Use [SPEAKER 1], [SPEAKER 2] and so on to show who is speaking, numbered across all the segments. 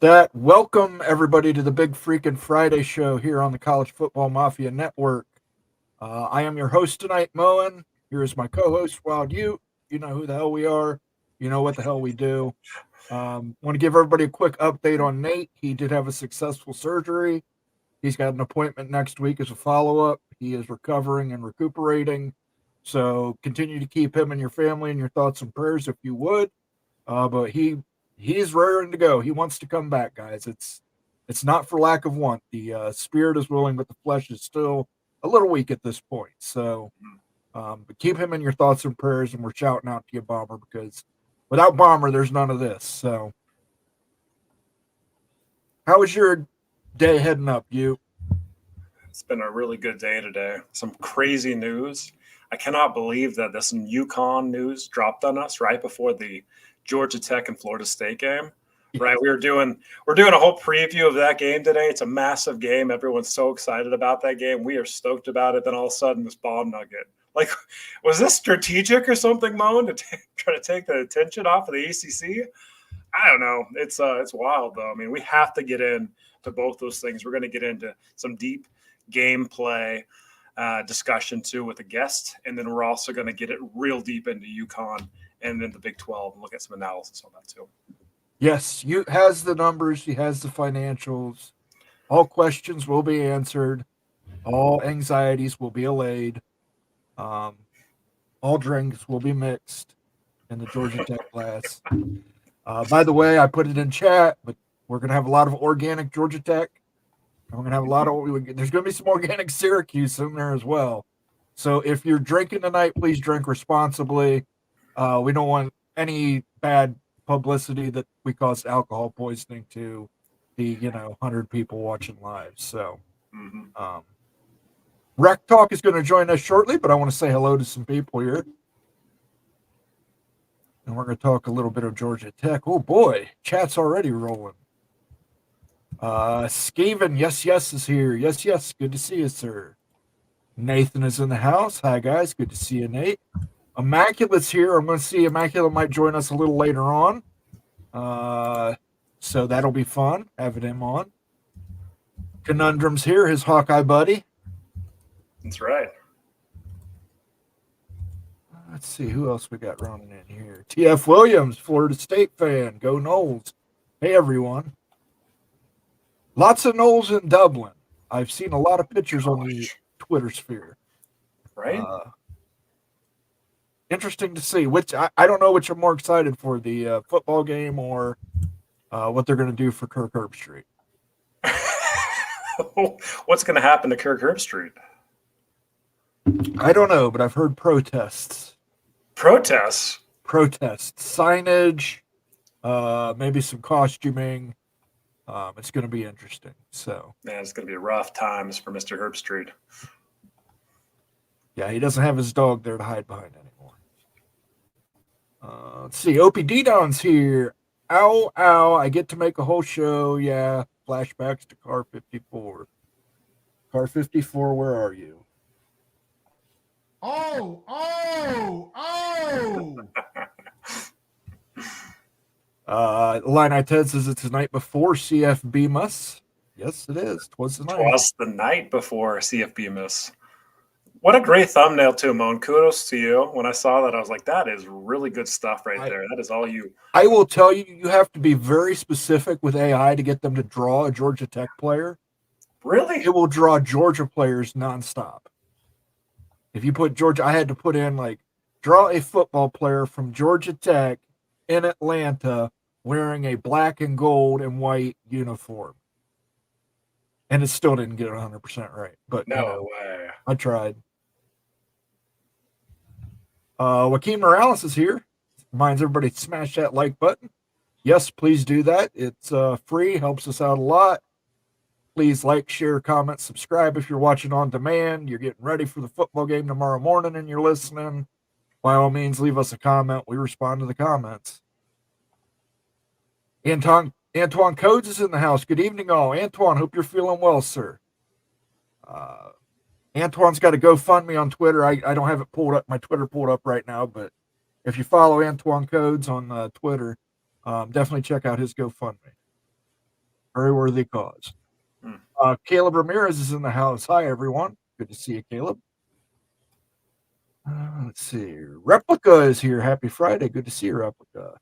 [SPEAKER 1] with that, welcome everybody to the Big Freakin Friday Show here on the College Football Mafia Network. I am your host tonight, Moen. Here is my co-host, Wild You. You know who the hell we are. You know what the hell we do. Want to give everybody a quick update on Nate. He did have a successful surgery. He's got an appointment next week as a follow-up. He is recovering and recuperating. So continue to keep him and your family in your thoughts and prayers if you would. But he's raring to go. He wants to come back, guys. It's not for lack of want. The spirit is willing, but the flesh is still a little weak at this point. So but keep him in your thoughts and prayers, and we're shouting out to you, Bomber, because without Bomber, there's none of this. So how was your day heading up, you?
[SPEAKER 2] It's been a really good day today. Some crazy news. I cannot believe that this UConn news dropped on us right before the Georgia Tech and Florida State game. Right, we're doing a whole preview of that game today. It's a massive game. Everyone's so excited about that game. We are stoked about it. Then all of a sudden, this bomb nugget. Like, was this strategic or something, Moan, to try to take the attention off of the ACC? I don't know. It's wild though. I mean, we have to get into both those things. We're going to get into some deep gameplay discussion too with a guest, and then we're also going to get it real deep into UConn and then the Big 12 and look at some analysis on that too.
[SPEAKER 1] Yes, you has the numbers, he has the financials. All questions will be answered. All anxieties will be allayed. All drinks will be mixed in the Georgia Tech class. By the way, I put it in chat, but we're going to have a lot of organic Georgia Tech. And we're going to have a lot of there's going to be some organic Syracuse in there as well. So if you're drinking tonight, please drink responsibly. We don't want any bad publicity that we caused alcohol poisoning to the 100 people watching live. So Rec Talk is going to join us shortly, but I want to say hello to some people here, and we're going to talk a little bit of Georgia Tech. Oh boy, chat's already rolling. Skaven, yes is here. Yes, good to see you, sir. Nathan is in the house. Hi guys, good to see you, Nate. Immaculate's here. I'm going to see Immaculate might join us a little later on. So that'll be fun, having him on. Conundrum's here, his Hawkeye buddy.
[SPEAKER 2] That's right.
[SPEAKER 1] Let's see, who else we got running in here? TF Williams, Florida State fan. Go Noles. Hey, everyone. Lots of Noles in Dublin. I've seen a lot of pictures on the Twitter sphere.
[SPEAKER 2] Right?
[SPEAKER 1] Interesting to see. Which I don't know which I'm more excited for, the football game or what they're going to do for Kirk Herbstreit.
[SPEAKER 2] What's going to happen to Kirk Herbstreit?
[SPEAKER 1] I don't know, but I've heard protests.
[SPEAKER 2] Protests?
[SPEAKER 1] Signage, maybe some costuming. It's going to be interesting. So,
[SPEAKER 2] man, it's going to be rough times for Mr. Herbstreit.
[SPEAKER 1] Yeah, he doesn't have his dog there to hide behind anymore. Let's see. OPD Don's here. Ow. I get to make a whole show. Yeah. Flashbacks to Car 54. Car 54, where are you?
[SPEAKER 3] Oh.
[SPEAKER 1] Illini Ted says it's the night before CFB Mafia. Yes, it is. Twas the
[SPEAKER 2] night before CFB Mafia. What a great thumbnail too, Moan. Kudos to you. When I saw that, I was like, that is really good stuff right there. That is all you.
[SPEAKER 1] I will tell you, you have to be very specific with AI to get them to draw a Georgia Tech player.
[SPEAKER 2] Really?
[SPEAKER 1] It will draw Georgia players nonstop. If you put Georgia, I had to put in draw a football player from Georgia Tech in Atlanta wearing a black and gold and white uniform. And it still didn't get 100% right. But
[SPEAKER 2] no way.
[SPEAKER 1] I tried. Joaquin Morales is here. Reminds everybody to smash that like button. Yes, please do that. It's free, helps us out a lot. Please like, share, comment, subscribe if you're watching on demand. You're getting ready for the football game tomorrow morning and you're listening. By all means, leave us a comment. We respond to the comments. Antoine Codes is in the house. Good evening, all. Antoine, hope you're feeling well, sir. Antoine's got a GoFundMe on Twitter. I don't have it pulled up, my Twitter pulled up right now, but if you follow Antoine Codes on Twitter, definitely check out his GoFundMe. Very worthy cause. Caleb Ramirez is in the house. Hi, everyone. Good to see you, Caleb. Let's see. Replica is here. Happy Friday. Good to see you, Replica.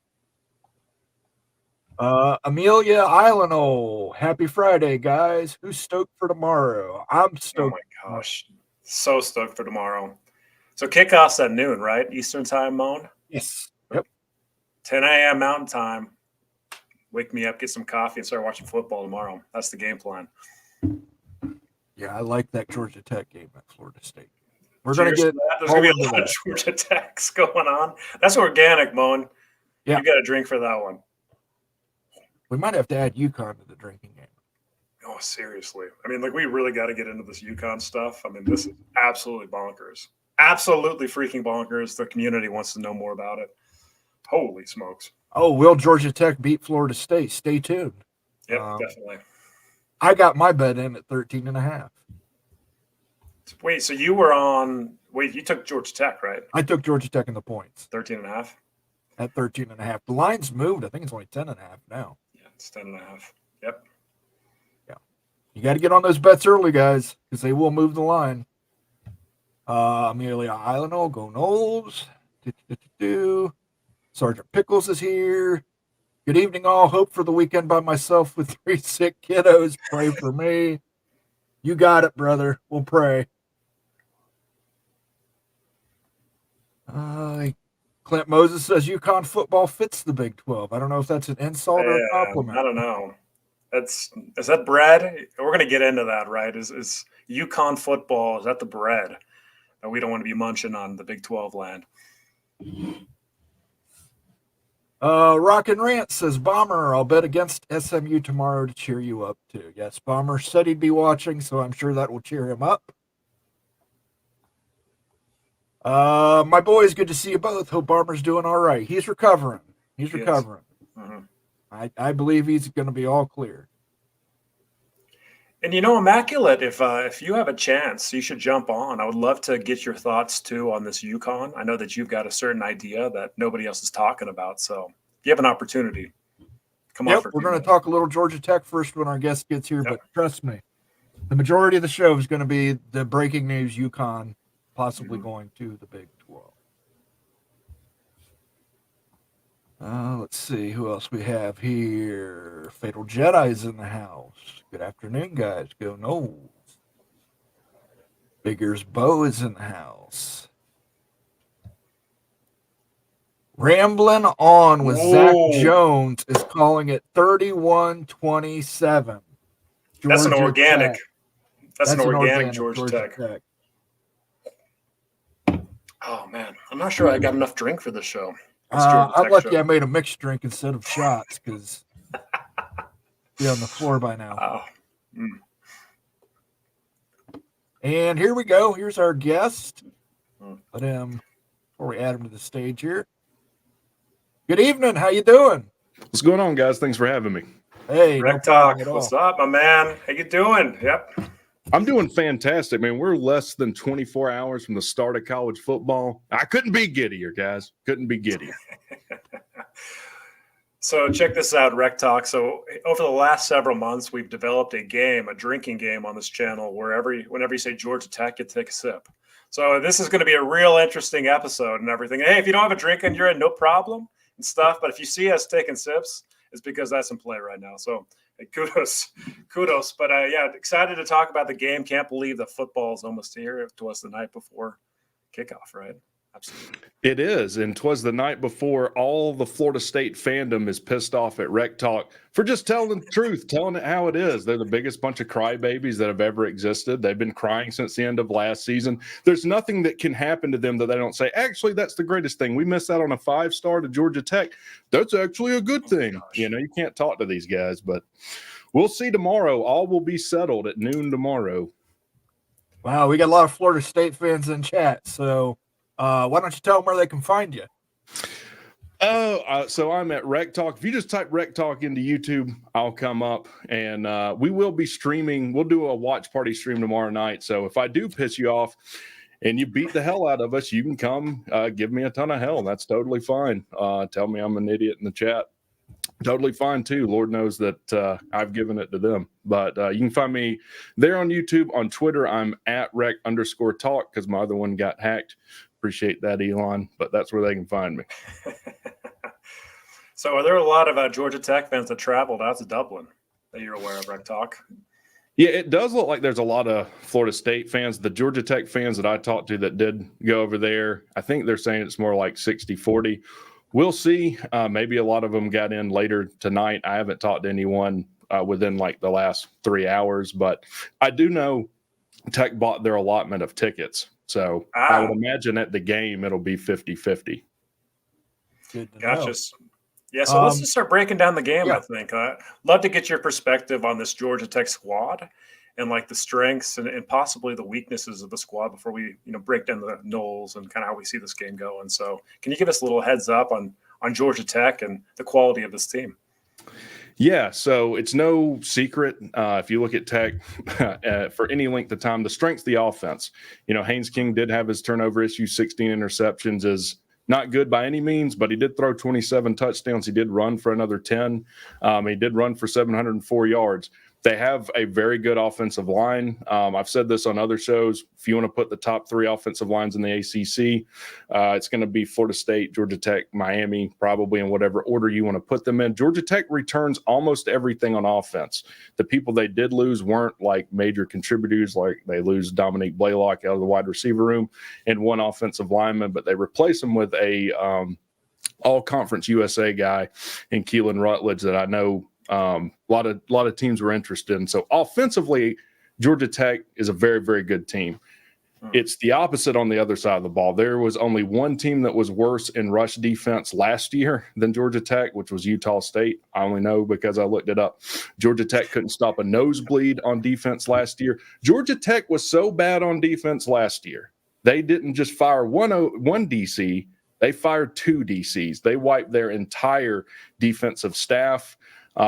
[SPEAKER 1] Amelia Islano. Happy Friday, guys. Who's stoked for tomorrow? I'm stoked.
[SPEAKER 2] Oh, my gosh. So stoked for tomorrow. So kickoff's at noon, right? Eastern time, Moan?
[SPEAKER 1] Yes. Yep.
[SPEAKER 2] 10 a.m. Mountain time. Wake me up, get some coffee, and start watching football tomorrow. That's the game plan.
[SPEAKER 1] Yeah, I like that Georgia Tech game at Florida State. We're going to get
[SPEAKER 2] There's going to be a lot of Georgia Techs going on. That's organic, Moan.
[SPEAKER 1] Yeah.
[SPEAKER 2] You got a drink for that one.
[SPEAKER 1] We might have to add UConn to the drinking game.
[SPEAKER 2] Oh, seriously. I mean, like, we really got to get into this UConn stuff. I mean, this is absolutely bonkers. Absolutely freaking bonkers. The community wants to know more about it. Holy smokes.
[SPEAKER 1] Oh, will Georgia Tech beat Florida State? Stay tuned.
[SPEAKER 2] Yep, definitely.
[SPEAKER 1] I got my bet in at 13.5.
[SPEAKER 2] Wait, so you were on – wait, you took Georgia Tech, right?
[SPEAKER 1] I took Georgia Tech in the points.
[SPEAKER 2] 13.5?
[SPEAKER 1] At 13.5. The line's moved. I think it's only 10.5 now.
[SPEAKER 2] Yeah, it's 10.5. Yep.
[SPEAKER 1] Yeah. You got to get on those bets early, guys, because they will move the line. Amelia Islano, go Knowles. Sergeant Pickles is here. Good evening, all. Hope for the weekend by myself with 3 sick kiddos. Pray for me. You got it, brother. We'll pray. Clint Moses says UConn football fits the Big 12. I don't know if that's an insult or a compliment.
[SPEAKER 2] I don't know. Is that bread? We're going to get into that, right? Is UConn football, is that the bread that we don't want to be munching on the Big 12 land?
[SPEAKER 1] Rock and Rant says, Bomber, I'll bet against SMU tomorrow to cheer you up too. Yes, Bomber said he'd be watching, so I'm sure that will cheer him up. My boys, good to see you both. Hope Bomber's doing all right. He's recovering. He's recovering. Mm-hmm. I believe he's going to be all clear.
[SPEAKER 2] And Immaculate, if you have a chance, you should jump on. I would love to get your thoughts too on this UConn. I know that you've got a certain idea that nobody else is talking about. So if you have an opportunity, come on.
[SPEAKER 1] We're going to talk a little Georgia Tech first when our guest gets here, but trust me, the majority of the show is going to be the breaking news UConn possibly going to the Big 12. Let's see who else we have here. Fatal Jedi's in the house. Good afternoon, guys. Go Knowles. Big Ears Bo is in the house. Rambling on with Zach Jones is calling it 31-27.
[SPEAKER 2] That's an organic.
[SPEAKER 1] Tech.
[SPEAKER 2] That's an organic Georgia Tech. Oh, man. I'm not sure I got enough drink for this show.
[SPEAKER 1] I'm lucky I made a mixed drink instead of shots because be on the floor by now. And here we go. Here's our guest. Let him, before we add him to the stage here. Good evening. How you doing?
[SPEAKER 3] What's going on, guys? Thanks for having me.
[SPEAKER 1] Hey,
[SPEAKER 2] Rec Talk. What's up, my man? How you doing? Yep.
[SPEAKER 3] I'm doing fantastic, man. We're less than 24 hours from the start of college football. I couldn't be giddier, guys. Couldn't be giddier.
[SPEAKER 2] So check this out, Rec Talk. So over the last several months, we've developed a drinking game on this channel where whenever you say Georgia Tech, you take a sip. So this is going to be a real interesting episode and everything. Hey, if you don't have a drink and you're in, no problem and stuff. But if you see us taking sips, it's because that's in play right now. So kudos. But excited to talk about the game. Can't believe that football is almost here. To us the night before kickoff, right? Absolutely.
[SPEAKER 3] It is. And 'twas the night before all the Florida State fandom is pissed off at Rec Talk for just telling the truth, telling it how it is. They're the biggest bunch of crybabies that have ever existed. They've been crying since the end of last season. There's nothing that can happen to them that they don't say, actually, that's the greatest thing. We missed out on a 5-star to Georgia Tech. That's actually a good thing. You can't talk to these guys, but we'll see tomorrow. All will be settled at noon tomorrow.
[SPEAKER 1] Wow, we got a lot of Florida State fans in chat, so why don't you tell them where they can find you?
[SPEAKER 3] So I'm at Rec Talk. If you just type Rec Talk into YouTube, I'll come up, and we will be streaming. We'll do a watch party stream tomorrow night. So if I do piss you off and you beat the hell out of us, you can come give me a ton of hell. That's totally fine. Tell me I'm an idiot in the chat. Totally fine too. Lord knows that I've given it to them. But you can find me there on YouTube. On Twitter, I'm at rec_talk because my other one got hacked. Appreciate that, Elon. But that's where they can find me.
[SPEAKER 2] So are there a lot of Georgia Tech fans that traveled out to Dublin that you're aware of, Rec Talk?
[SPEAKER 3] Yeah, it does look like there's a lot of Florida State fans. The Georgia Tech fans that I talked to that did go over there, I think they're saying it's more like 60-40. We'll see. Maybe a lot of them got in later tonight. I haven't talked to anyone within like the last 3 hours, but I do know Tech bought their allotment of tickets. So I would imagine at the game it'll be 50-50.
[SPEAKER 2] Gotcha. Yeah, so let's just start breaking down the game, I think. Love to get your perspective on this Georgia Tech squad and like the strengths and possibly the weaknesses of the squad before we, break down the Noles and kind of how we see this game going. So can you give us a little heads up on Georgia Tech and the quality of this team?
[SPEAKER 3] Yeah, so it's no secret. If you look at Tech for any length of time, the strength's the offense. Haynes King did have his turnover issue, 16 interceptions is not good by any means, but he did throw 27 touchdowns. He did run for another 10. He did run for 704 yards. They have a very good offensive line. I've said this on other shows. If you want to put the top 3 offensive lines in the ACC, it's going to be Florida State, Georgia Tech, Miami, probably in whatever order you want to put them in. Georgia Tech returns almost everything on offense. The people they did lose weren't like major contributors, like they lose Dominique Blaylock out of the wide receiver room and one offensive lineman, but they replace them with a all-conference USA guy in Keelan Rutledge that I know a lot of teams were interested in. So offensively, Georgia Tech is a very, very good team. It's the opposite on the other side of the ball. There was only one team that was worse in rush defense last year than Georgia Tech, which was Utah State. I only know because I looked it up. Georgia Tech couldn't stop a nosebleed on defense last year. Georgia Tech was so bad on defense last year. They didn't just fire one DC. They fired 2 DCs. They wiped their entire defensive staff.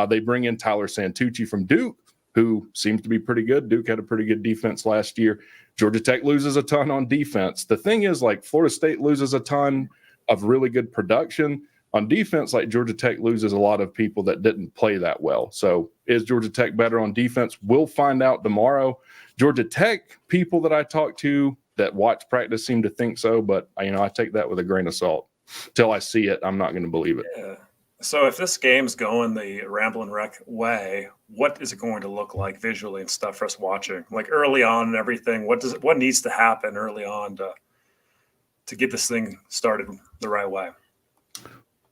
[SPEAKER 3] They bring in Tyler Santucci from Duke, who seems to be pretty good. Duke had a pretty good defense last year. Georgia Tech loses a ton on defense. The thing is, like, Florida State loses a ton of really good production. On defense, like, Georgia Tech loses a lot of people that didn't play that well. So is Georgia Tech better on defense? We'll find out tomorrow. Georgia Tech people that I talked to that watch practice seem to think so, but, I take that with a grain of salt. Till I see it, I'm not going to believe it.
[SPEAKER 2] Yeah. So if this game's going the Ramblin' Wreck way, what is it going to look like visually and stuff for us watching? Like early on and everything, what needs to happen early on to get this thing started the right way?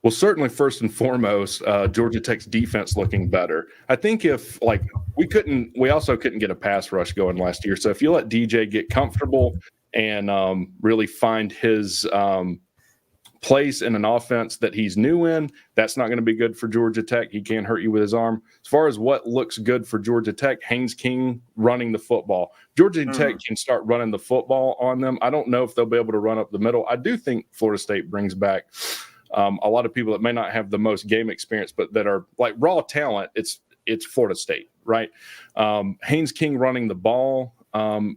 [SPEAKER 3] Well, certainly first and foremost, Georgia Tech's defense looking better. I think if we also couldn't get a pass rush going last year. So if you let DJ get comfortable and really find his place in an offense that he's new in, that's not going to be good for Georgia Tech. He can't hurt you with his arm. As far as what looks good for Georgia Tech, Haynes King running the football. Georgia Tech can start running the football on them. I don't know if they'll be able to run up the middle. I do think Florida State brings back a lot of people that may not have the most game experience, but that are like raw talent. It's Florida State, right? Haynes King running the ball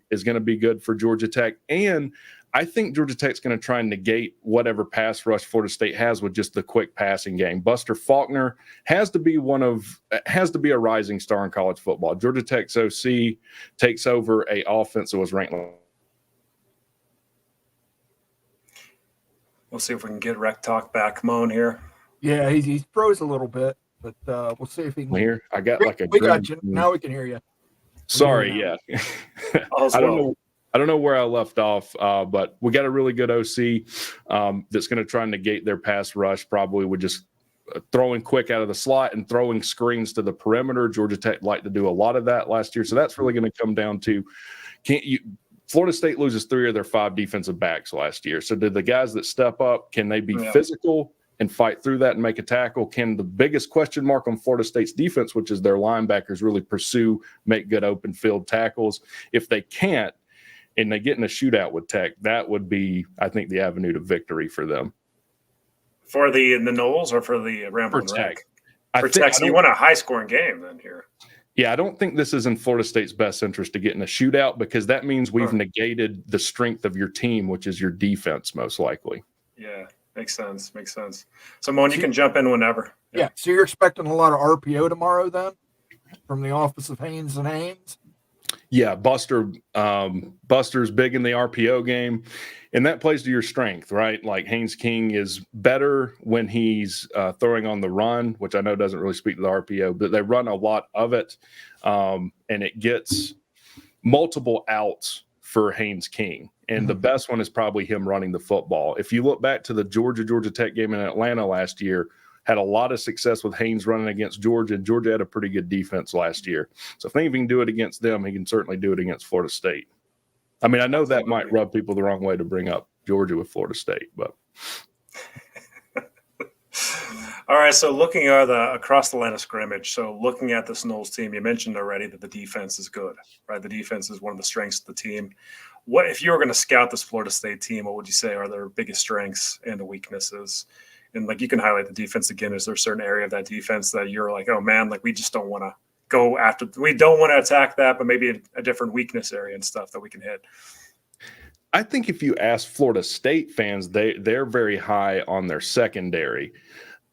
[SPEAKER 3] is going to be good for Georgia Tech. And I think Georgia Tech's going to try and negate whatever pass rush Florida State has with just the quick passing game. Buster Faulkner has to be a rising star in college football. Georgia Tech's OC takes over a offense that was ranked.
[SPEAKER 2] We'll see if we can get Rec Talk back. Moan here.
[SPEAKER 1] Yeah, he froze a little bit, but we'll see if he can.
[SPEAKER 3] Here, I got
[SPEAKER 1] We got you. Now we can hear you.
[SPEAKER 3] Sorry, yeah. I don't know where I left off, but we got a really good OC that's going to try and negate their pass rush, probably with just throwing quick out of the slot and throwing screens to the perimeter. Georgia Tech liked to do a lot of that last year. So that's really going to come down to Florida State loses 3 of their 5 defensive backs last year. So did the guys that step up, can they be physical and fight through that and make a tackle? Can the biggest question mark on Florida State's defense, which is their linebackers, really pursue, make good open field tackles? If they can't, and they get in a shootout with Tech, that would be, I think, the avenue to victory for them.
[SPEAKER 2] For the Noles or for the Ramblin' Wreck?
[SPEAKER 3] For Tech.
[SPEAKER 2] So you want a high-scoring game then here.
[SPEAKER 3] Yeah, I don't think this is in Florida State's best interest to get in a shootout because that means we've negated the strength of your team, which is your defense, most likely.
[SPEAKER 2] Yeah. Makes sense. So, Moan, you can jump in whenever.
[SPEAKER 1] Yeah. So you're expecting a lot of RPO tomorrow then from the office of Haynes and Haynes?
[SPEAKER 3] Yeah, Buster's big in the RPO game, and that plays to your strength, right? Like Haynes King is better when he's throwing on the run, which I know doesn't really speak to the RPO, but they run a lot of it, and it gets multiple outs for Haynes King. And the best one is probably him running the football. If you look back to the Georgia Tech game in Atlanta last year, had a lot of success with Haynes running against Georgia, and Georgia had a pretty good defense last year. So if he can do it against them, he can certainly do it against Florida State. I mean, I know that might rub people the wrong way to bring up Georgia with Florida State, but.
[SPEAKER 2] All right, so looking at the across the line of scrimmage, so looking at this Noles team, you mentioned already that the defense is good, right? The defense is one of the strengths of the team. What if you were going to scout this Florida State team, what would you say are their biggest strengths and the weaknesses? And like you can highlight the defense again. Is there a certain area of that defense that you're like, oh man, like we just don't want to go after, we don't want to attack that, but maybe a different weakness area and stuff that we can hit?
[SPEAKER 3] I think if you ask Florida State fans, they're very high on their secondary.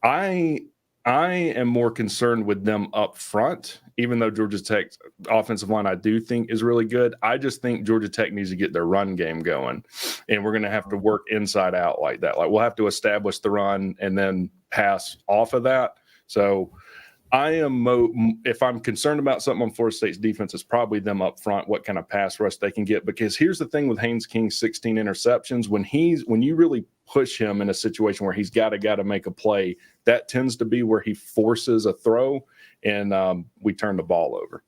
[SPEAKER 3] I am more concerned with them up front, even though Georgia Tech's offensive line I do think is really good. I just think Georgia Tech needs to get their run game going, and we're going to have to work inside out like that. Like we'll have to establish the run and then pass off of that. So I am if I'm concerned about something on Florida State's defense, it's probably them up front, what kind of pass rush they can get. Because here's the thing with Haynes King's 16 interceptions, when you really push him in a situation where he's got to make a play, that tends to be where he forces a throw, and we turn the ball over.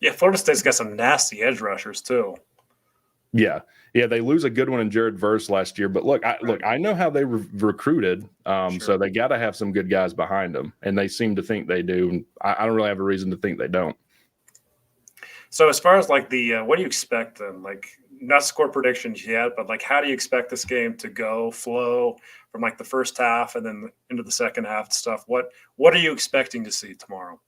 [SPEAKER 2] Yeah, Florida State's got some nasty edge rushers too.
[SPEAKER 3] Yeah, they lose a good one in Jared Verse last year, but look, I know how they recruited,
[SPEAKER 2] Sure.
[SPEAKER 3] So they got to have some good guys behind them, and they seem to think they do. And I don't really have a reason to think they don't.
[SPEAKER 2] So as far as like the what do you expect then? Like not score predictions yet, but like how do you expect this game to flow from like the first half and then into the second half and stuff? What are you expecting to see tomorrow?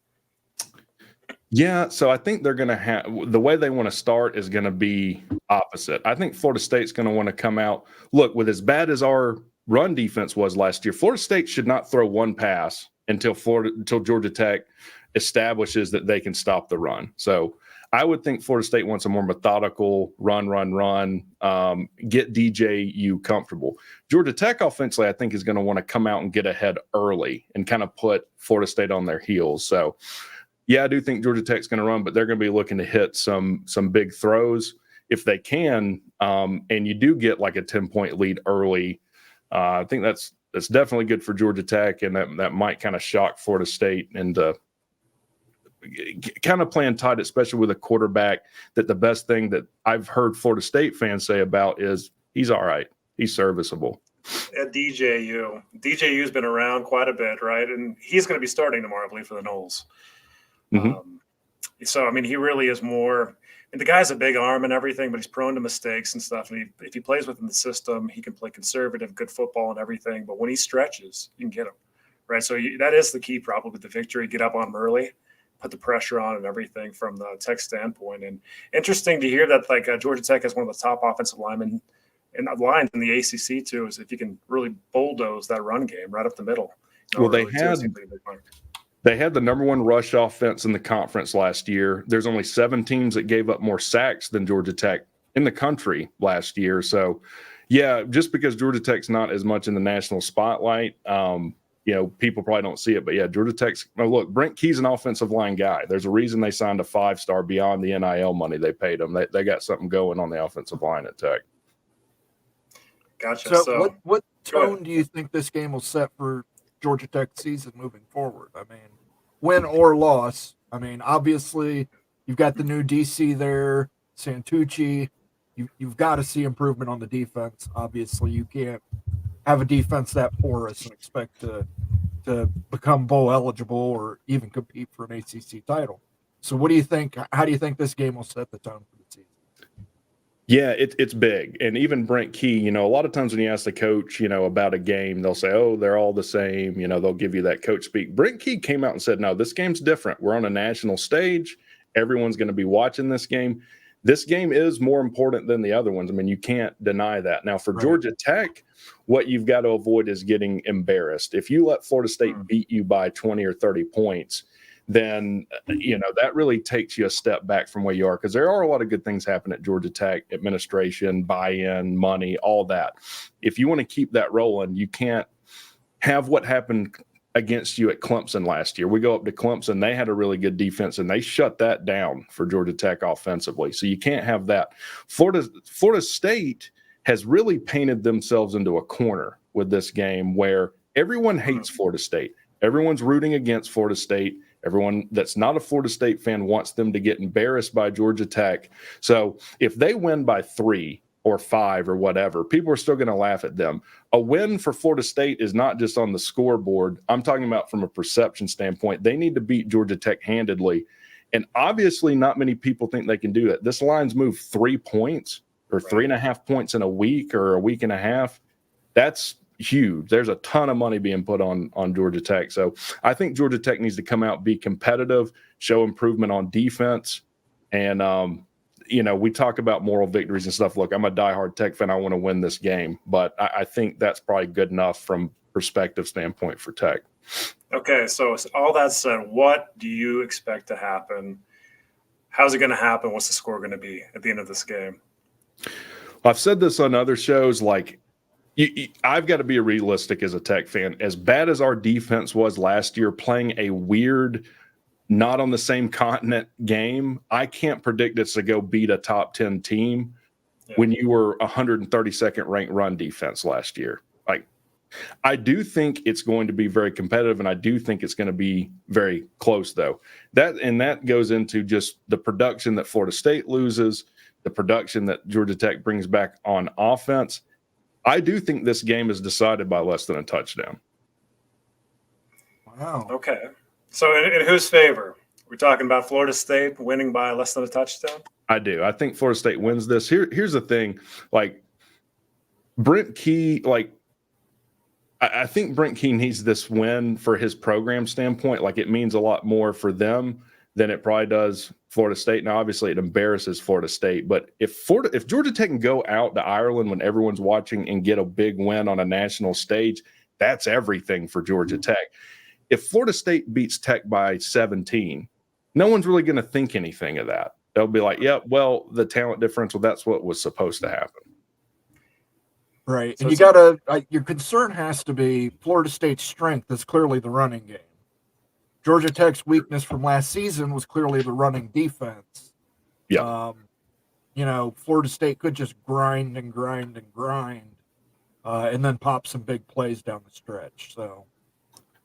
[SPEAKER 3] Yeah, so I think they're going to have the way they want to start is going to be opposite. I think Florida State's going to want to come out. Look, with as bad as our run defense was last year, Florida State should not throw one pass until Georgia Tech establishes that they can stop the run. So I would think Florida State wants a more methodical run, get DJU comfortable. Georgia Tech offensively, I think, is going to want to come out and get ahead early and kind of put Florida State on their heels. So yeah, I do think Georgia Tech's going to run, but they're going to be looking to hit some big throws if they can. And you do get like a 10-point lead early. I think that's definitely good for Georgia Tech, and that might kind of shock Florida State and kind of playing tight, especially with a quarterback that the best thing that I've heard Florida State fans say about is he's all right. He's serviceable.
[SPEAKER 2] At DJU's been around quite a bit, right? And he's going to be starting tomorrow, I believe, for the Noles.
[SPEAKER 3] Mm-hmm.
[SPEAKER 2] So, I mean, he really is more – the guy's a big arm and everything, but he's prone to mistakes and stuff. And if he plays within the system, he can play conservative, good football and everything. But when he stretches, you can get him, right? So that is the key probably with the victory. Get up on him early, put the pressure on and everything from the Tech standpoint. And interesting to hear that, like, Georgia Tech has one of the top offensive linemen and lines in the ACC, too, is if you can really bulldoze that run game right up the middle.
[SPEAKER 3] Well, they had the number one rush offense in the conference last year. There's only 7 teams that gave up more sacks than Georgia Tech in the country last year. So, yeah, just because Georgia Tech's not as much in the national spotlight, people probably don't see it. But, yeah, Georgia Tech's – look, Brent Key's an offensive line guy. There's a reason they signed a 5-star beyond the NIL money they paid him. They got something going on the offensive line at Tech.
[SPEAKER 2] Gotcha.
[SPEAKER 1] So what tone do you think this game will set for Georgia Tech season moving forward? I mean, win or loss. I mean, obviously, you've got the new DC there, Santucci. You've got to see improvement on the defense. Obviously, you can't have a defense that porous and expect to become bowl eligible or even compete for an ACC title. So what do you think? How do you think this game will set the tone for the season?
[SPEAKER 3] Yeah, it's big. And even Brent Key, a lot of times when you ask the coach, about a game, they'll say, oh, they're all the same. They'll give you that coach speak. Brent Key came out and said, no, this game's different. We're on a national stage. Everyone's going to be watching this game. this game is more important than the other ones. I mean, you can't deny that. Now, for Georgia Tech, what you've got to avoid is getting embarrassed. If you let Florida State beat you by 20 or 30 points, then, that really takes you a step back from where you are, because there are a lot of good things happening at Georgia Tech: administration, buy-in, money, all that. If you want to keep that rolling, you can't have what happened against you at Clemson last year. We go up to Clemson, they had a really good defense, and they shut that down for Georgia Tech offensively. So you can't have that. Florida State has really painted themselves into a corner with this game where everyone hates Florida State. Everyone's rooting against Florida State. Everyone that's not a Florida State fan wants them to get embarrassed by Georgia Tech. So if they win by 3 or 5 or whatever, people are still going to laugh at them. A win for Florida State is not just on the scoreboard. I'm talking about from a perception standpoint. They need to beat Georgia Tech handedly. And obviously not many people think they can do that. This line's moved 3 points or 3.5 points in a week or a week and a half. That's huge. There's a ton of money being put on Georgia Tech. So I think Georgia Tech needs to come out, be competitive, show improvement on defense. And, we talk about moral victories and stuff. Look, I'm a diehard Tech fan. I want to win this game, but I think that's probably good enough from perspective standpoint for Tech.
[SPEAKER 2] Okay, so all that said, what do you expect to happen? How's it going to happen? What's the score going to be at the end of this game?
[SPEAKER 3] I've said this on other shows, like, I've got to be realistic as a Tech fan. As bad as our defense was last year, playing a weird, not on the same continent game, I can't predict it's to go beat a top 10 team when you were 132nd ranked run defense last year. Like, I do think it's going to be very competitive, and I do think it's going to be very close, though. That goes into just the production that Florida State loses, the production that Georgia Tech brings back on offense. I do think this game is decided by less than a touchdown.
[SPEAKER 1] Wow.
[SPEAKER 2] Okay. So in whose favor? We're talking about Florida State winning by less than a touchdown?
[SPEAKER 3] I do. I think Florida State wins this. Here's the thing. Like, Brent Key, I think Brent Key needs this win for his program standpoint. Like, it means a lot more for them than it probably does Florida State. Now, obviously, it embarrasses Florida State, but if Georgia Tech can go out to Ireland when everyone's watching and get a big win on a national stage, that's everything for Georgia Tech. If Florida State beats Tech by 17, no one's really going to think anything of that. They'll be like, yeah, well, the talent differential, that's what was supposed to happen.
[SPEAKER 1] Right.
[SPEAKER 2] So
[SPEAKER 1] and your concern has to be Florida State's strength is clearly the running game. Georgia Tech's weakness from last season was clearly the running defense.
[SPEAKER 3] Yeah.
[SPEAKER 1] Florida State could just grind and grind and grind and then pop some big plays down the stretch. So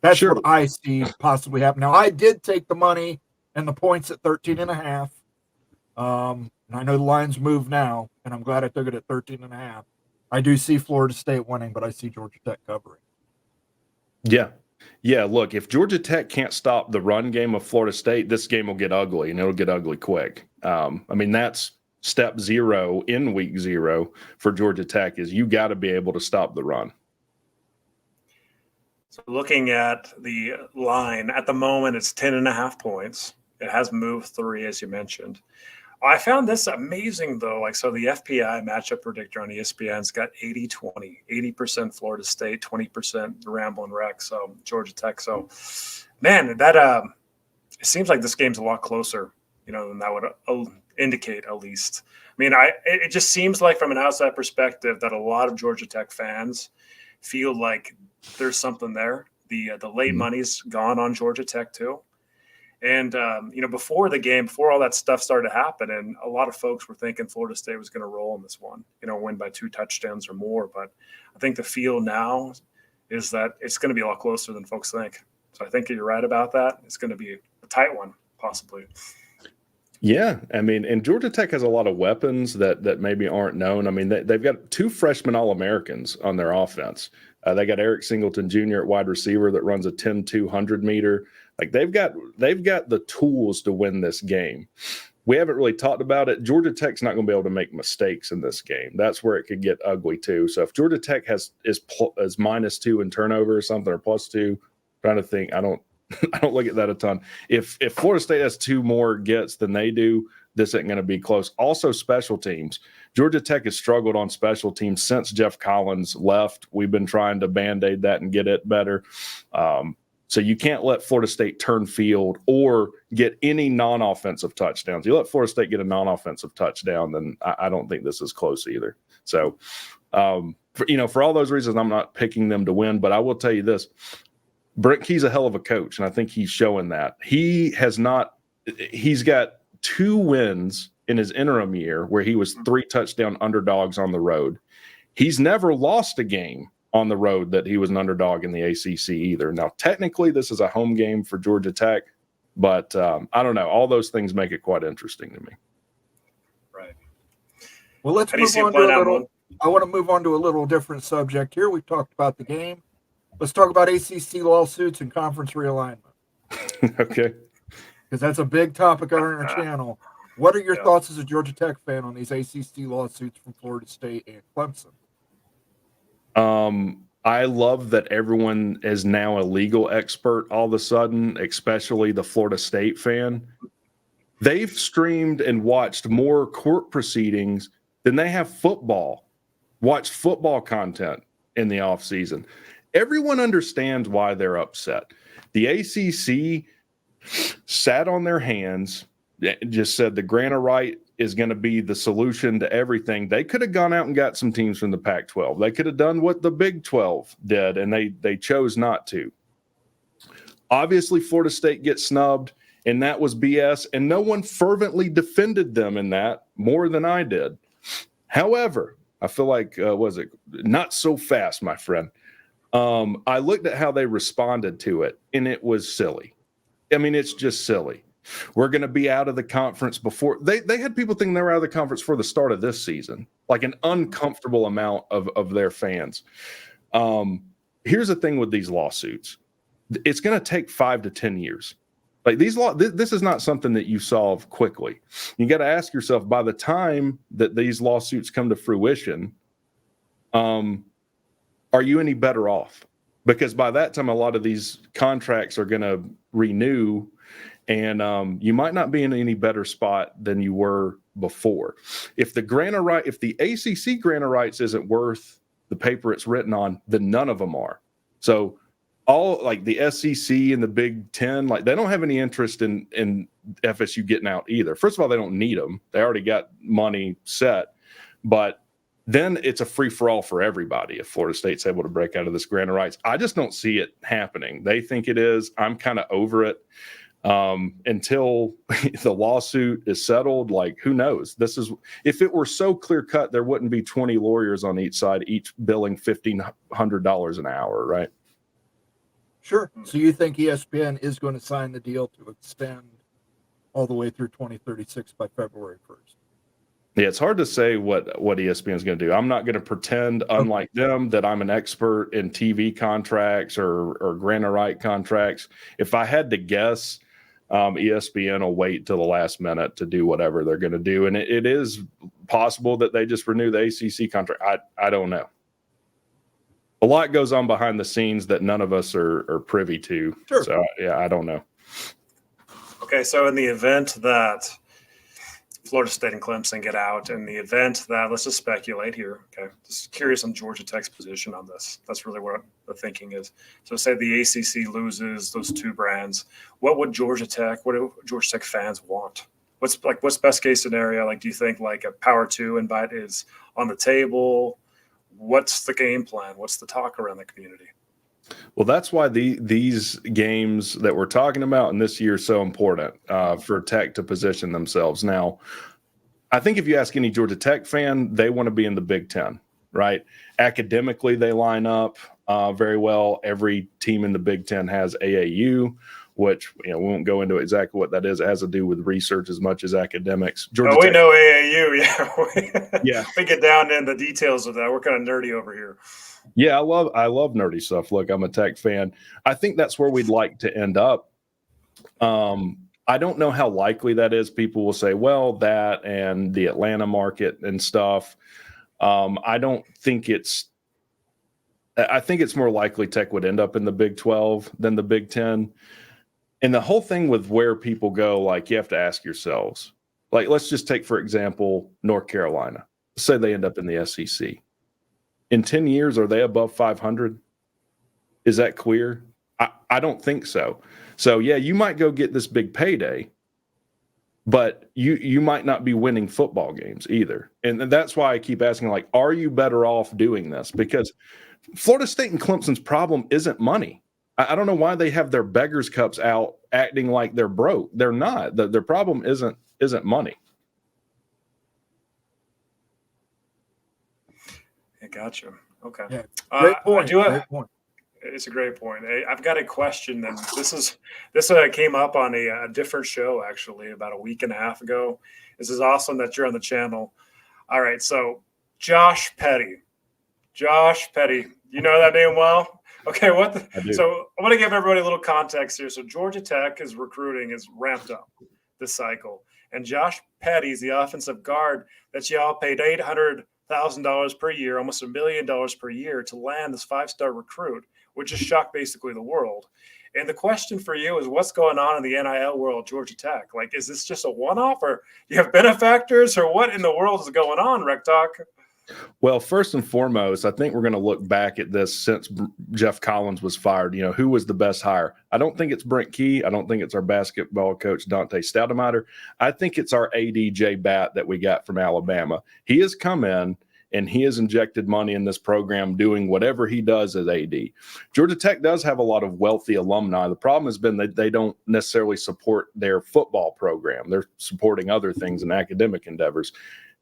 [SPEAKER 1] that's what I see possibly happen. Now, I did take the money and the points at 13.5. And I know the line's moved now, and I'm glad I took it at 13.5. I do see Florida State winning, but I see Georgia Tech covering.
[SPEAKER 3] Yeah. Yeah, look, if Georgia Tech can't stop the run game of Florida State, this game will get ugly, and it'll get ugly quick. That's step 0 in week 0 for Georgia Tech, is you got to be able to stop the run.
[SPEAKER 2] So looking at the line, at the moment, it's 10.5 points. It has moved 3, as you mentioned. I found this amazing, though. So the FPI matchup predictor on ESPN's got 80-20, 80% Florida State, 20% the Ramblin' Wreck, so Georgia Tech. So, man, that it seems like this game's a lot closer, than that would indicate, at least. I mean, it just seems like from an outside perspective that a lot of Georgia Tech fans feel like there's something there. The late money's gone on Georgia Tech too. And, before the game, before all that stuff started to happen, and a lot of folks were thinking Florida State was going to roll in this one, win by 2 touchdowns or more. But I think the feel now is that it's going to be a lot closer than folks think. So I think you're right about that. It's going to be a tight one, possibly.
[SPEAKER 3] Yeah, I mean, and Georgia Tech has a lot of weapons that maybe aren't known. I mean, they've got 2 freshman All-Americans on their offense. They got Eric Singleton Jr. at wide receiver that runs a 10-200 meter. Like, they've got the tools to win this game. We haven't really talked about it. Georgia Tech's not going to be able to make mistakes in this game. That's where it could get ugly too. So if Georgia Tech is -2 in turnover or something, or +2, trying to think, I don't look at that a ton. If Florida State has 2 more gets than they do, this isn't going to be close. Also, special teams. Georgia Tech has struggled on special teams since Jeff Collins left. We've been trying to Band-Aid that and get it better. So you can't let Florida State turn field or get any non-offensive touchdowns. You let Florida State get a non-offensive touchdown, then I don't think this is close either. So, for all those reasons, I'm not picking them to win. But I will tell you this. Brent Key's a hell of a coach, and I think he's showing that. He's got 2 wins in his interim year where he was 3 touchdown underdogs on the road. He's never lost a game on the road that he was an underdog in the ACC either. Now, technically, this is a home game for Georgia Tech, but I don't know. All those things make it quite interesting to me.
[SPEAKER 2] Right.
[SPEAKER 1] Well, let's move on to a little. I want to move on to a little different subject here. We've talked about the game. Let's talk about ACC lawsuits and conference realignment.
[SPEAKER 3] Okay.
[SPEAKER 1] Because that's a big topic on our channel. What are your thoughts as a Georgia Tech fan on these ACC lawsuits from Florida State and Clemson?
[SPEAKER 3] I love that everyone is now a legal expert all of a sudden, especially the Florida State fan. They've streamed and watched more court proceedings than they have watched football content in the offseason. Everyone understands why they're upset. The ACC sat on their hands, just said the grant of right is going to be the solution to everything. They could have gone out and got some teams from the Pac-12. They could have done what the Big 12 did, and they chose not to. Obviously, Florida State gets snubbed, and that was BS, and no one fervently defended them in that more than I did. However, I feel like, was it not so fast, my friend? I looked at how they responded to it, and it was silly. I mean, it's just silly. We're going to be out of the conference before they had people thinking they were out of the conference for the start of this season, like an uncomfortable amount of their fans. Here's the thing with these lawsuits. It's going to take 5 to 10 years. Like this is not something that you solve quickly. You got to ask yourself, by the time that these lawsuits come to fruition, are you any better off? Because by that time, a lot of these contracts are going to renew, and you might not be in any better spot than you were before. If the ACC grant of rights isn't worth the paper it's written on, then none of them are. So all like the SEC and the Big Ten, like they don't have any interest in FSU getting out either. First of all, they don't need them. They already got money set, but then it's a free-for-all for everybody if Florida State's able to break out of this grant of rights. I just don't see it happening. They think it is. I'm kind of over it. Until the lawsuit is settled, like who knows? If it were so clear-cut, there wouldn't be 20 lawyers on each side, each billing $1,500 an hour, right?
[SPEAKER 1] Sure. So you think ESPN is going to sign the deal to extend all the way through 2036 by February 1st?
[SPEAKER 3] Yeah, it's hard to say what ESPN is going to do. I'm not going to pretend, unlike them, that I'm an expert in TV contracts or grant of right contracts. If I had to guess, ESPN will wait till the last minute to do whatever they're going to do. And it is possible that they just renew the ACC contract. I don't know. A lot goes on behind the scenes that none of us are privy to.
[SPEAKER 1] Sure.
[SPEAKER 3] So, yeah, I don't know.
[SPEAKER 2] Okay, so in the event that Florida State and Clemson get out, in the event that, let's just speculate here, okay, just curious on Georgia Tech's position on this. That's really what the thinking is. So say the ACC loses those 2 brands, what do Georgia Tech fans want? What's best case scenario? Like, do you think like a Power 2 invite is on the table? What's the game plan? What's the talk around the community?
[SPEAKER 3] Well, that's why these games that we're talking about in this year are so important for Tech to position themselves. Now, I think if you ask any Georgia Tech fan, they want to be in the Big Ten, right? Academically, they line up very well. Every team in the Big Ten has AAU, which we won't go into exactly what that is. It has to do with research as much as academics.
[SPEAKER 2] We know AAU, yeah.
[SPEAKER 3] Yeah.
[SPEAKER 2] We get down in the details of that. We're kind of nerdy over here.
[SPEAKER 3] Yeah, I love nerdy stuff. Look, I'm a Tech fan. I think that's where we'd like to end up. I don't know how likely that is. People will say, well, that and the Atlanta market and stuff. I think it's more likely Tech would end up in the Big 12 than the Big 10. And the whole thing with where people go, like you have to ask yourselves, Like, let's just take, for example, North Carolina. Say they end up in the SEC. In 10 years, are they above 500? Is that clear? I don't think so. So, yeah, you might go get this big payday, but you might not be winning football games either. And that's why I keep asking, like, are you better off doing this? Because Florida State and Clemson's problem isn't money. I don't know why they have their beggars cups out acting like they're broke. They're not. Their problem isn't money.
[SPEAKER 2] I gotcha. Okay.
[SPEAKER 1] Yeah, great point. Great point.
[SPEAKER 2] It's a great point. I've got a question, and this came up on a different show actually about a week and a half ago. This is awesome that you're on the channel. All right, so Josh Petty, you know that name well. Okay, so I want to give everybody a little context here. So Georgia Tech is recruiting is ramped up this cycle, and Josh Petty is the offensive guard that y'all paid $800,000 per year, almost $1 million per year, to land this 5-star recruit, which has shocked basically the world. And the question for you is, what's going on in the NIL world, Georgia Tech? Like, is this just a one-off, or do you have benefactors, or what in the world is going on, Rec Talk?
[SPEAKER 3] Well, first and foremost, I think we're going to look back at this since Jeff Collins was fired. You know, who was the best hire? I don't think it's Brent Key. I don't think it's our basketball coach, Dante Stoudemire. I think it's our AD, Jay Batt, that we got from Alabama. He has come in and he has injected money in this program doing whatever he does as AD. Georgia Tech does have a lot of wealthy alumni. The problem has been that they don't necessarily support their football program. They're supporting other things and academic endeavors.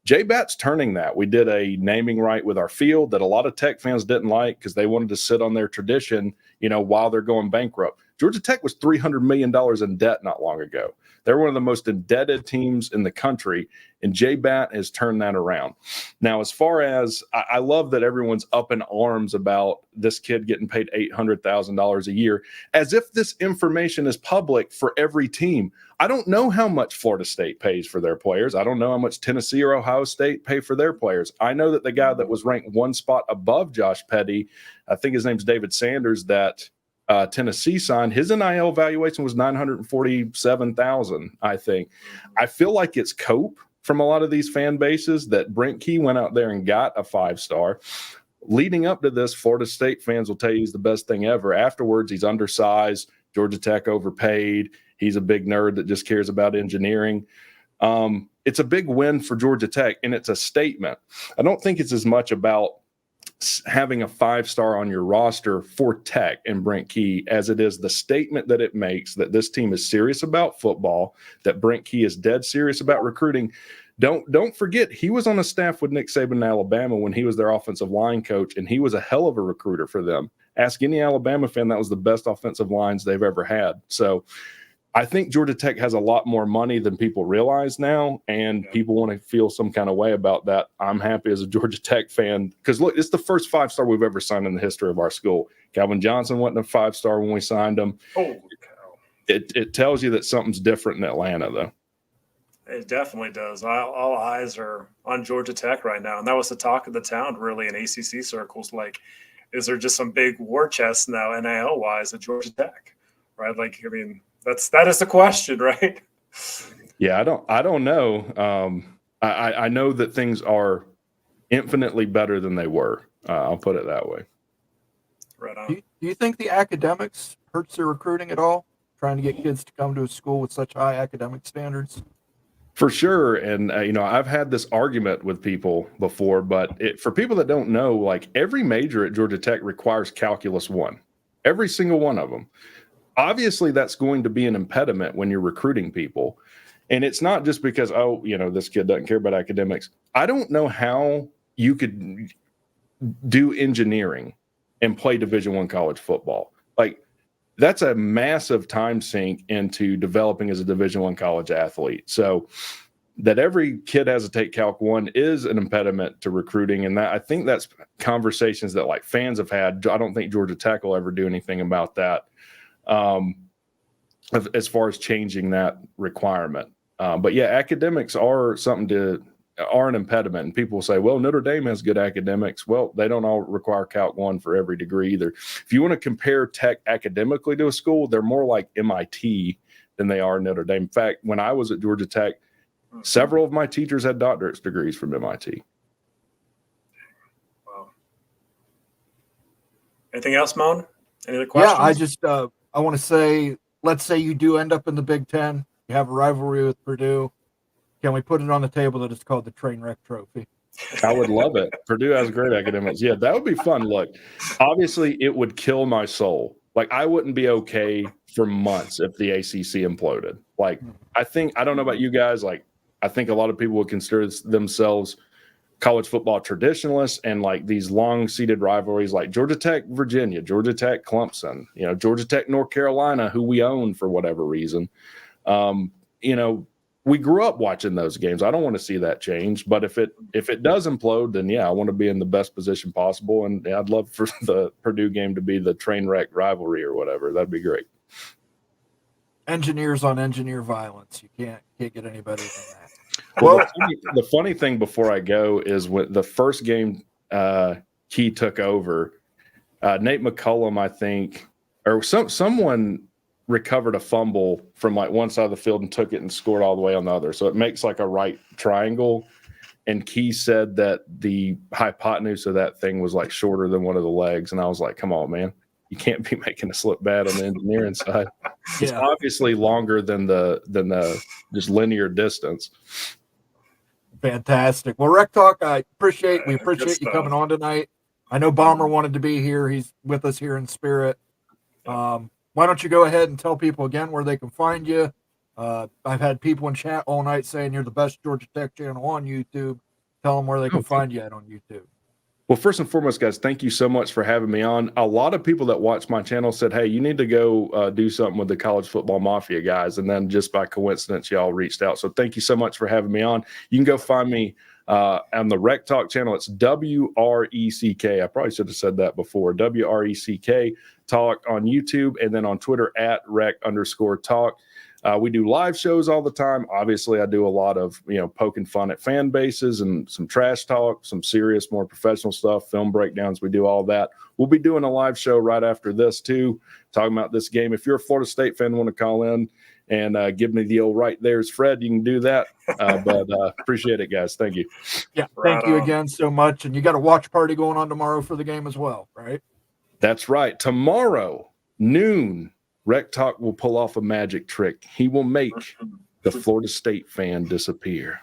[SPEAKER 3] Jay Batt's turning that. We did a naming right with our field that a lot of Tech fans didn't like because they wanted to sit on their tradition, you know, while they're going bankrupt. Georgia Tech was $300 million in debt not long ago. They're one of the most indebted teams in the country, and Jay Batt has turned that around. Now, as far as I love that everyone's up in arms about this kid getting paid $800,000 a year, as if this information is public for every team. I don't know how much Florida State pays for their players. I don't know how much Tennessee or Ohio State pay for their players. I know that the guy that was ranked one spot above Josh Petty, I think his name's David Sanders, that Tennessee signed, his NIL valuation was $947,000, I think. I feel like it's cope from a lot of these fan bases that Brent Key went out there and got a 5-star. Leading up to this, Florida State fans will tell you he's the best thing ever. Afterwards, he's undersized. Georgia Tech overpaid. He's a big nerd that just cares about engineering. It's a big win for Georgia Tech, and it's a statement. I don't think it's as much about having a 5-star on your roster for Tech and Brent Key as it is the statement that it makes that this team is serious about football, that Brent Key is dead serious about recruiting. Don't forget, he was on a staff with Nick Saban in Alabama when he was their offensive line coach, and he was a hell of a recruiter for them. Ask any Alabama fan, that was the best offensive lines they've ever had. So I think Georgia Tech has a lot more money than people realize now, and people want to feel some kind of way about that. I'm happy as a Georgia Tech fan because, look, it's the first 5-star we've ever signed in the history of our school. Calvin Johnson wasn't a 5-star when we signed him.
[SPEAKER 2] Oh,
[SPEAKER 3] it tells you that something's different in Atlanta, though.
[SPEAKER 2] It definitely does. All eyes are on Georgia Tech right now, and that was the talk of the town, really, in ACC circles. Like, is there just some big war chest now, NIL-wise, at Georgia Tech, right? Like, I mean, that is the question, right?
[SPEAKER 3] Yeah, I don't know. I know that things are infinitely better than they were. I'll put it that way.
[SPEAKER 2] Right on.
[SPEAKER 1] Do you think the academics hurts their recruiting at all? Trying to get kids to come to a school with such high academic standards?
[SPEAKER 3] For sure. And, I've had this argument with people before, but for people that don't know, like every major at Georgia Tech requires Calculus 1, every single one of them. Obviously, that's going to be an impediment when you're recruiting people. And it's not just because, this kid doesn't care about academics. I don't know how you could do engineering and play Division I college football. Like, that's a massive time sink into developing as a Division I college athlete. So that every kid has to take Calc 1 is an impediment to recruiting. And that I think that's conversations that like fans have had. I don't think Georgia Tech will ever do anything about that. As far as changing that requirement. But yeah, academics are an impediment. And people will say, well, Notre Dame has good academics. Well, they don't all require Calc 1 for every degree either. If you want to compare Tech academically to a school, they're more like MIT than they are Notre Dame. In fact, when I was at Georgia Tech, Several of my teachers had doctorate degrees from MIT.
[SPEAKER 2] Wow. Anything else, Moan? Any other questions?
[SPEAKER 1] Yeah, I just I want to say, let's say you do end up in the Big Ten. You have a rivalry with Purdue. Can we put it on the table that it's called the Trainwreck Trophy?
[SPEAKER 3] I would love it. Purdue has great academics. Yeah, that would be fun. Look, obviously, it would kill my soul. Like, I wouldn't be okay for months if the ACC imploded. Like, I don't know about you guys. Like, I think a lot of people would consider themselves college football traditionalists, and like these long-seated rivalries like Georgia Tech, Virginia, Georgia Tech, Clemson, Georgia Tech, North Carolina, who we own for whatever reason. We grew up watching those games. I don't want to see that change, but if it does implode, then yeah, I want to be in the best position possible, and I'd love for the Purdue game to be the train wreck rivalry or whatever. That'd be great.
[SPEAKER 1] Engineers on engineer violence. You can't get any better than that.
[SPEAKER 3] Well, the funny thing before I go is when the first game Key took over, Nate McCullum, I think, or someone recovered a fumble from like one side of the field and took it and scored all the way on the other. So it makes like a right triangle. And Key said that the hypotenuse of that thing was like shorter than one of the legs. And I was like, come on, man. You can't be making us look bad on the engineering side. It's obviously longer than the just linear distance.
[SPEAKER 1] Fantastic. Well, Rec Talk, we appreciate you coming on tonight. I know Bomber wanted to be here. He's with us here in spirit. Why don't you go ahead and tell people again where they can find you? I've had people in chat all night saying you're the best Georgia Tech channel on YouTube. Tell them where they can find you at on YouTube.
[SPEAKER 3] Well, first and foremost, guys, thank you so much for having me on. A lot of people that watch my channel said, hey, you need to go do something with the College Football Mafia guys. And then just by coincidence, y'all reached out. So thank you so much for having me on. You can go find me on the Rec Talk channel. It's WRECK. I probably should have said that before. WRECK Talk on YouTube, and then on Twitter at @rec_talk. We do live shows all the time. Obviously, I do a lot of, poking fun at fan bases and some trash talk, some serious, more professional stuff, film breakdowns. We do all that. We'll be doing a live show right after this too, talking about this game. If you're a Florida State fan, want to call in and give me the old right there's Fred, you can do that. But appreciate it, guys. Thank you.
[SPEAKER 1] Yeah, thank you again so much. And you got a watch party going on tomorrow for the game as well, right?
[SPEAKER 3] That's right. Tomorrow, noon, Rec Talk will pull off a magic trick. He will make the Florida State fan disappear.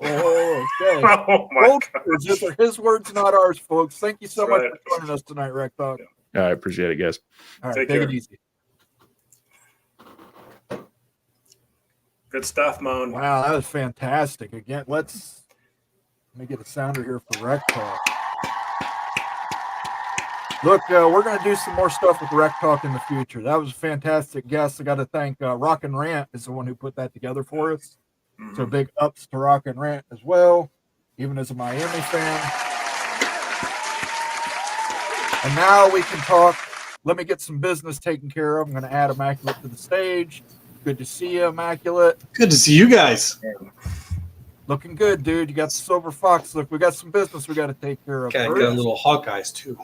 [SPEAKER 1] Oh, okay.
[SPEAKER 2] Oh my
[SPEAKER 1] gosh. These are his words, not ours, folks. Thank you so much for joining us tonight, Rec Talk.
[SPEAKER 3] I appreciate it, guys.
[SPEAKER 1] All right, take it easy.
[SPEAKER 2] Good stuff, Moan.
[SPEAKER 1] Wow, that was fantastic. Again, let me get a sounder here for Rec Talk. Look, we're going to do some more stuff with Rec Talk in the future. That was a fantastic guest. I got to thank Rock and Rant is the one who put that together for us. Mm-hmm. So big ups to Rock and Rant as well, even as a Miami fan. And now we can talk. Let me get some business taken care of. I'm going to add Immaculate to the stage. Good to see you, Immaculate.
[SPEAKER 4] Good to see you guys.
[SPEAKER 1] Looking good, dude. You got the Silver Fox. Look, we got some business we got to take care of.
[SPEAKER 4] Got a little Hawkeyes, too.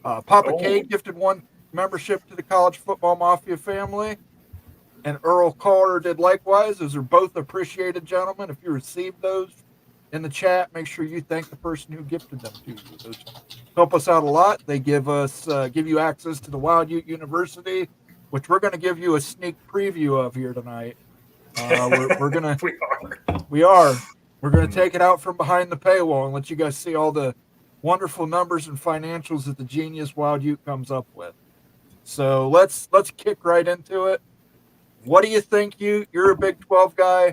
[SPEAKER 1] Papa K gifted one membership to the College Football Mafia family, and Earl Carter did likewise. Those are both appreciated, gentlemen. If you received those in the chat, make sure you thank the person who gifted them to you. Those help us out a lot. They give you access to the Wild Ute University, which we're going to give you a sneak preview of here tonight. We're gonna we are going to take it out from behind the paywall and let you guys see all the wonderful numbers and financials that the genius Wild Ute comes up with. So let's kick right into it. What do you think, you're a Big 12 guy?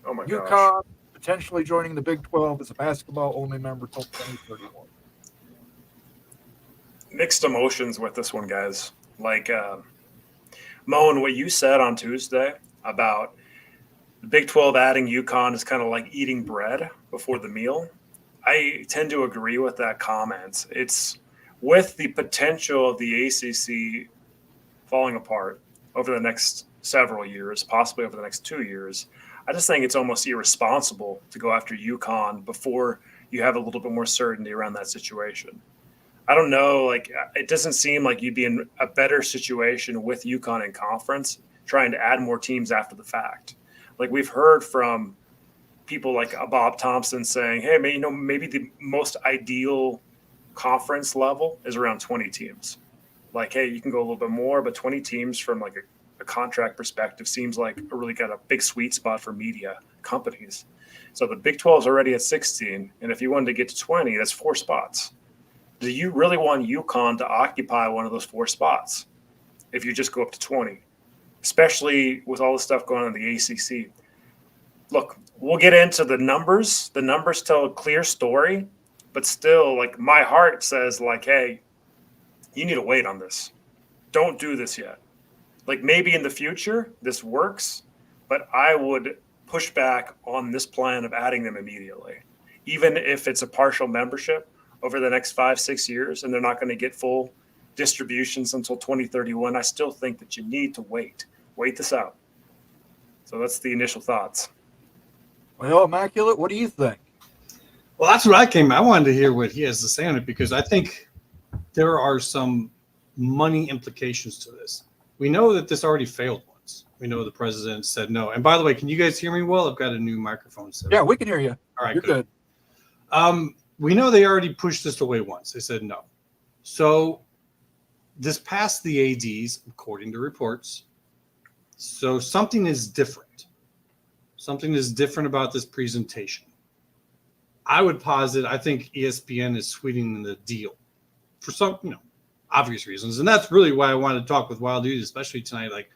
[SPEAKER 2] Oh my
[SPEAKER 1] UConn
[SPEAKER 2] gosh.
[SPEAKER 1] Potentially joining the Big 12 as a basketball-only member till 2031.
[SPEAKER 2] Mixed emotions with this one, guys. Like, Moan, what you said on Tuesday about the Big 12 adding UConn is kind of like eating bread before the meal. I tend to agree with that comment. It's with the potential of the ACC falling apart over the next several years, possibly over the next 2 years. I just think it's almost irresponsible to go after UConn before you have a little bit more certainty around that situation. I don't know. Like, it doesn't seem like you'd be in a better situation with UConn in conference trying to add more teams after the fact. Like, we've heard from people like Bob Thompson saying, hey, maybe the most ideal conference level is around 20 teams. Like, hey, you can go a little bit more, but 20 teams from like a contract perspective seems like really got a big sweet spot for media companies. So the Big 12 is already at 16, and if you wanted to get to 20, that's 4 spots. Do you really want UConn to occupy one of those 4 spots if you just go up to 20, especially with all the stuff going on in the ACC? Look, we'll get into the numbers. The numbers tell a clear story, but still, like, my heart says, like, hey, you need to wait on this. Don't do this yet. Like, maybe in the future this works, but I would push back on this plan of adding them immediately, even if it's a partial membership over the next 5-6 years, and they're not going to get full distributions until 2031. I still think that you need to wait this out. So that's the initial thoughts.
[SPEAKER 1] Well, Immaculate, what do you think?
[SPEAKER 4] Well, that's what I wanted to hear what he has to say on it, because I think there are some money implications to this. We know that this already failed once. We know the president said no. And by the way, can you guys hear me well? I've got a new microphone set up.
[SPEAKER 1] Yeah, we can hear you.
[SPEAKER 4] All right,
[SPEAKER 1] You're good.
[SPEAKER 4] We know they already pushed this away once. They said no. So this passed the ADs, according to reports. So something is different. Something is different about this presentation. I would posit, I think ESPN is sweetening the deal for some, obvious reasons. And that's really why I wanted to talk with Wild Dude, especially tonight. Like,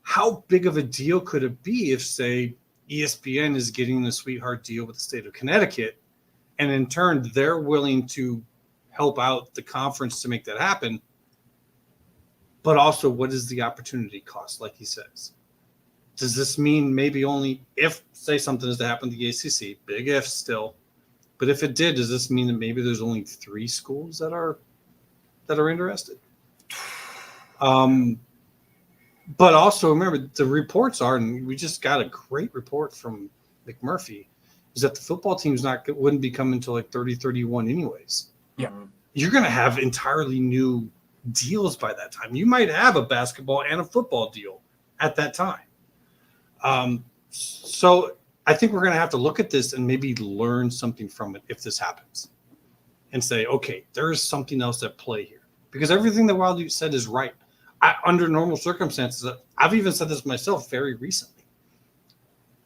[SPEAKER 4] how big of a deal could it be if, say, ESPN is getting a sweetheart deal with the state of Connecticut, and in turn, they're willing to help out the conference to make that happen? But also, what is the opportunity cost, like he says? Does this mean maybe only if, say, something is to happen to the ACC, big if still, but if it did, does this mean that maybe there's only 3 schools that are interested? But also remember, the reports are, and we just got a great report from McMurphy, is that the football team's wouldn't be coming until like 30-31 anyways.
[SPEAKER 1] Yeah.
[SPEAKER 4] You're going to have entirely new deals by that time. You might have a basketball and a football deal at that time. So I think we're going to have to look at this and maybe learn something from it if this happens, and say, okay, there is something else at play here, because everything that Wild Dude said is right. Under normal circumstances, I've even said this myself very recently,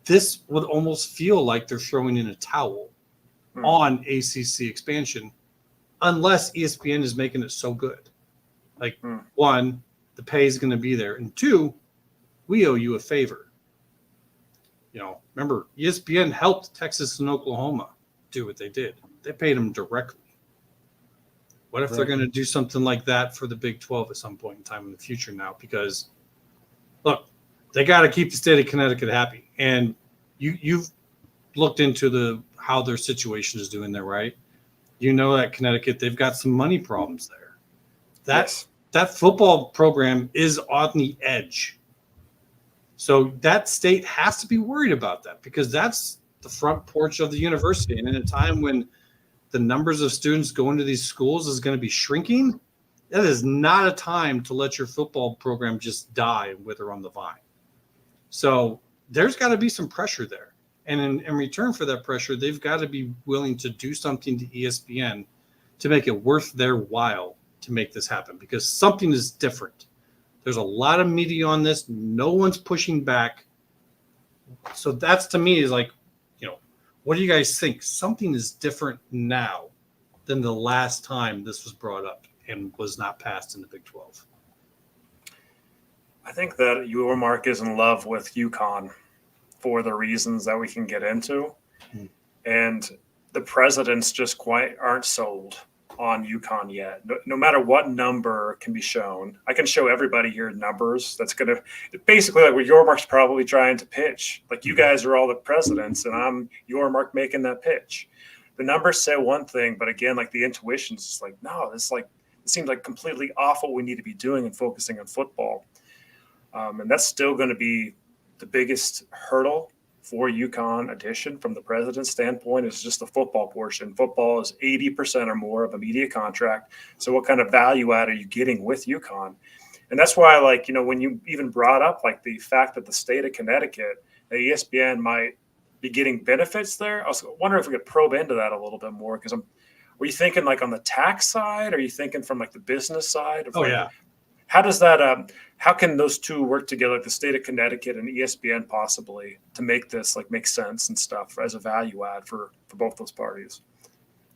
[SPEAKER 4] this would almost feel like they're throwing in a towel on ACC expansion, unless ESPN is making it so good. Like, 1, the pay is going to be there, and 2, we owe you a favor. Remember, ESPN helped Texas and Oklahoma do what they did. They paid them directly. What if they're going to do something like that for the Big 12 at some point in time in the future now? Because, look, they got to keep the state of Connecticut happy. And you've looked into how their situation is doing there, right? You know that Connecticut, they've got some money problems there. That football program is on the edge. So that state has to be worried about that, because that's the front porch of the university. And in a time when the numbers of students going to these schools is going to be shrinking, that is not a time to let your football program just die and wither on the vine. So there's got to be some pressure there. And in return for that pressure, they've got to be willing to do something to ESPN to make it worth their while to make this happen, because something is different. There's a lot of media on this. No one's pushing back. So that's, to me, is like, what do you guys think? Something is different now than the last time this was brought up and was not passed in the Big 12.
[SPEAKER 2] I think that your Mark is in love with UConn for the reasons that we can get into. And the presidents just quite aren't sold on UConn yet. No matter what number can be shown, I can show everybody here numbers that's going to basically like what your Mark's probably trying to pitch. Like, you guys are all the presidents, and I'm your Mark making that pitch. The numbers say one thing, but again, like, the intuition's just like, no, it seems like completely off what we need to be doing and focusing on football. And that's still going to be the biggest hurdle for UConn addition from the president's standpoint, is just the football portion. Football is 80% or more of a media contract. So what kind of value add are you getting with UConn? And that's why, like, when you even brought up like the fact that the state of Connecticut, the ESPN might be getting benefits there? I was wondering if we could probe into that a little bit more, because were you thinking like on the tax side? Or are you thinking from like the business side?
[SPEAKER 4] Oh, yeah.
[SPEAKER 2] How does that? How can those two work together, like the state of Connecticut and ESPN, possibly to make this like make sense and stuff as a value add for both those parties?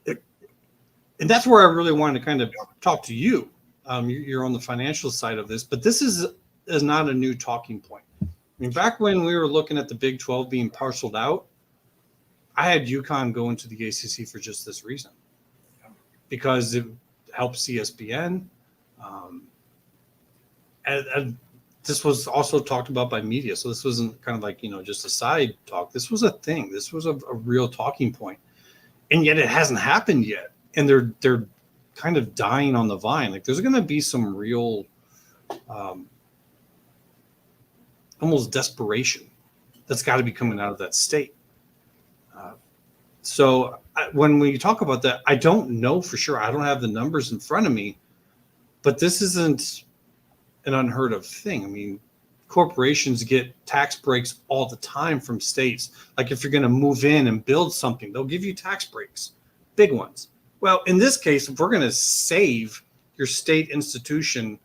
[SPEAKER 4] And that's where I really wanted to kind of talk to you. You're on the financial side of this, but this is not a new talking point. I mean, back when we were looking at the Big 12 being parceled out, I had UConn go into the ACC for just this reason, because it helps ESPN. And this was also talked about by media. So this wasn't kind of like, just a side talk. This was a thing. This was a real talking point. And yet it hasn't happened yet. And they're kind of dying on the vine. Like, there's going to be some real almost desperation that's got to be coming out of that state. So when we talk about that, I don't know for sure. I don't have the numbers in front of me, but this isn't an unheard of thing. I mean, corporations get tax breaks all the time from states. Like, if you're going to move in and build something, they'll give you tax breaks, big ones. Well, in this case, if we're going to save your state institution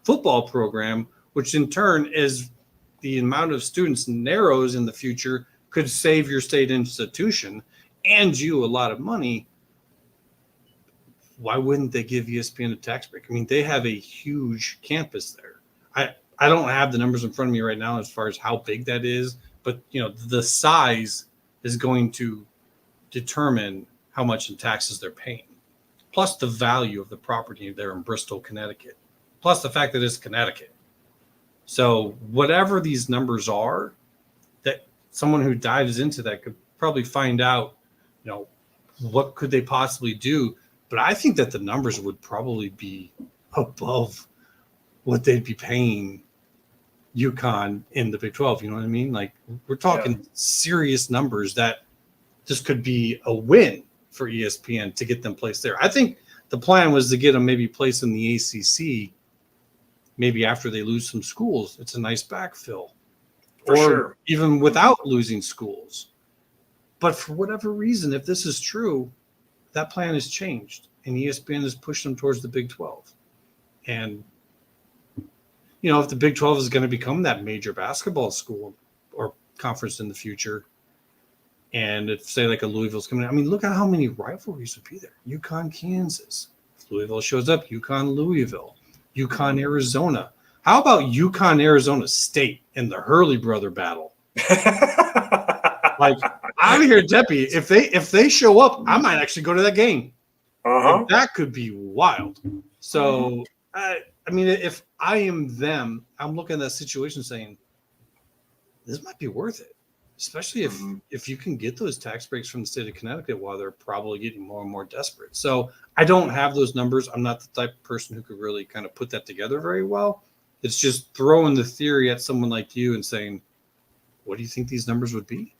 [SPEAKER 4] football program, which in turn is the amount of students narrows in the future, could save your state institution and you a lot of money, why wouldn't they give ESPN a tax break? I mean, they have a huge campus there. I don't have the numbers in front of me right now as far as how big that is, but the size is going to determine how much in taxes they're paying, plus the value of the property there in Bristol, Connecticut, plus the fact that it's Connecticut. So whatever these numbers are, that someone who dives into that could probably find out, what could they possibly do? But I think that the numbers would probably be above what they'd be paying UConn in the Big 12. You know what I mean? Like, we're talking serious numbers that this could be a win for ESPN to get them placed there. I think the plan was to get them maybe placed in the ACC, maybe after they lose some schools. It's a nice backfill.
[SPEAKER 2] For sure.
[SPEAKER 4] Even without losing schools. But for whatever reason, if this is true, that plan has changed, and ESPN has pushed them towards the Big 12. And, if the Big 12 is going to become that major basketball school or conference in the future, and if, say, like a Louisville's coming out, I mean, look at how many rivalries would be there. UConn, Kansas. If Louisville shows up, UConn, Louisville. UConn, Arizona. How about UConn, Arizona State in the Hurley brother battle? Like, out of here, Deppie. If they show up, I might actually go to that game. Like, that could be wild. So, I mean, if I am them, I'm looking at that situation saying, this might be worth it, especially if you can get those tax breaks from the state of Connecticut while they're probably getting more and more desperate. So I don't have those numbers. I'm not the type of person who could really kind of put that together very well. It's just throwing the theory at someone like you and saying, what do you think these numbers would be?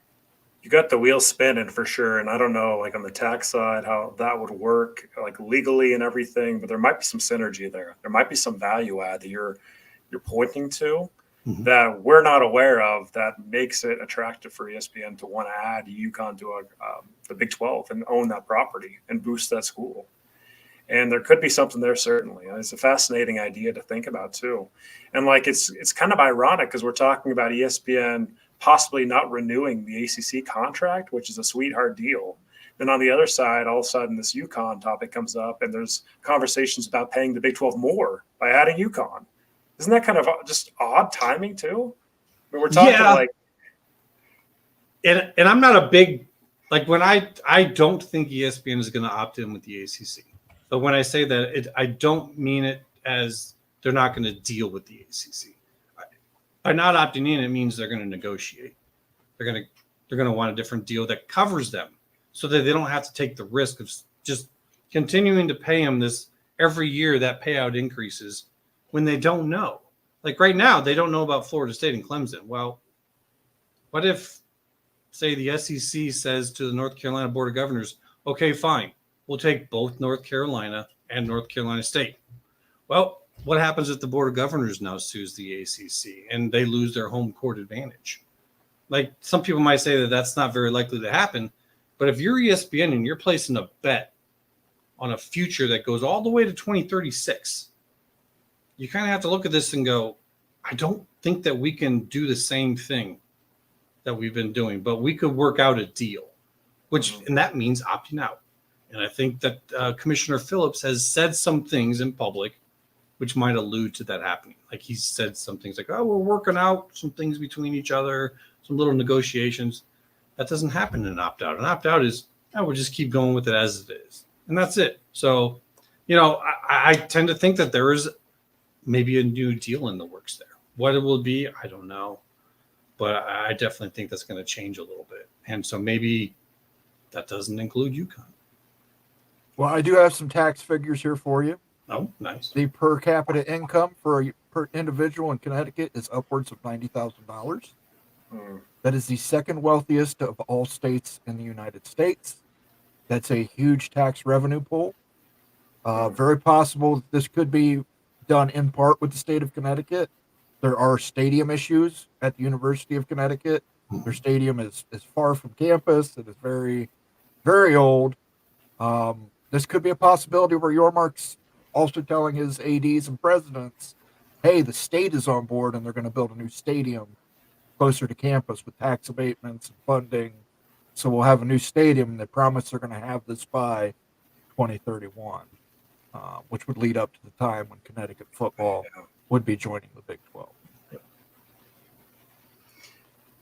[SPEAKER 2] You got the wheel spinning for sure. And I don't know, like on the tax side, how that would work, like legally and everything, but there might be some synergy there. There might be some value add that you're pointing to that we're not aware of that makes it attractive for ESPN to want to add UConn to the Big 12 and own that property and boost that school. And there could be something there, certainly. It's a fascinating idea to think about, too. And like it's kind of ironic because we're talking about ESPN possibly not renewing the ACC contract, which is a sweetheart deal. Then on the other side, all of a sudden, this UConn topic comes up, and there's conversations about paying the Big 12 more by adding UConn. Isn't that kind of just odd timing, too? I mean, we're talking like...
[SPEAKER 4] And I'm not a big... Like, when I don't think ESPN is going to opt in with the ACC. But when I say that, I don't mean it as they're not going to deal with the ACC. By not opting in, it means they're going to negotiate. They're going to want a different deal that covers them so that they don't have to take the risk of just continuing to pay them this every year. That payout increases when they don't know. Like right now, they don't know about Florida State and Clemson. Well, what if, say, the SEC says to the North Carolina Board of Governors, okay, fine, we'll take both North Carolina and North Carolina State. Well, what happens if the Board of Governors now sues the ACC and they lose their home court advantage? Like some people might say that that's not very likely to happen, but if you're ESPN and you're placing a bet on a future that goes all the way to 2036, you kind of have to look at this and go, I don't think that we can do the same thing that we've been doing, but we could work out a deal, and that means opting out. And I think that Commissioner Phillips has said some things in public which might allude to that happening. Like he's said some things like, oh, we're working out some things between each other, some little negotiations. That doesn't happen in an opt-out. An opt-out is, we'll just keep going with it as it is. And that's it. So, I tend to think that there is maybe a new deal in the works there. What it will be, I don't know. But I definitely think that's going to change a little bit. And so maybe that doesn't include UConn.
[SPEAKER 1] Well, I do have some tax figures here for you.
[SPEAKER 4] Oh, nice.
[SPEAKER 1] The per capita income per individual in Connecticut is upwards of $90,000. That is the second wealthiest of all states in the United States. That's a huge tax revenue pool. Very possible that this could be done in part with the state of Connecticut. There are stadium issues at the University of Connecticut. Their stadium is far from campus. It is very, very old. This could be a possibility where Yormark's also telling his ADs and presidents, hey, the state is on board and they're going to build a new stadium closer to campus with tax abatements and funding. So we'll have a new stadium, and they promise they're going to have this by 2031, which would lead up to the time when Connecticut football would be joining the Big 12.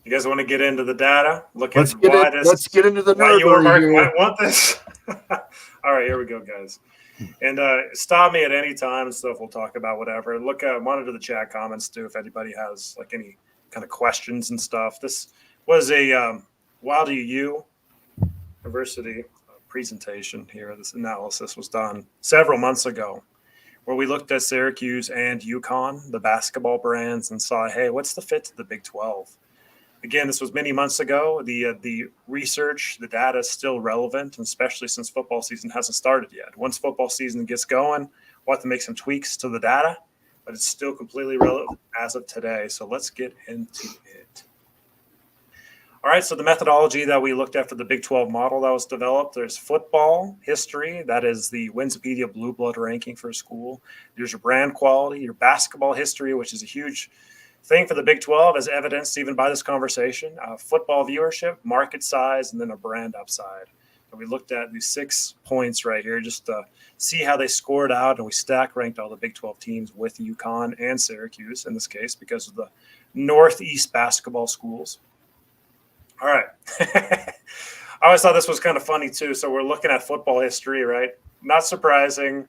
[SPEAKER 2] You guys want to get into the data?
[SPEAKER 1] Let's get into the
[SPEAKER 2] why Yormark
[SPEAKER 1] here.
[SPEAKER 2] might want this. All right, here we go, guys. And stop me at any time and stuff. We'll talk about whatever. Monitor the chat comments too if anybody has like any kind of questions and stuff. This was a Wild U University presentation here. This analysis was done several months ago, where we looked at Syracuse and UConn, the basketball brands, and saw, hey, what's the fit to the Big 12? Again, this was many months ago. The research, the data is still relevant, and especially since football season hasn't started yet. Once football season gets going, we'll have to make some tweaks to the data, but it's still completely relevant as of today. So let's get into it. All right, so the methodology that we looked at for the Big 12 model that was developed, there's football history. That is the Wikipedia Blue Blood ranking for a school. There's your brand quality, your basketball history, which is a huge thing for the Big 12, as evidenced even by this conversation. Football viewership, market size, and then a brand upside. And we looked at these 6 points right here just to see how they scored out, and we stack ranked all the Big 12 teams with UConn and Syracuse in this case because of the Northeast basketball schools. All right. I always thought this was kind of funny too. So we're looking at football history, right? Not surprising,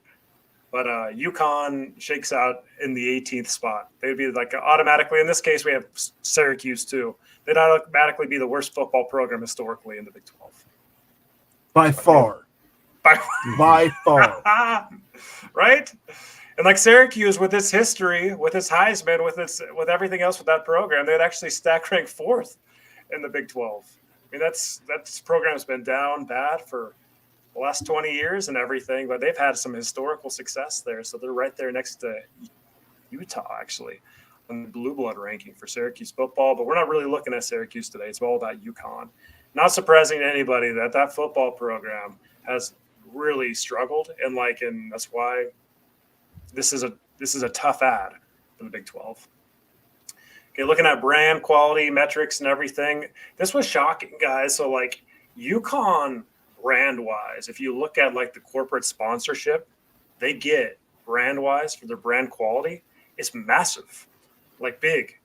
[SPEAKER 2] but UConn shakes out in the 18th spot. They'd be like automatically, in this case, we have Syracuse too. They'd automatically be the worst football program historically in the Big 12.
[SPEAKER 1] By far. By far.
[SPEAKER 2] Right? And like Syracuse, with its history, with its Heisman, with everything else with that program, they'd actually stack rank 4th in the Big 12. I mean, that's program's been down bad for the last 20 years and everything, but they've had some historical success there. So they're right there next to Utah, actually, on the blue blood ranking for Syracuse football. But we're not really looking at Syracuse today. It's all about UConn. Not surprising to anybody that football program has really struggled, and that's why this is a tough ad for the Big 12. Okay, looking at brand quality metrics and everything, this was shocking, guys. So UConn brand-wise, if you look at the corporate sponsorship they get brand-wise for their brand quality, it's massive, big,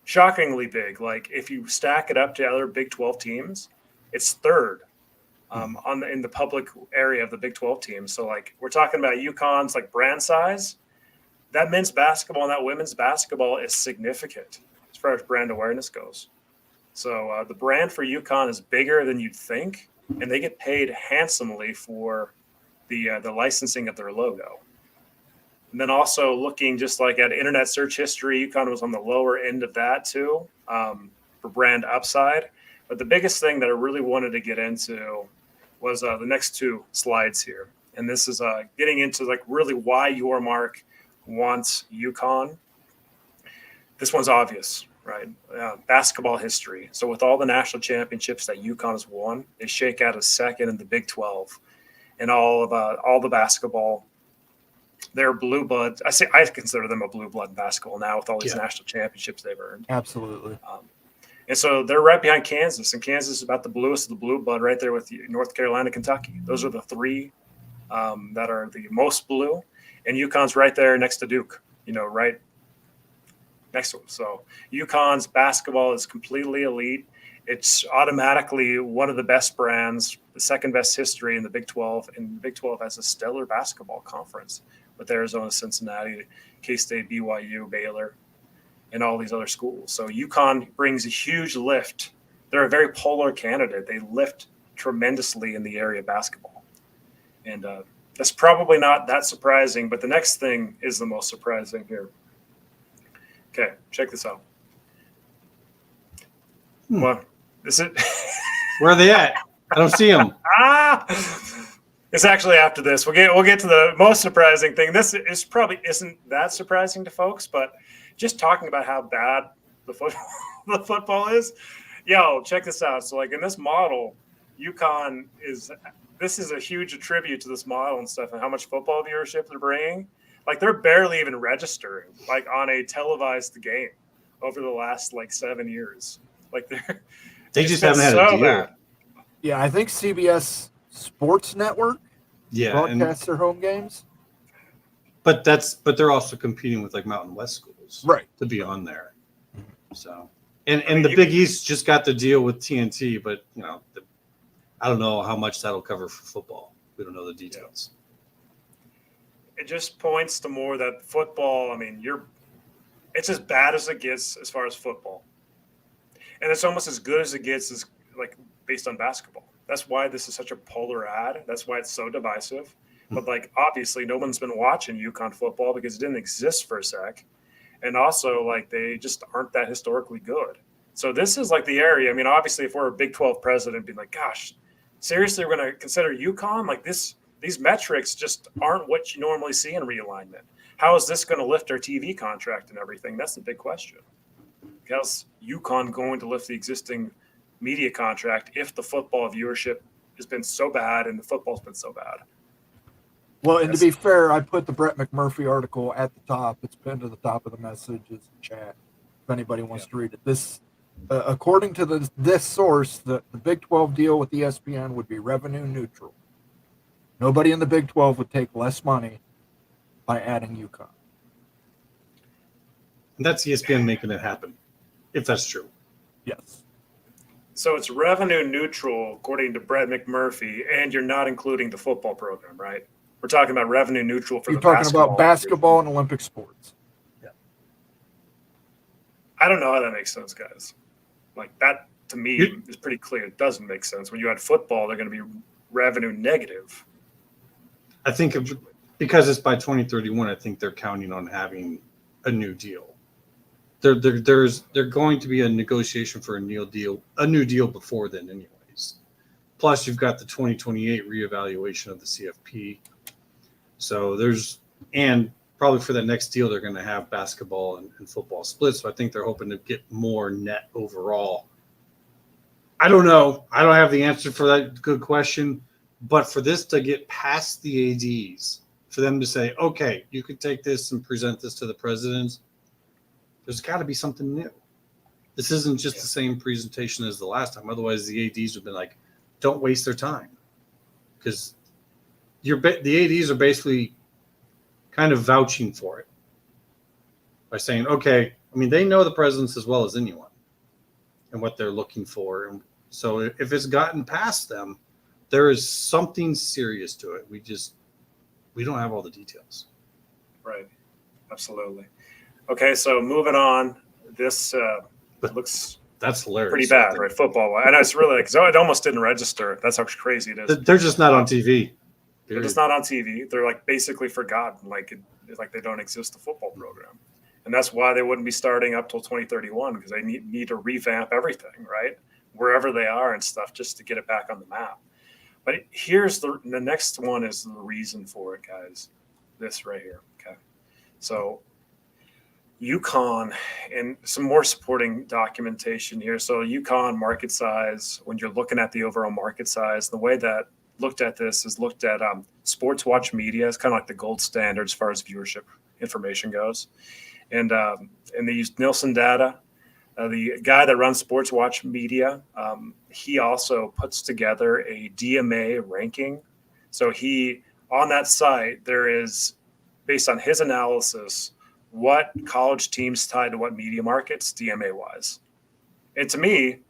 [SPEAKER 2] shockingly big. If you stack it up to other Big 12 teams, it's third in the public area of the Big 12 teams. So we're talking about UConn's brand size. That men's basketball and that women's basketball is significant as far as brand awareness goes. So the brand for UConn is bigger than you'd think, and they get paid handsomely for the licensing of their logo. And then also looking just at internet search history, UConn was on the lower end of that too for brand upside. But the biggest thing that I really wanted to get into was the next 2 slides here. And this is getting into really why Yormark wants UConn. This one's obvious, right? Basketball history. So with all the national championships that UConn has won, they shake out as second in the Big 12, and all the basketball. They're blue blood. I consider them a blue blood in basketball now with all these national championships they've earned.
[SPEAKER 1] Absolutely.
[SPEAKER 2] And so they're right behind Kansas, and Kansas is about the bluest of the blue blood, right there with North Carolina, Kentucky. Those are the three that are the most blue, and UConn's right there next to Duke. Right next to them. So UConn's basketball is completely elite. It's automatically one of the best brands, the second best history in the Big 12, and the Big 12 has a stellar basketball conference with Arizona, Cincinnati, K-State, BYU, Baylor, and all these other schools. So UConn brings a huge lift. They're a very polar candidate. They lift tremendously in the area of basketball. And that's probably not that surprising, but the next thing is the most surprising here. Okay, check this out. Well, this is
[SPEAKER 4] Where are they at? I don't see them.
[SPEAKER 2] It's actually after this. We'll get to the most surprising thing. This is probably isn't that surprising to folks, but just talking about how bad the football is. Yo, check this out. So like in this model, UConn this is a huge tribute to this model and stuff and how much football viewership they're bringing. Like they're barely even registering like on a televised game over the last like 7 years. Like
[SPEAKER 4] they just haven't had a deal.
[SPEAKER 2] Bad.
[SPEAKER 1] Yeah, I think CBS Sports Network broadcasts their home games.
[SPEAKER 4] But they're also competing with like Mountain West schools,
[SPEAKER 1] right,
[SPEAKER 4] to be on there. So and the Big East just got the deal with TNT, but I don't know how much that'll cover for football. We don't know the details.
[SPEAKER 2] It just points to more that football. I mean, it's as bad as it gets as far as football, and it's almost as good as it gets as like based on basketball. That's why this is such a polar ad. That's why it's so divisive. But like obviously, no one's been watching UConn football because it didn't exist for a sec, and also like they just aren't that historically good. So this is like the area. I mean, obviously, if we're a Big 12 president, be like, gosh, seriously, we're going to consider UConn like this. These metrics just aren't what you normally see in realignment. How is this going to lift our TV contract and everything? That's the big question. How's UConn going to lift the existing media contract if the football viewership has been so bad and the football's been so bad?
[SPEAKER 1] Well, and to be fair, I put the Brett McMurphy article at the top. It's pinned to the top of the messages in chat if anybody wants to read it. This, according to this source, the Big 12 deal with ESPN would be revenue neutral. Nobody in the Big 12 would take less money by adding UConn.
[SPEAKER 4] And that's ESPN making it happen, if that's true.
[SPEAKER 1] Yes.
[SPEAKER 2] So it's revenue neutral, according to Brett McMurphy, and you're not including the football program, right? We're talking about revenue neutral for
[SPEAKER 1] You're
[SPEAKER 2] the
[SPEAKER 1] talking
[SPEAKER 2] basketball.
[SPEAKER 1] about basketball and Olympic sports.
[SPEAKER 4] Yeah.
[SPEAKER 2] I don't know how that makes sense, guys. Like that, to me, is pretty clear. It doesn't make sense. When you add football, they're going to be revenue negative.
[SPEAKER 4] I think because it's by 2031, I think they're counting on having a new deal. There's going to be a negotiation for a new deal before then, anyways. Plus, you've got the 2028 reevaluation of the CFP. So and probably for that next deal, they're going to have basketball and football split. So I think they're hoping to get more net overall. I don't know. I don't have the answer for that good question. But for this to get past the ADs, for them to say, okay, you could take this and present this to the presidents, there's got to be something new. This isn't just the same presentation as the last time. Otherwise, the ADs would have been like, don't waste their time. Because the ADs are basically kind of vouching for it by saying, okay, I mean, they know the presidents as well as anyone and what they're looking for. And so if it's gotten past them, there is something serious to it. We don't have all the details.
[SPEAKER 2] Right. Absolutely. Okay, so moving on. This looks
[SPEAKER 4] that's hilarious.
[SPEAKER 2] Pretty bad, right? Football. And it's really like, so it almost didn't register. That's how crazy it is.
[SPEAKER 4] They're just not on TV.
[SPEAKER 2] They're just not on TV. They're like basically forgotten, like they don't exist, the football program. And that's why they wouldn't be starting up till 2031 because they need to revamp everything, right? Wherever they are and stuff, just to get it back on the map. But here's the next one is the reason for it, guys. This right here. Okay. So UConn and some more supporting documentation here. So UConn market size, when you're looking at the overall market size, the way that looked at this is looked at Sports Watch Media. It's kind of like the gold standard as far as viewership information goes. And they used Nielsen data. The guy that runs Sports Watch Media, he also puts together a DMA ranking. So on that site, there is, based on his analysis, what college teams tied to what media markets DMA wise. And to me,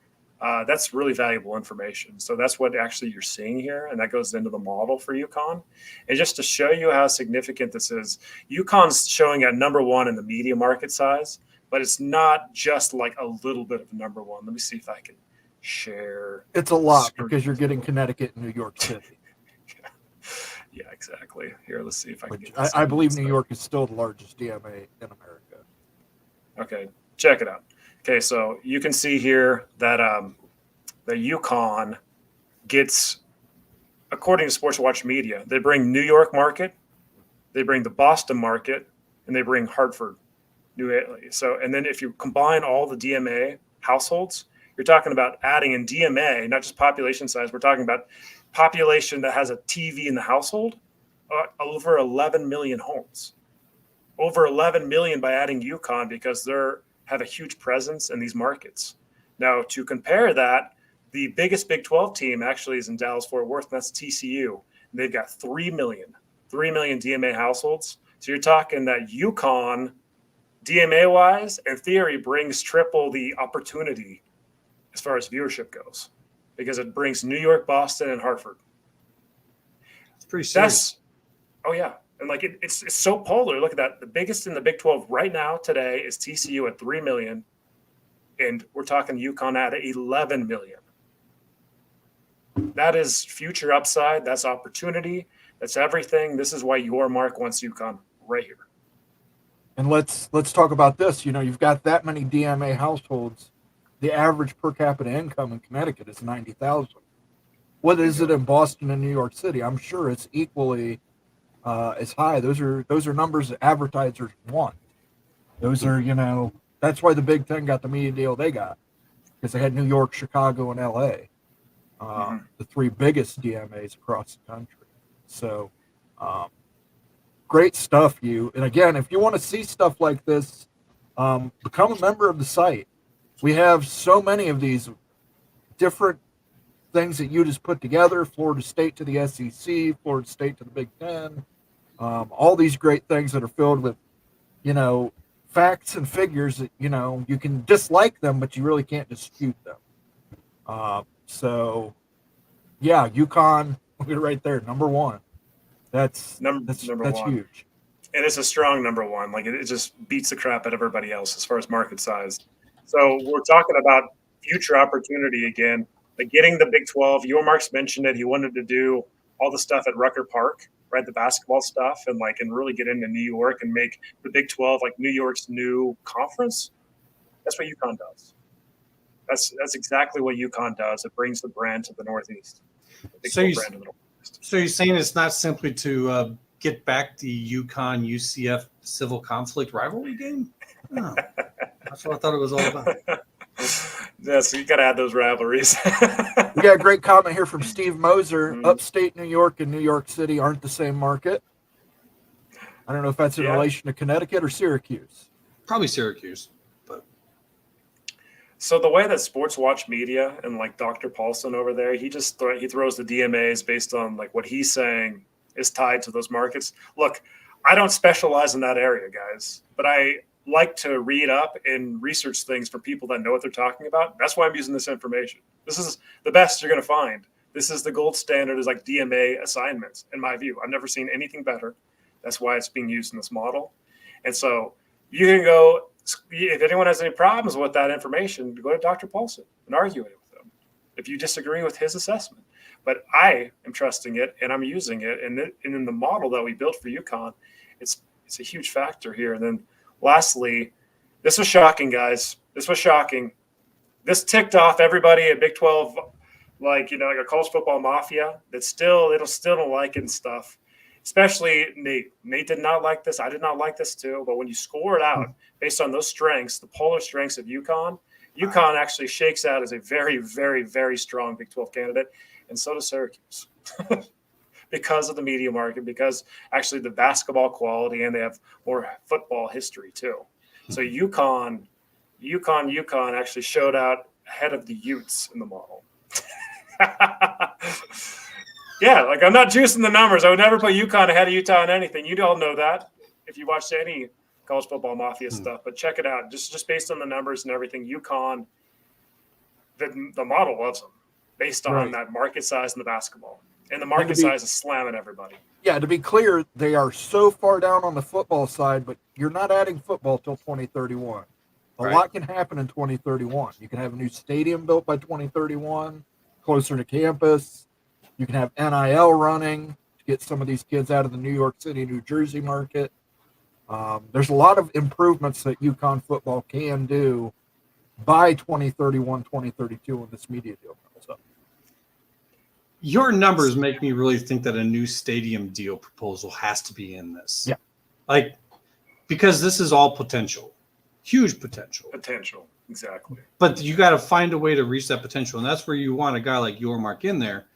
[SPEAKER 2] that's really valuable information. So that's what actually you're seeing here. And that goes into the model for UConn. And just to show you how significant this is, UConn's showing at number one in the media market size, but it's not just like a little bit of number one. Let me see if I can share.
[SPEAKER 1] It's a lot because you're getting Connecticut and New York City.
[SPEAKER 2] Yeah, exactly. Here, let's see if I can get
[SPEAKER 1] this. I believe New York is still the largest DMA in America.
[SPEAKER 2] Okay, check it out. Okay, so you can see here that the UConn gets, according to Sports Watch Media, they bring New York market, they bring the Boston market, and they bring Hartford, New Italy. So, and then if you combine all the DMA households, you're talking about adding in DMA, not just population size. We're talking about population that has a TV in the household, over 11 million homes. Over 11 million by adding UConn because they have a huge presence in these markets. Now, to compare that, the biggest Big 12 team actually is in Dallas-Fort Worth, and that's TCU. And they've got 3 million DMA households. So you're talking that UConn, DMA-wise, in theory, brings triple the opportunity as far as viewership goes, because it brings New York, Boston, and Hartford.
[SPEAKER 4] It's pretty serious.
[SPEAKER 2] Oh, yeah. And like it's so polar. Look at that. The biggest in the Big 12 right now today is TCU at 3 million. And we're talking UConn at 11 million. That is future upside. That's opportunity. That's everything. This is why your mark wants UConn right here.
[SPEAKER 1] And let's talk about this. You know, you've got that many DMA households. The average per capita income in Connecticut is $90,000. What is it in Boston and New York City? I'm sure it's equally as high. Those are numbers that advertisers want. Those are, you know, that's why the Big Ten got the media deal they got, because they had New York, Chicago, and LA, the three biggest DMAs across the country. So great stuff, you. And again, if you want to see stuff like this, become a member of the site. We have so many of these different things that you just put together, Florida State to the SEC, Florida State to the Big Ten, all these great things that are filled with, you know, facts and figures that, you know, you can dislike them, but you really can't dispute them. So, yeah, UConn, we're right there, number one. That's
[SPEAKER 2] number one.
[SPEAKER 1] Huge.
[SPEAKER 2] And it's a strong number one. Like it just beats the crap out of everybody else as far as market size. So we're talking about future opportunity again. Like getting the Big 12, Mark's mentioned it. He wanted to do all the stuff at Rucker Park, right? The basketball stuff, and really get into New York and make the Big 12 like New York's new conference. That's what UConn does. That's exactly what UConn does. It brings the brand to the Northeast. The
[SPEAKER 4] so you're saying it's not simply to get back the UConn UCF civil conflict rivalry game? No, that's what I thought it was all about.
[SPEAKER 2] Yes, you got to add those rivalries.
[SPEAKER 1] We got a great comment here from Steve Moser. Upstate New York and New York City aren't the same market. I don't know if that's in relation to Connecticut or Syracuse.
[SPEAKER 4] Probably Syracuse. But
[SPEAKER 2] so the way that Sports Watch Media and like Dr. Paulson over there, he throws the DMAs based on like what he's saying is tied to those markets. Look, I don't specialize in that area, guys, but I like to read up and research things for people that know what they're talking about. That's why I'm using this information. This is the best you're going to find. This is the gold standard is like DMA assignments, in my view. I've never seen anything better. That's why it's being used in this model. And so you can go, if anyone has any problems with that information, go to Dr. Paulson and argue it with him if you disagree with his assessment. But I am trusting it and I'm using it. And in the model that we built for UConn, it's a huge factor here. And then lastly, this was shocking, guys. This was shocking. This ticked off everybody at Big 12, like a college football mafia that still don't like it and stuff. especially Nate. Nate did not like this. I did not like this too. But when you score it out based on those strengths, the polar strengths of UConn actually shakes out as a very, very, very strong Big 12 candidate. And so does Syracuse because of the media market, because actually the basketball quality, and they have more football history too. So UConn actually showed out ahead of the Utes in the model. Yeah, like I'm not juicing the numbers. I would never put UConn ahead of Utah in anything. You all know that if you watched any college football mafia stuff. But check it out, just based on the numbers and everything. UConn, the model loves them based on that market size in the basketball, and the market size is slamming everybody.
[SPEAKER 1] Yeah, to be clear, they are so far down on the football side, but you're not adding football till 2031. A lot can happen in 2031. You can have a new stadium built by 2031, closer to campus. You can have NIL running to get some of these kids out of the New York City, New Jersey market. There's a lot of improvements that UConn football can do by 2031, 2032 when this media deal comes up.
[SPEAKER 4] Your numbers make me really think that a new stadium deal proposal has to be in this.
[SPEAKER 1] Yeah.
[SPEAKER 4] Like, because this is all potential, huge potential.
[SPEAKER 2] Potential, exactly.
[SPEAKER 4] But you got to find a way to reach that potential. And that's where you want a guy like Yormark in there.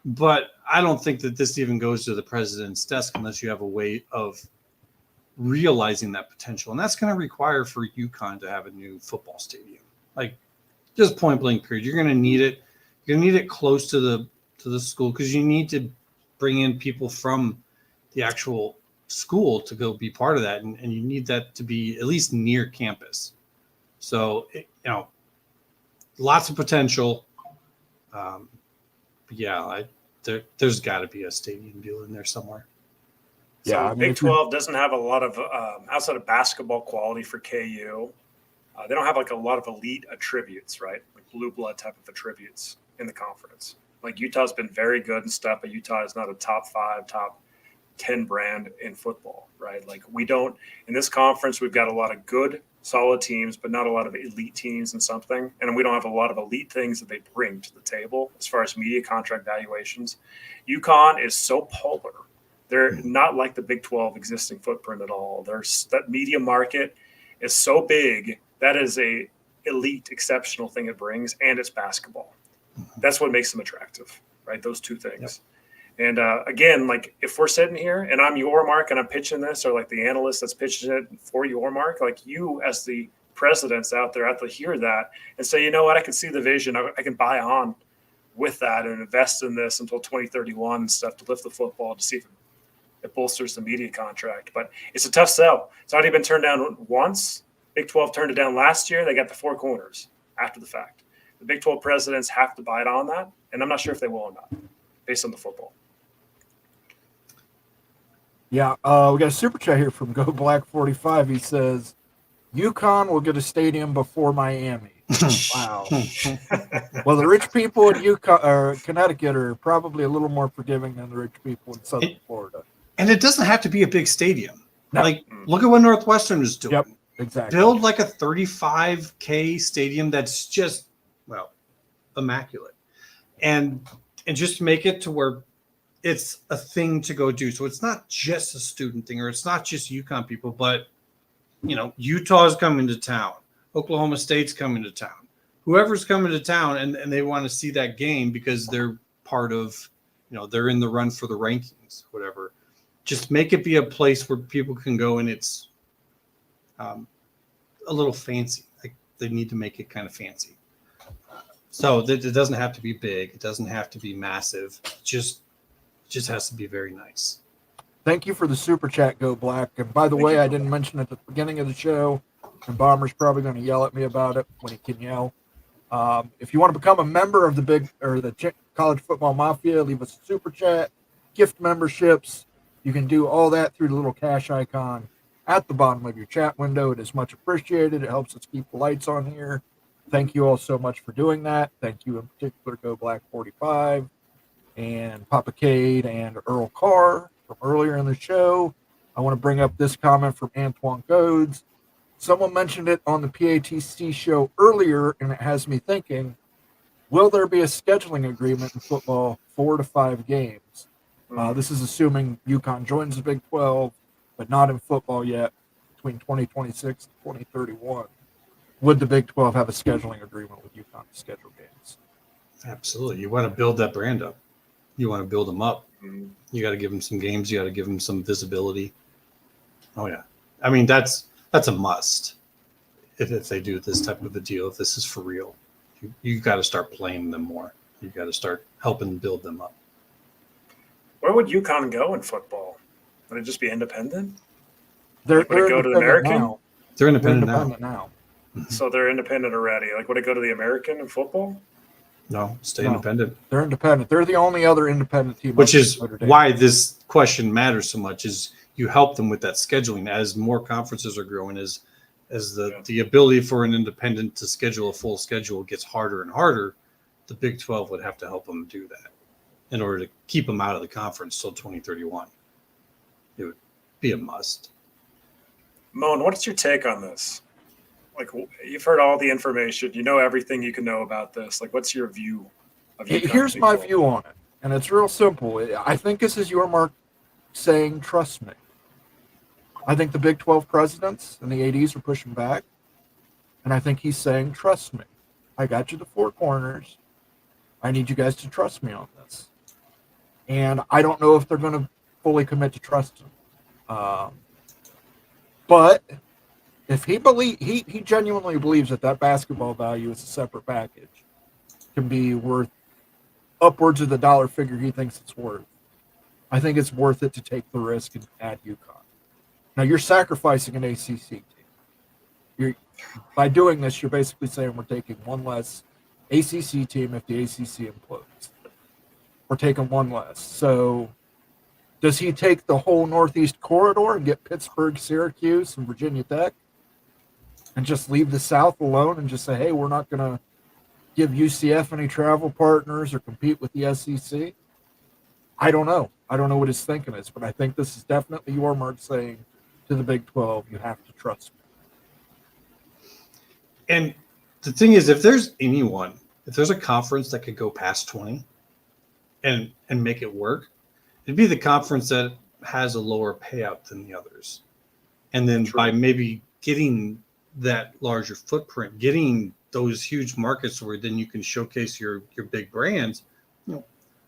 [SPEAKER 4] But I don't think that this even goes to the president's desk unless you have a way of realizing that potential. And that's going to require for UConn to have a new football stadium. Like, just point blank period. You're going to need it. You're going to need it close to the school, because you need to bring in people from the actual school to go be part of that. And you need that to be at least near campus. So, lots of potential. There's got to be a stadium deal in there somewhere.
[SPEAKER 2] Yeah, so Big 12 doesn't have a lot of outside of basketball quality for KU. They don't have like a lot of elite attributes, right? Like blue blood type of attributes in the conference. Like Utah's been very good and stuff, but Utah is not a top 5, top 10 brand in football, right? Like we don't in this conference. We've got a lot of good, solid teams, but not a lot of elite teams and something. And we don't have a lot of elite things that they bring to the table as far as media contract valuations. UConn is so polar. They're not like the Big 12 existing footprint at all. That media market is so big. That is a elite, exceptional thing it brings, and it's basketball. That's what makes them attractive, right? Those two things. Yep. And again, like if we're sitting here and I'm Yormark and I'm pitching this, or like the analyst that's pitching it for Yormark, like you as the presidents out there have to hear that and say, you know what, I can see the vision. I can buy on with that and invest in this until 2031 and stuff to lift the football to see if it bolsters the media contract. But it's a tough sell. It's already been turned down once. Big 12 turned it down last year. They got the 4 corners after the fact. The Big 12 presidents have to bite on that, and I'm not sure if they will or not, based on the football.
[SPEAKER 1] Yeah, we got a super chat here from Go Black 45. He says, UConn will get a stadium before Miami. Wow. Well, the rich people in UConn or Connecticut are probably a little more forgiving than the rich people in Southern Florida.
[SPEAKER 4] And it doesn't have to be a big stadium.
[SPEAKER 1] No.
[SPEAKER 4] Like, look at what Northwestern is doing.
[SPEAKER 1] Yep, exactly.
[SPEAKER 4] Build like a 35K stadium that's just, immaculate. And just make it to where it's a thing to go do. So it's not just a student thing, or it's not just UConn people, but, Utah's coming to town. Oklahoma State's coming to town. Whoever's coming to town and they want to see that game because they're part of, they're in the run for the rankings, whatever. Just make it be a place where people can go and it's a little fancy. Like they need to make it kind of fancy. So it doesn't have to be big. It doesn't have to be massive. It just has to be very nice.
[SPEAKER 1] Thank you for the super chat, Go Black. And by the way, I didn't mention at the beginning of the show, and Bomber's probably going to yell at me about it when he can yell. If you want to become a member of the College Football Mafia, leave us a super chat, gift memberships. You can do all that through the little cash icon at the bottom of your chat window. It is much appreciated. It helps us keep the lights on here. Thank you all so much for doing that. Thank you in particular, Go Black 45 and Papa Cade and Earl Carr from earlier in the show. I want to bring up this comment from Antoine Codes. Someone mentioned it on the PATC show earlier, and it has me thinking, will there be a scheduling agreement in football 4 to 5 games? This is assuming UConn joins the Big 12, but not in football yet, between 2026 and 2031. Would the Big 12 have a scheduling agreement with UConn to schedule games?
[SPEAKER 4] Absolutely. You want to build that brand up. You want to build them up.
[SPEAKER 2] Mm.
[SPEAKER 4] You got to give them some games. You got to give them some visibility. Oh yeah. I mean, that's a must. If they do this type of a deal, if this is for real, you got to start playing them more. You got to start helping build them up.
[SPEAKER 2] Where would UConn go in football? Would it just be independent?
[SPEAKER 1] They're
[SPEAKER 2] Would it go to the
[SPEAKER 1] independent
[SPEAKER 2] American?
[SPEAKER 1] now.
[SPEAKER 4] They're
[SPEAKER 1] They're
[SPEAKER 4] independent,
[SPEAKER 1] independent now.
[SPEAKER 2] So they're independent already. Like, would it go to the American in football?
[SPEAKER 4] No, stay
[SPEAKER 1] No.
[SPEAKER 4] independent.
[SPEAKER 1] They're independent. They're the only other independent team.
[SPEAKER 4] Which
[SPEAKER 1] up
[SPEAKER 4] is
[SPEAKER 1] in Notre Dame.
[SPEAKER 4] why this question matters so much. Is you help them with that scheduling as more conferences are growing, as the ability for an independent to schedule a full schedule gets harder and harder. The Big 12 would have to help them do that in order to keep them out of the conference till 2031. It would be a must.
[SPEAKER 2] Moan, what's your take on this? Like, you've heard all the information. You know everything you can know about this. Like, what's your view of UConn?
[SPEAKER 1] Here's
[SPEAKER 2] Big
[SPEAKER 1] my
[SPEAKER 2] 12?
[SPEAKER 1] view on it, and it's real simple. I think this is your mark saying, trust me. I think the Big 12 presidents and the ADs are pushing back, and I think he's saying, trust me. I got you the four corners. I need you guys to trust me on this. And I don't know if they're going to fully commit to trust him. But if he genuinely believes that basketball value is a separate package, can be worth upwards of the dollar figure he thinks it's worth, I think it's worth it to take the risk and add UConn. Now you're sacrificing an ACC team. By doing this, you're basically saying we're taking one less ACC team if the ACC implodes. We're taking one less. So does he take the whole Northeast corridor and get Pittsburgh, Syracuse, and Virginia Tech and just leave the South alone and just say, hey, we're not going to give UCF any travel partners or compete with the SEC? I don't know. I don't know what his thinking is, but I think this is definitely your mark saying to the Big 12, you have to trust me.
[SPEAKER 4] And the thing is, if there's a conference that could go past 20 and make it work, it'd be the conference that has a lower payout than the others. And then by maybe getting that larger footprint, getting those huge markets where then you can showcase your big brands.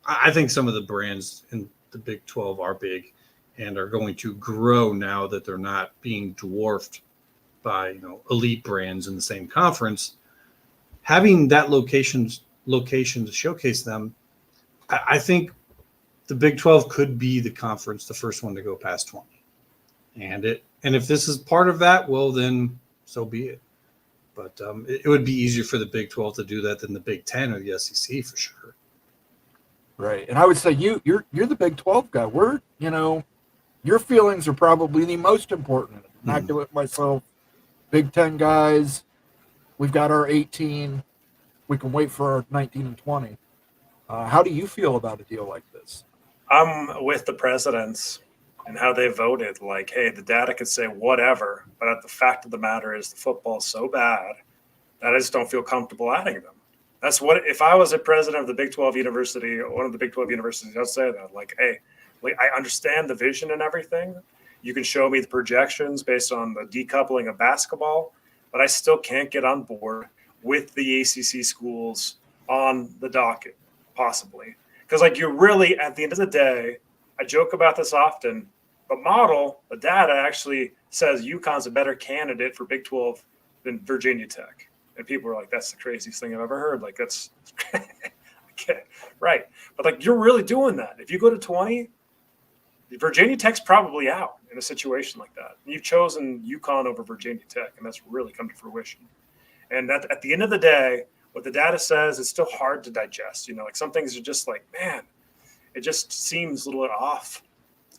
[SPEAKER 4] I think some of the brands in the Big 12 are big and are going to grow now that they're not being dwarfed by elite brands in the same conference. Having that location to showcase them, I think the Big 12 could be the conference, the first one to go past 20. And if this is part of that, well, then so be it. But it would be easier for the Big 12 to do that than the Big 10 or the SEC for sure.
[SPEAKER 1] Right. And I would say you're the Big 12 guy. Your feelings are probably the most important. I'm not doing it myself. Big 10 guys, we've got our 18. We can wait for our 19 and 20. How do you feel about a deal like this?
[SPEAKER 2] I'm with the presidents and how they voted. Like, hey, the data could say whatever, but the fact of the matter is the football is so bad that I just don't feel comfortable adding them. That's what, if I was a president of the Big 12 university, one of the Big 12 universities, I'd say that, like, hey, I understand the vision and everything. You can show me the projections based on the decoupling of basketball, but I still can't get on board with the ACC schools on the docket, possibly. Because, you really, at the end of the day, I joke about this often, but the data actually says UConn's a better candidate for Big 12 than Virginia Tech. And people are like, that's the craziest thing I've ever heard. That's right. But, you're really doing that. If you go to 20, Virginia Tech's probably out in a situation like that. And you've chosen UConn over Virginia Tech, and that's really come to fruition. And at the end of the day, what the data says is still hard to digest. Some things are just man, it just seems a little off.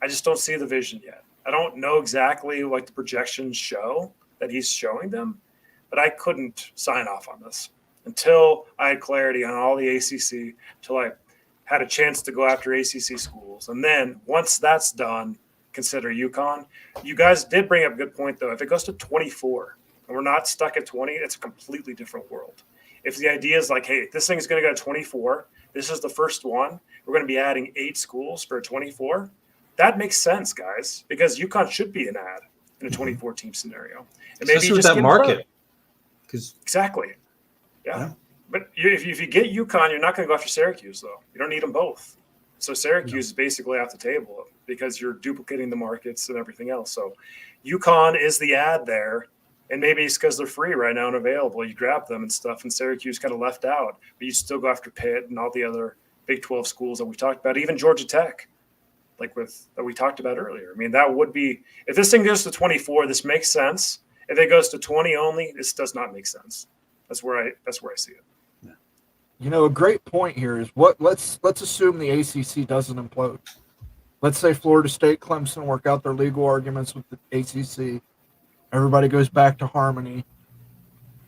[SPEAKER 2] I just don't see the vision yet. I don't know exactly what the projections show that he's showing them, but I couldn't sign off on this until I had clarity on all the ACC, until I had a chance to go after ACC schools. And then once that's done, consider UConn. You guys did bring up a good point, though. If it goes to 24 and we're not stuck at 20, it's a completely different world. if the idea is like, hey, this thing's going to go to 24, this is the first one, we're going to be adding 8 schools for 24. That makes sense, guys, because UConn should be an ad in a 24 team scenario. And maybe
[SPEAKER 4] especially
[SPEAKER 2] you
[SPEAKER 4] with
[SPEAKER 2] just
[SPEAKER 4] that
[SPEAKER 2] get
[SPEAKER 4] market.
[SPEAKER 2] Exactly. Yeah. But if you get UConn, you're not going to go after Syracuse, though. You don't need them both. So Syracuse is basically off the table because you're duplicating the markets and everything else. So UConn is the ad there. And maybe it's because they're free right now and available. You grab them and stuff, and Syracuse kind of left out. But you still go after Pitt and all the other Big 12 schools that we talked about, even Georgia Tech, that we talked about earlier. I mean, that would be – if this thing goes to 24, this makes sense. If it goes to 20 only, this does not make sense. That's where I see it.
[SPEAKER 1] You know, a great point here is let's assume the ACC doesn't implode. Let's say Florida State, Clemson work out their legal arguments with the ACC. Everybody goes back to harmony.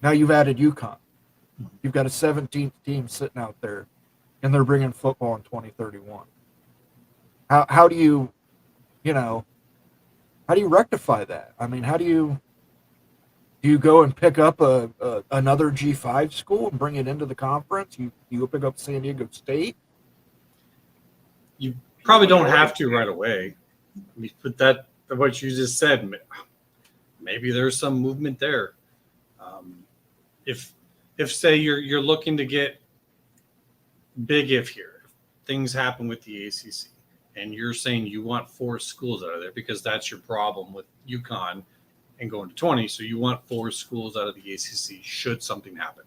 [SPEAKER 1] Now you've added UConn. You've got a 17th team sitting out there, and they're bringing football in 2031. How do you rectify that? I mean, do you go and pick up another G5 school and bring it into the conference? You go pick up San Diego State?
[SPEAKER 4] You probably don't have to right away. But that what you just said, maybe there's some movement there. If say you're looking to get big, if things happen with the ACC, and you're saying you want 4 schools out of there because that's your problem with UConn and going to 20, so you want 4 schools out of the ACC should something happen.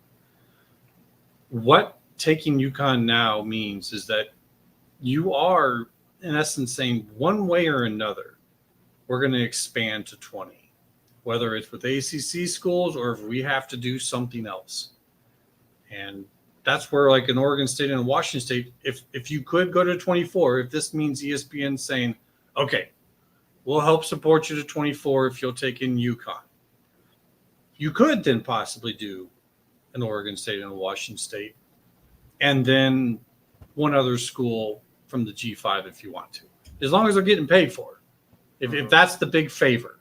[SPEAKER 4] What taking UConn now means is that you are, in essence, saying one way or another, we're going to expand to 20, whether it's with ACC schools or if we have to do something else. And that's where, like in Oregon State and Washington State, if you could go to 24, if this means ESPN saying, okay, we'll help support you to 24 if you'll take in UConn. You could then possibly do an Oregon State and a Washington State, and then one other school from the G5 if you want to, as long as they're getting paid for it. If that's the big favor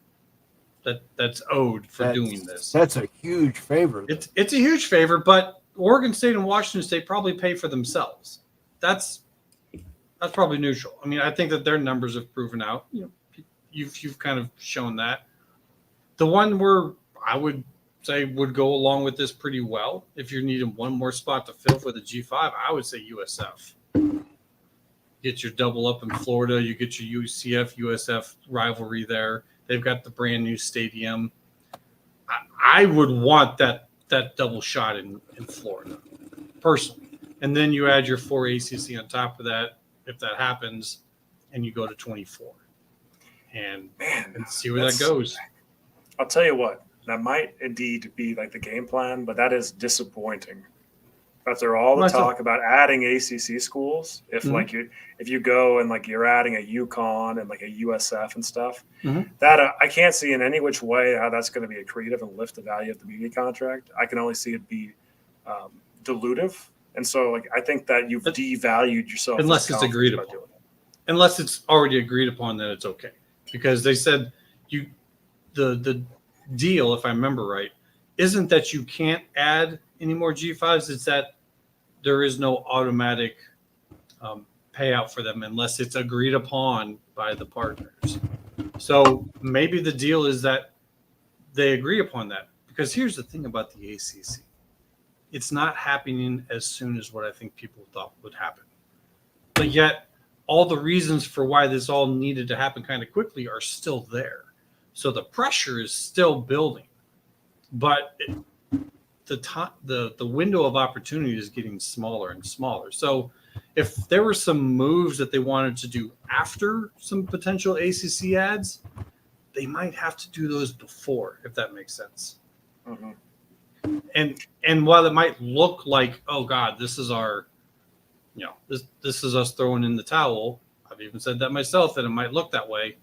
[SPEAKER 4] that's owed for doing this.
[SPEAKER 1] That's a huge favor.
[SPEAKER 4] It's a huge favor, but Oregon State and Washington State probably pay for themselves. That's probably neutral. I mean, I think that their numbers have proven out. You've kind of shown that. The one where I would say would go along with this pretty well, if you're needing one more spot to fill for the G5, I would say USF. Get your double up in Florida. You get your UCF-USF rivalry there. They've got the brand new stadium. I would want that double shot in Florida, personally. And then you add your 4 ACC on top of that, if that happens, and you go to 24. And see where that goes.
[SPEAKER 2] I'll tell you what, that might indeed be like the game plan, but that is disappointing. After all the talk about adding ACC schools, if you go and like you're adding a UConn and like a USF and stuff, that I can't see in any which way how that's going to be accretive and lift the value of the media contract. I can only see it be dilutive, and so like I think that you've devalued yourself
[SPEAKER 4] unless it's agreed upon. Unless it's already agreed upon that it's okay, because they said the deal, if I remember right, isn't that you can't add any more G5s. It's that there is no automatic payout for them unless it's agreed upon by the partners. So maybe the deal is that they agree upon that, because here's the thing about the ACC. It's not happening as soon as what I think people thought would happen. But yet all the reasons for why this all needed to happen kind of quickly are still there. So the pressure is still building, but the window of opportunity is getting smaller and smaller. So if there were some moves that they wanted to do after some potential ACC ads, they might have to do those before, if that makes sense. And while it might look like, oh God, this is our, this is us throwing in the towel. I've even said that myself, that it might look that way.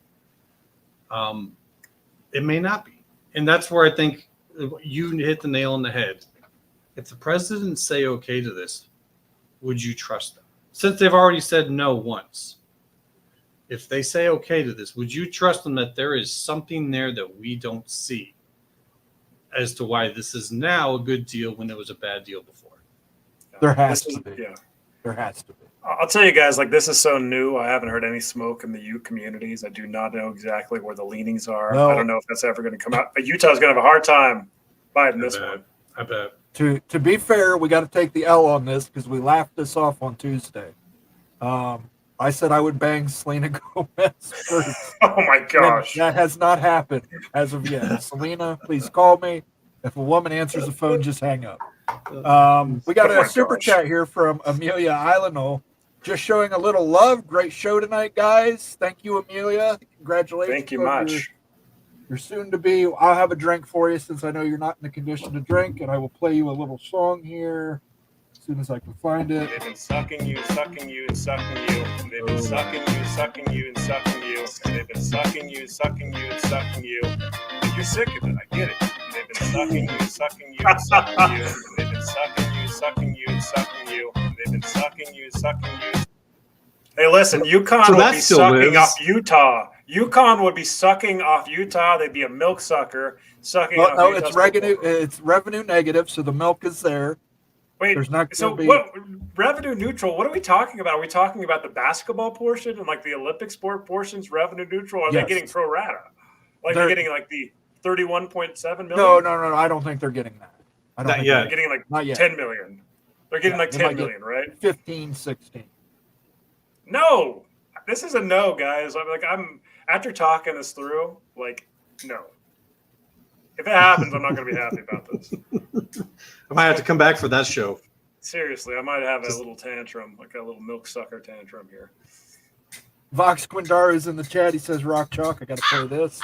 [SPEAKER 4] It may not be. And that's where I think you hit the nail on the head. If the president say okay to this, would you trust them? Since they've already said no once, if they say okay to this, would you trust them that there is something there that we don't see as to why this is now a good deal when it was a bad deal before.
[SPEAKER 1] There has to be.
[SPEAKER 2] Yeah.
[SPEAKER 1] There has to be.
[SPEAKER 2] I'll tell you guys, like, this is so new. I haven't heard any smoke in the U communities. I do not know exactly where the leanings are.
[SPEAKER 1] No.
[SPEAKER 2] I don't know if that's ever going to come out. But Utah's going to have a hard time fighting this one.
[SPEAKER 4] I bet.
[SPEAKER 1] To be fair, we got to take the L on this because we laughed this off on Tuesday. I said I would bang Selena Gomez first.
[SPEAKER 2] Oh, my gosh.
[SPEAKER 1] And that has not happened as of yet. Selena, please call me. If a woman answers the phone, just hang up. We got
[SPEAKER 2] Oh
[SPEAKER 1] a
[SPEAKER 2] my
[SPEAKER 1] super
[SPEAKER 2] gosh.
[SPEAKER 1] chat here from Amelia Islandol. Just showing a little love. Great show tonight, guys. Thank you, Amelia. Congratulations.
[SPEAKER 2] Thank you
[SPEAKER 1] on
[SPEAKER 2] much.
[SPEAKER 1] You're soon to be. I'll have a drink for you since I know you're not in the condition to drink, and I will play you a little song here as soon as I can find it.
[SPEAKER 2] They've been sucking you, sucking you, and sucking you. They've been sucking you, sucking you, and sucking you. They've been sucking you, sucking you, and sucking you. You're sick of it. I get it. They've been sucking you, sucking you, and sucking you. They've been sucking you, sucking you, and sucking you. They've been sucking you, sucking you. Hey, listen, UConn
[SPEAKER 4] So
[SPEAKER 2] would
[SPEAKER 4] that
[SPEAKER 2] be
[SPEAKER 4] still
[SPEAKER 2] sucking
[SPEAKER 4] lives.
[SPEAKER 2] off Utah. UConn would be sucking off Utah. They'd be a milk sucker sucking
[SPEAKER 1] Well,
[SPEAKER 2] off
[SPEAKER 1] no,
[SPEAKER 2] Utah's
[SPEAKER 1] it's revenue.
[SPEAKER 2] football.
[SPEAKER 1] It's revenue negative, so the milk is there.
[SPEAKER 2] Wait,
[SPEAKER 1] There's not
[SPEAKER 2] so
[SPEAKER 1] gonna be-
[SPEAKER 2] what revenue neutral? What are we talking about? Are we talking about the basketball portion and like the Olympic sport portion's revenue neutral? Or are
[SPEAKER 1] Yes.
[SPEAKER 2] they getting pro rata? Like
[SPEAKER 1] They're-
[SPEAKER 2] they're getting like the 31.7 million?
[SPEAKER 1] No. I don't think they're getting that. I don't
[SPEAKER 4] Not
[SPEAKER 1] think
[SPEAKER 4] yet.
[SPEAKER 2] They're getting like
[SPEAKER 1] Not yet.
[SPEAKER 2] 10 million. They're getting
[SPEAKER 1] Yeah,
[SPEAKER 2] like
[SPEAKER 1] they
[SPEAKER 2] 10
[SPEAKER 1] might get-
[SPEAKER 2] million, right?
[SPEAKER 1] 15, 16.
[SPEAKER 2] No. This is a no, guys. I'm after talking this through, like, no. If it happens, I'm not gonna be happy about this.
[SPEAKER 4] I might have to come back for that show.
[SPEAKER 2] Seriously, I might have a little tantrum, like a little milk sucker tantrum here.
[SPEAKER 1] Vox Quindar is in the chat. He says, Rock Chalk, I got to play this.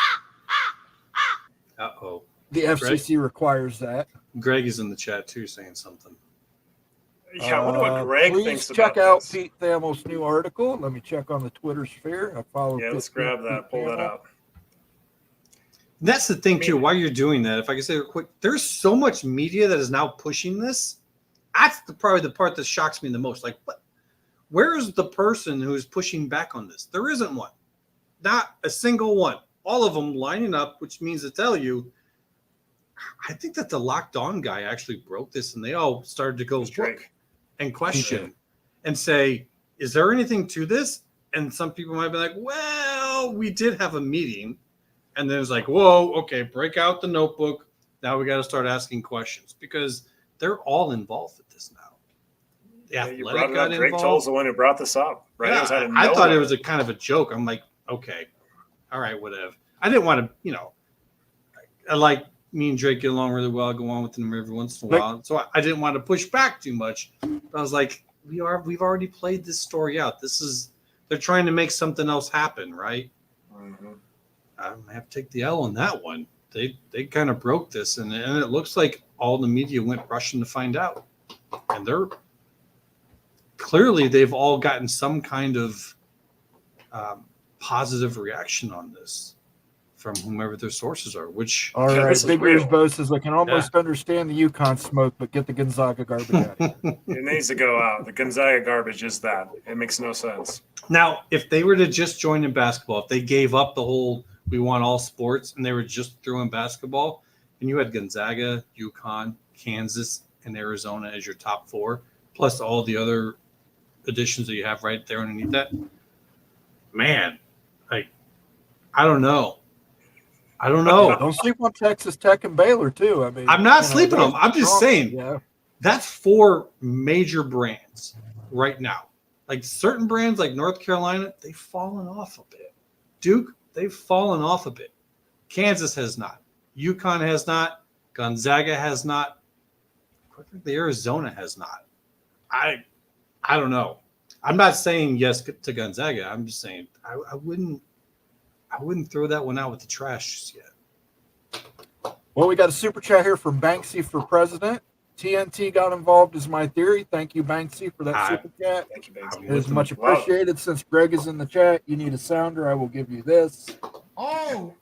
[SPEAKER 4] Uh-oh.
[SPEAKER 1] The FCC requires that.
[SPEAKER 4] Greg is in the chat too saying something.
[SPEAKER 2] Yeah, I wonder what Greg
[SPEAKER 1] please
[SPEAKER 2] thinks
[SPEAKER 1] check
[SPEAKER 2] about
[SPEAKER 1] out
[SPEAKER 2] this.
[SPEAKER 1] Pete Thamel's new article. Let me check on the Twitter sphere. I follow.
[SPEAKER 2] Yeah, let's
[SPEAKER 1] Pete
[SPEAKER 2] grab that. Pull that
[SPEAKER 1] Thamel.
[SPEAKER 2] up.
[SPEAKER 4] That's the thing too. While you're doing that, if I can say real quick, there's so much media that is now pushing this. That's probably the part that shocks me the most. Like, what? Where is the person who is pushing back on this? There isn't one. Not a single one. All of them lining up, which means to tell you, I think that the Locked On guy actually broke this, and they all started to go
[SPEAKER 2] It's Drake.
[SPEAKER 4] look and question and say, "Is there anything to this?" And some people might be like, "Well, we did have a meeting." And then it's like, whoa, okay, break out the notebook. Now we got to start asking questions because they're all involved with this now. The
[SPEAKER 2] Yeah, you
[SPEAKER 4] Athletic
[SPEAKER 2] brought it
[SPEAKER 4] got
[SPEAKER 2] up. Greg Toll's
[SPEAKER 4] involved.
[SPEAKER 2] the one who brought this up, right? It was out of
[SPEAKER 4] I thought it
[SPEAKER 2] nowhere.
[SPEAKER 4] was a kind of a joke. I'm like, okay, all right, whatever. I didn't want to, I like me and Drake get along really well. I go on with him every once in a while. So I didn't want to push back too much. I was like, we've already played this story out. They're trying to make something else happen, right?
[SPEAKER 2] Mhm.
[SPEAKER 4] I'm gonna have to take the L on that one. They kind of broke this, and it looks like all the media went rushing to find out, and they're clearly they've all gotten some kind of positive reaction on this from whomever their sources are. Which
[SPEAKER 1] All
[SPEAKER 2] Yeah,
[SPEAKER 1] right,
[SPEAKER 2] this is
[SPEAKER 1] Big Ears
[SPEAKER 2] real.
[SPEAKER 1] Bo says I can almost understand the UConn smoke, but get the Gonzaga garbage out of here.
[SPEAKER 2] It needs to go out. The Gonzaga garbage is that. It makes no sense.
[SPEAKER 4] now, if they were to just join in basketball, if they gave up the whole we want all sports and they were just throwing basketball, and you had Gonzaga, UConn, Kansas, and Arizona as your top four, plus all the other additions that you have right there underneath that, man, like, I don't know.
[SPEAKER 1] Don't sleep on Texas Tech and Baylor too. I mean,
[SPEAKER 4] I'm not sleeping on them. I'm just saying.
[SPEAKER 1] Yeah,
[SPEAKER 4] That's four major brands right now. Like certain brands like North Carolina, they've fallen off a bit. Duke, they've fallen off a bit. Kansas has not. UConn has not. Gonzaga has not. Quite frankly, Arizona has not. I don't know. I'm not saying yes to Gonzaga. I'm just saying I wouldn't throw that one out with the trash just yet.
[SPEAKER 1] well, we got a super chat here from Banksy for president. TNT got involved is my theory. Thank you, Banksy, for that super chat.
[SPEAKER 2] Thank you, Banksy.
[SPEAKER 1] It is much
[SPEAKER 2] Love it.
[SPEAKER 1] appreciated. Since Greg is in the chat, you need a sounder. I will give you this.
[SPEAKER 5] Oh.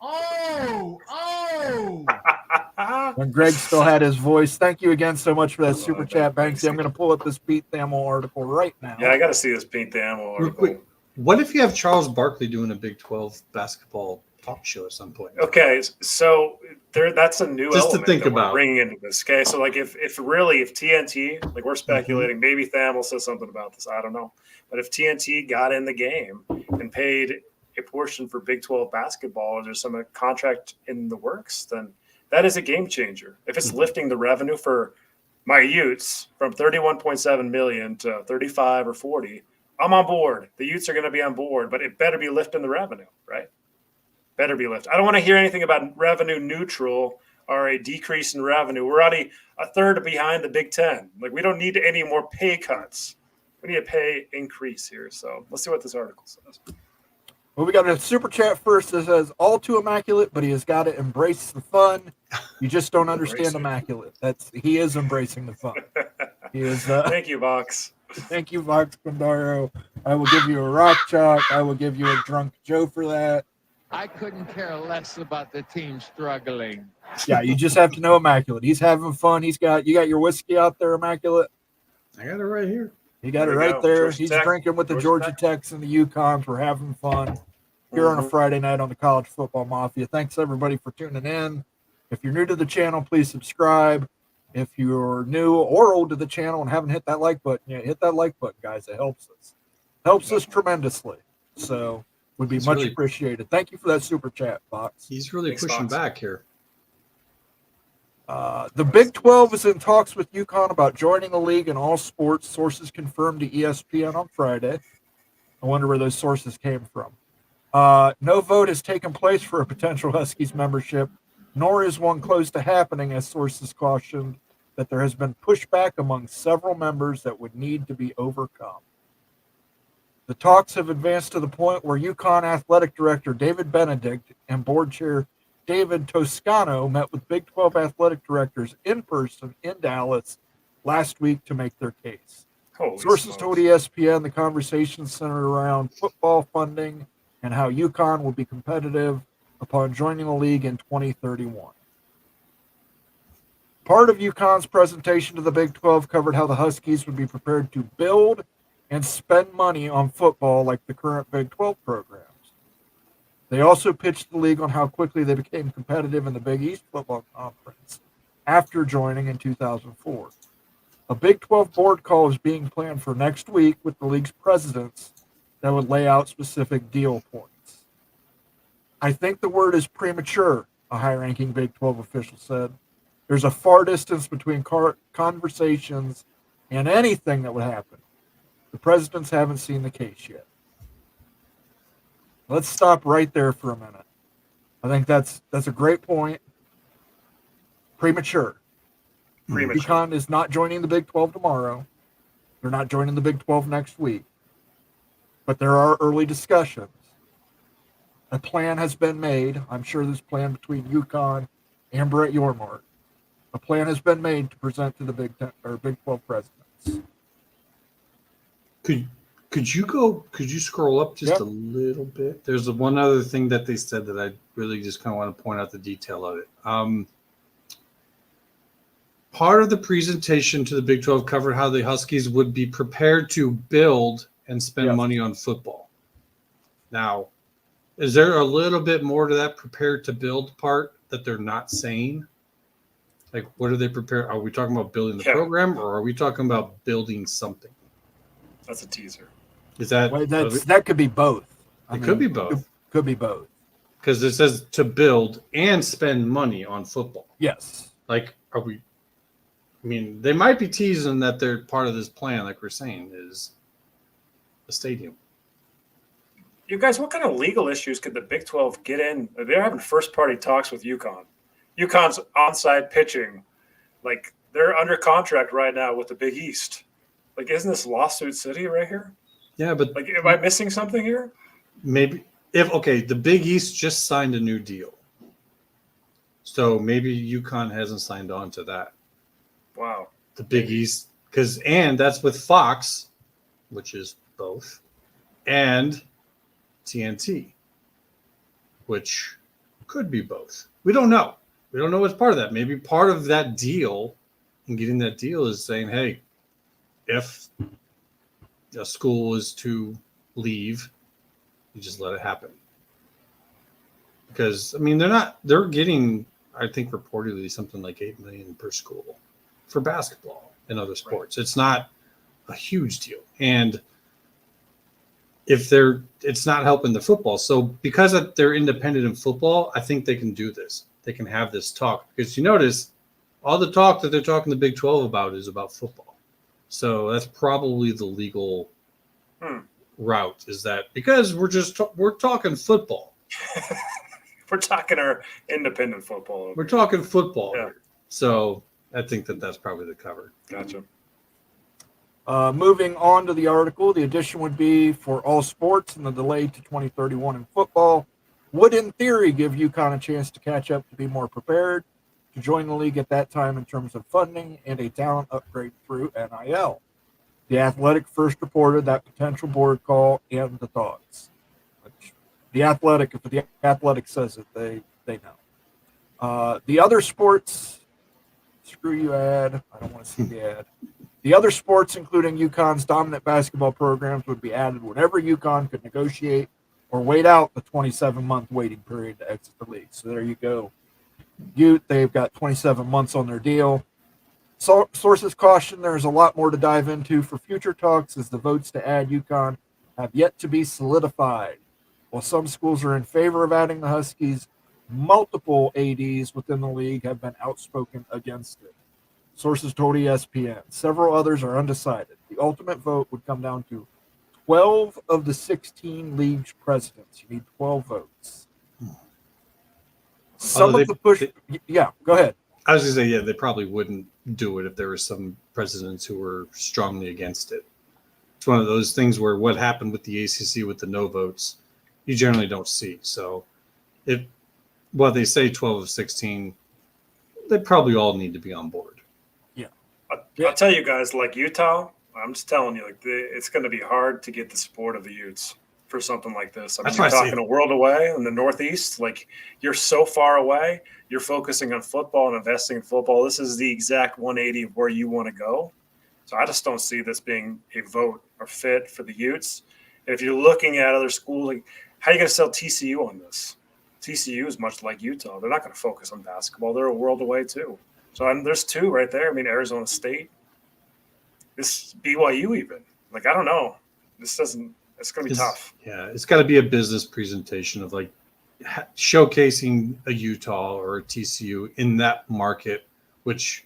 [SPEAKER 1] When Greg still had his voice. Thank you again so much for that super
[SPEAKER 2] Love
[SPEAKER 1] chat,
[SPEAKER 2] that,
[SPEAKER 1] Banksy. I'm going to pull up this Pete Thamel article right now.
[SPEAKER 2] Yeah, I got to see this Pete Thamel
[SPEAKER 4] Real
[SPEAKER 2] article.
[SPEAKER 4] quick, what if you have Charles Barkley doing a Big 12 basketball talk show at some point.
[SPEAKER 2] Okay, so that's a new
[SPEAKER 4] Just to
[SPEAKER 2] element
[SPEAKER 4] think
[SPEAKER 2] that we're
[SPEAKER 4] about.
[SPEAKER 2] bringing into this. Okay, so like if TNT, like we're speculating, maybe Thamel says something about this. I don't know, but if TNT got in the game and paid a portion for Big 12 basketball, or there's some contract in the works, then that is a game changer. If it's lifting the revenue for my Utes from 31.7 million to 35 or 40, I'm on board. The Utes are going to be on board, but it better be lifting the revenue, right? Better be lifted. I don't want to hear anything about revenue neutral or a decrease in revenue. We're already a third behind the Big Ten. Like, we don't need any more pay cuts. We need a pay increase here. So let's see what this article says.
[SPEAKER 1] Well, we got a super chat first that says, all too immaculate, but he has got to embrace the fun. You just don't understand immaculate. He is embracing the fun. He is.
[SPEAKER 2] Thank you, Vox.
[SPEAKER 1] Thank you, Vox Condaro. I will give you a rock chalk. I will give you a drunk Joe for that.
[SPEAKER 5] I couldn't care less about the team struggling.
[SPEAKER 1] Yeah, you just have to know immaculate. He's having fun. You got your whiskey out there, immaculate.
[SPEAKER 4] I got it right here.
[SPEAKER 1] You got it right there.
[SPEAKER 2] Georgia
[SPEAKER 1] He's
[SPEAKER 2] Tech.
[SPEAKER 1] drinking with the Georgia Techs and the UConn for having fun here on a Friday night on the College Football Mafia. Thanks, everybody, for tuning in. If you're new to the channel, please subscribe. If you're new or old to the channel and haven't hit that like button yet, hit that like button, guys. It helps us. Helps us tremendously. So would be much appreciated. Thank you for that super chat, Fox.
[SPEAKER 4] He's really pushing back here.
[SPEAKER 1] The Big 12 is in talks with UConn about joining the league in all sports. Sources confirmed to ESPN on Friday. I wonder where those sources came from. No vote has taken place for a potential Huskies membership, nor is one close to happening, as sources cautioned that there has been pushback among several members that would need to be overcome. The talks have advanced to the point where UConn athletic director David Benedict and board chair David Toscano met with Big 12 athletic directors in person in Dallas last week to make their case. Sources told ESPN the conversation centered around football funding and how UConn will be competitive upon joining the league in 2031. Part of UConn's presentation to the Big 12 covered how the Huskies would be prepared to build and spend money on football like the current Big 12 programs. They also pitched the league on how quickly they became competitive in the Big East Football Conference after joining in 2004. A Big 12 board call is being planned for next week with the league's presidents that would lay out specific deal points. I think the word is premature, a high-ranking Big 12 official said. There's a far distance between conversations and anything that would happen. The presidents haven't seen the case yet. Let's stop right there for a minute. I think that's a great point. Premature. UConn is not joining the Big 12 tomorrow. They're not joining the Big 12 next week. But there are early discussions. A plan has been made. I'm sure this plan between UConn and Brett Yormark. A plan has been made to present to the Big 12 presidents.
[SPEAKER 4] Could you scroll up just a little bit? There's one other thing that they said that I really just kind of want to point out the detail of it. Part of the presentation to the Big 12 covered how the Huskies would be prepared to build and spend money on football. Now, is there a little bit more to that prepared to build part that they're not saying? Like, what are they prepared? Are we talking about building the program, or are we talking about building something?
[SPEAKER 2] That's a teaser.
[SPEAKER 4] Is that
[SPEAKER 1] that could be both?
[SPEAKER 4] Could be both.
[SPEAKER 1] Could be both.
[SPEAKER 4] Because it says to build and spend money on football.
[SPEAKER 1] Yes.
[SPEAKER 4] Like, are we? I mean, they might be teasing that they're part of this plan, like we're saying, is a stadium.
[SPEAKER 2] You guys, what kind of legal issues could the Big 12 get in? They're having first-party talks with UConn. UConn's onside pitching. Like, they're under contract right now with the Big East. Like, isn't this lawsuit city right here?
[SPEAKER 4] Yeah, but
[SPEAKER 2] like, am I missing something here?
[SPEAKER 4] Maybe the Big East just signed a new deal, so maybe UConn hasn't signed on to that.
[SPEAKER 2] Wow,
[SPEAKER 4] the Big East, and that's with Fox, which is both, and TNT, which could be both. We don't know. We don't know what's part of that. Maybe part of that deal and getting that deal is saying, hey, if a school is to leave, you just let it happen. because I mean they're getting, I think reportedly something like $8 million per school for basketball and other sports. Right. It's not a huge deal, and if it's not helping the football. So because they're independent in football, I think they can do this. They can have this talk, because you notice all the talk that they're talking the Big 12 about is about football. So that's probably the legal route, is that because we're talking football.
[SPEAKER 2] We're talking our independent football.
[SPEAKER 4] We're talking football.
[SPEAKER 2] Yeah.
[SPEAKER 4] Here. So I think that's probably the cover.
[SPEAKER 2] Gotcha.
[SPEAKER 1] Moving on to the article, the addition would be for all sports, and the delay to 2031 in football would, in theory, give UConn a chance to catch up, to be more prepared to join the league at that time in terms of funding and a talent upgrade through NIL. The Athletic first reported that potential board call and the thoughts. The Athletic, if the Athletic says it, they know. The other sports, screw you ad. I don't want to see the ad. The other sports, including UConn's dominant basketball programs, would be added whenever UConn could negotiate or wait out the 27-month waiting period to exit the league. So there you go. They've got 27 months on their deal. So, sources caution there's a lot more to dive into for future talks, as the votes to add UConn have yet to be solidified. While some schools are in favor of adding the Huskies, multiple ADs within the league have been outspoken against it. Sources told ESPN. Several others are undecided. The ultimate vote would come down to 12 of the 16 league's presidents. You need 12 votes. Go ahead.
[SPEAKER 4] I was going to say, yeah, they probably wouldn't do it if there were some presidents who were strongly against it. It's one of those things where what happened with the ACC with the no votes, you generally don't see. So they say 12 of 16, they probably all need to be on board.
[SPEAKER 2] I'll tell you guys, like Utah, I'm just telling you, it's going to be hard to get the support of the Utes for something like this. I mean, you're talking a world away in the Northeast. Like, you're so far away. You're focusing on football and investing in football. This is the exact 180 of where you want to go. So I just don't see this being a vote or fit for the Utes. And if you're looking at other schools, like, how are you going to sell TCU on this? TCU is much like Utah. They're not going to focus on basketball. They're a world away too. So there's two right there. I mean, Arizona State, this BYU even. Like, I don't know. It's going to be tough.
[SPEAKER 4] Yeah, it's got to be a business presentation of showcasing a Utah or a TCU in that market, which,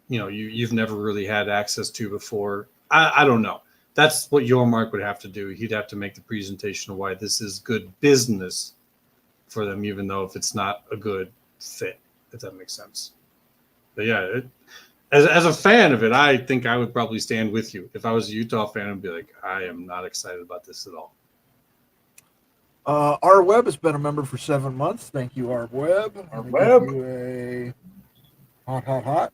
[SPEAKER 4] you've never really had access to before. I don't know. That's what Yormark would have to do. He'd have to make the presentation of why this is good business for them, even though if it's not a good fit, if that makes sense. But yeah, as a fan of it, I think I would probably stand with you. If I was a Utah fan, I'd be like, I am not excited about this at all.
[SPEAKER 1] R Webb has been a member for 7 months. Thank you, R Webb.
[SPEAKER 2] R Webb.
[SPEAKER 1] Give you a hot.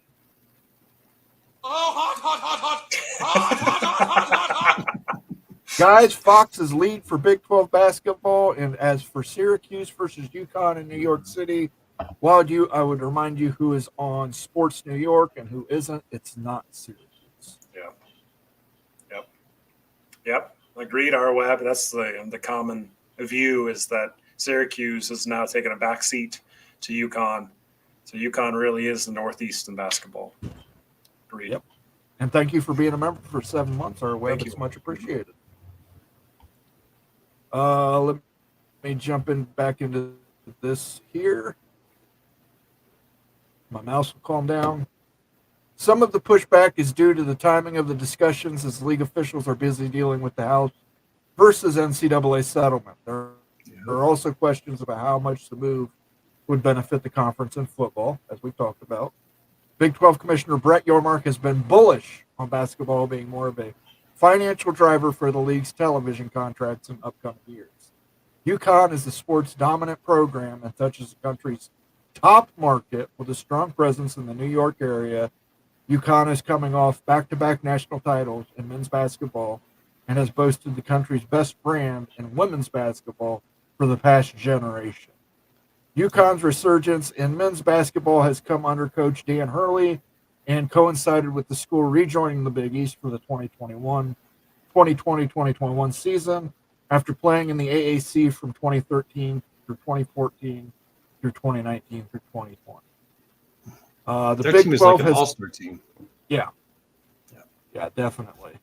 [SPEAKER 6] Oh, hot.
[SPEAKER 1] Guys, Fox's lead for Big 12 basketball, and as for Syracuse versus UConn in New York City, I would remind you who is on Sports New York and who isn't. It's not Syracuse.
[SPEAKER 2] Yep. Agreed, R Webb. That's the common view, is that Syracuse is now taking a back seat to UConn. So UConn really is the Northeast in basketball. Agreed.
[SPEAKER 1] Yep. And thank you for being a member for 7 months, R Webb. It's much appreciated. Let me jump back into this here. My mouse will calm down. Some of the pushback is due to the timing of the discussions, as league officials are busy dealing with the House versus NCAA settlement. There are also questions about how much the move would benefit the conference in football, as we've talked about. Big 12 Commissioner Brett Yormark has been bullish on basketball being more of a financial driver for the league's television contracts in upcoming years. UConn is the sports dominant program and touches the country's top market with a strong presence in the New York area. UConn is coming off back-to-back national titles in men's basketball and has boasted the country's best brand in women's basketball for the past generation. UConn's resurgence in men's basketball has come under Coach Dan Hurley and coincided with the school rejoining the Big East for the 2020-2021 season after playing in the AAC from 2013 through 2014 through 2019 through 2020. The
[SPEAKER 4] Their
[SPEAKER 1] Big
[SPEAKER 4] team is
[SPEAKER 1] 12
[SPEAKER 4] like an
[SPEAKER 1] has,
[SPEAKER 4] all-star team.
[SPEAKER 1] yeah, definitely.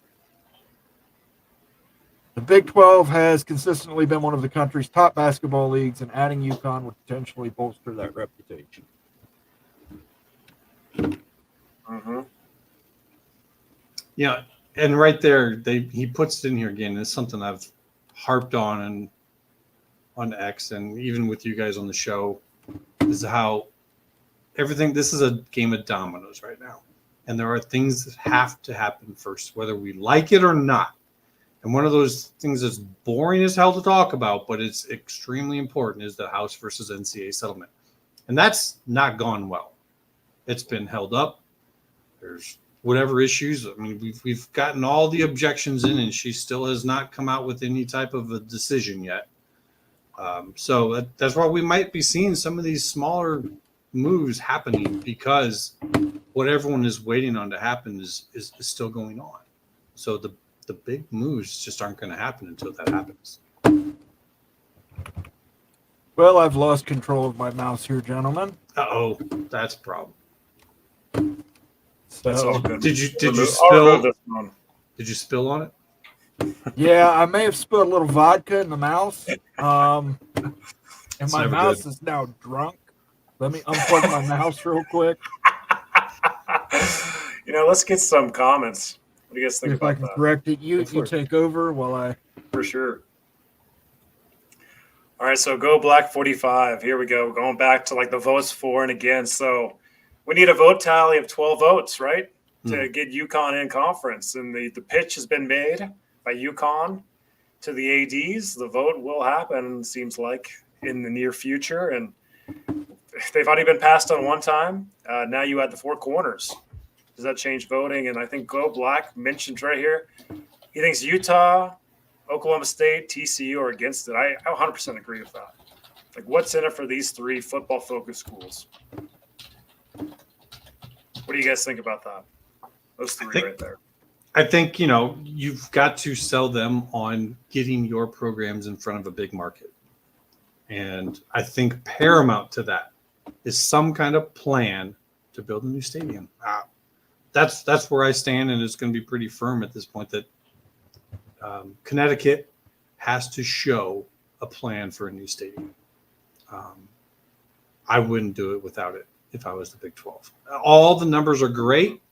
[SPEAKER 1] The Big 12 has consistently been one of the country's top basketball leagues, and adding UConn would potentially bolster that reputation.
[SPEAKER 2] Mm-hmm.
[SPEAKER 4] Yeah, and right there, he puts it in here again. It's something I've harped on and on X, and even with you guys on the show, is how everything. This is a game of dominoes right now, and there are things that have to happen first, whether we like it or not. And one of those things that's boring as hell to talk about, but it's extremely important, is the House versus NCAA settlement, and that's not gone well. It's been held up. There's whatever issues. I mean, we've gotten all the objections in, and she still has not come out with any type of a decision yet. So that's why we might be seeing some of these smaller moves happening, because what everyone is waiting on to happen is still going on. So the big moves just aren't going to happen until that happens.
[SPEAKER 1] Well, I've lost control of my mouse here, gentlemen.
[SPEAKER 4] Uh-oh, that's a problem.
[SPEAKER 2] That's all
[SPEAKER 1] So,
[SPEAKER 2] good.
[SPEAKER 4] Did you
[SPEAKER 2] I'll remove
[SPEAKER 4] spill?
[SPEAKER 2] this one.
[SPEAKER 4] Did you spill on it?
[SPEAKER 1] yeah, I may have spilled a little vodka in the mouse. And
[SPEAKER 4] It's
[SPEAKER 1] my
[SPEAKER 4] never
[SPEAKER 1] mouse
[SPEAKER 4] good.
[SPEAKER 1] is now drunk. Let me unplug my mouse real quick.
[SPEAKER 2] Let's get some comments. What do you guys think
[SPEAKER 1] If I
[SPEAKER 2] about
[SPEAKER 1] can
[SPEAKER 2] that?
[SPEAKER 1] correct it, you
[SPEAKER 4] Go for it.
[SPEAKER 1] take over while I.
[SPEAKER 2] For sure. All right, so go Black 45. Here we go. Going back to like the votes for and against. So we need a vote tally of 12 votes, right? To get UConn in conference. And the pitch has been made by UConn to the ADs. The vote will happen, seems like, in the near future. And they've already been passed on one time. Now you add the four corners. Does that change voting? And I think Go Black mentioned right here, he thinks Utah, Oklahoma State, TCU are against it. I 100% agree with that. Like, what's in it for these three football-focused schools? What do you guys think about that? Those three right there.
[SPEAKER 4] I think, you've got to sell them on getting your programs in front of a big market. And I think paramount to that is some kind of plan to build a new stadium. That's where I stand, and it's going to be pretty firm at this point that Connecticut has to show a plan for a new stadium. I wouldn't do it without it if I was the Big 12. All the numbers are great,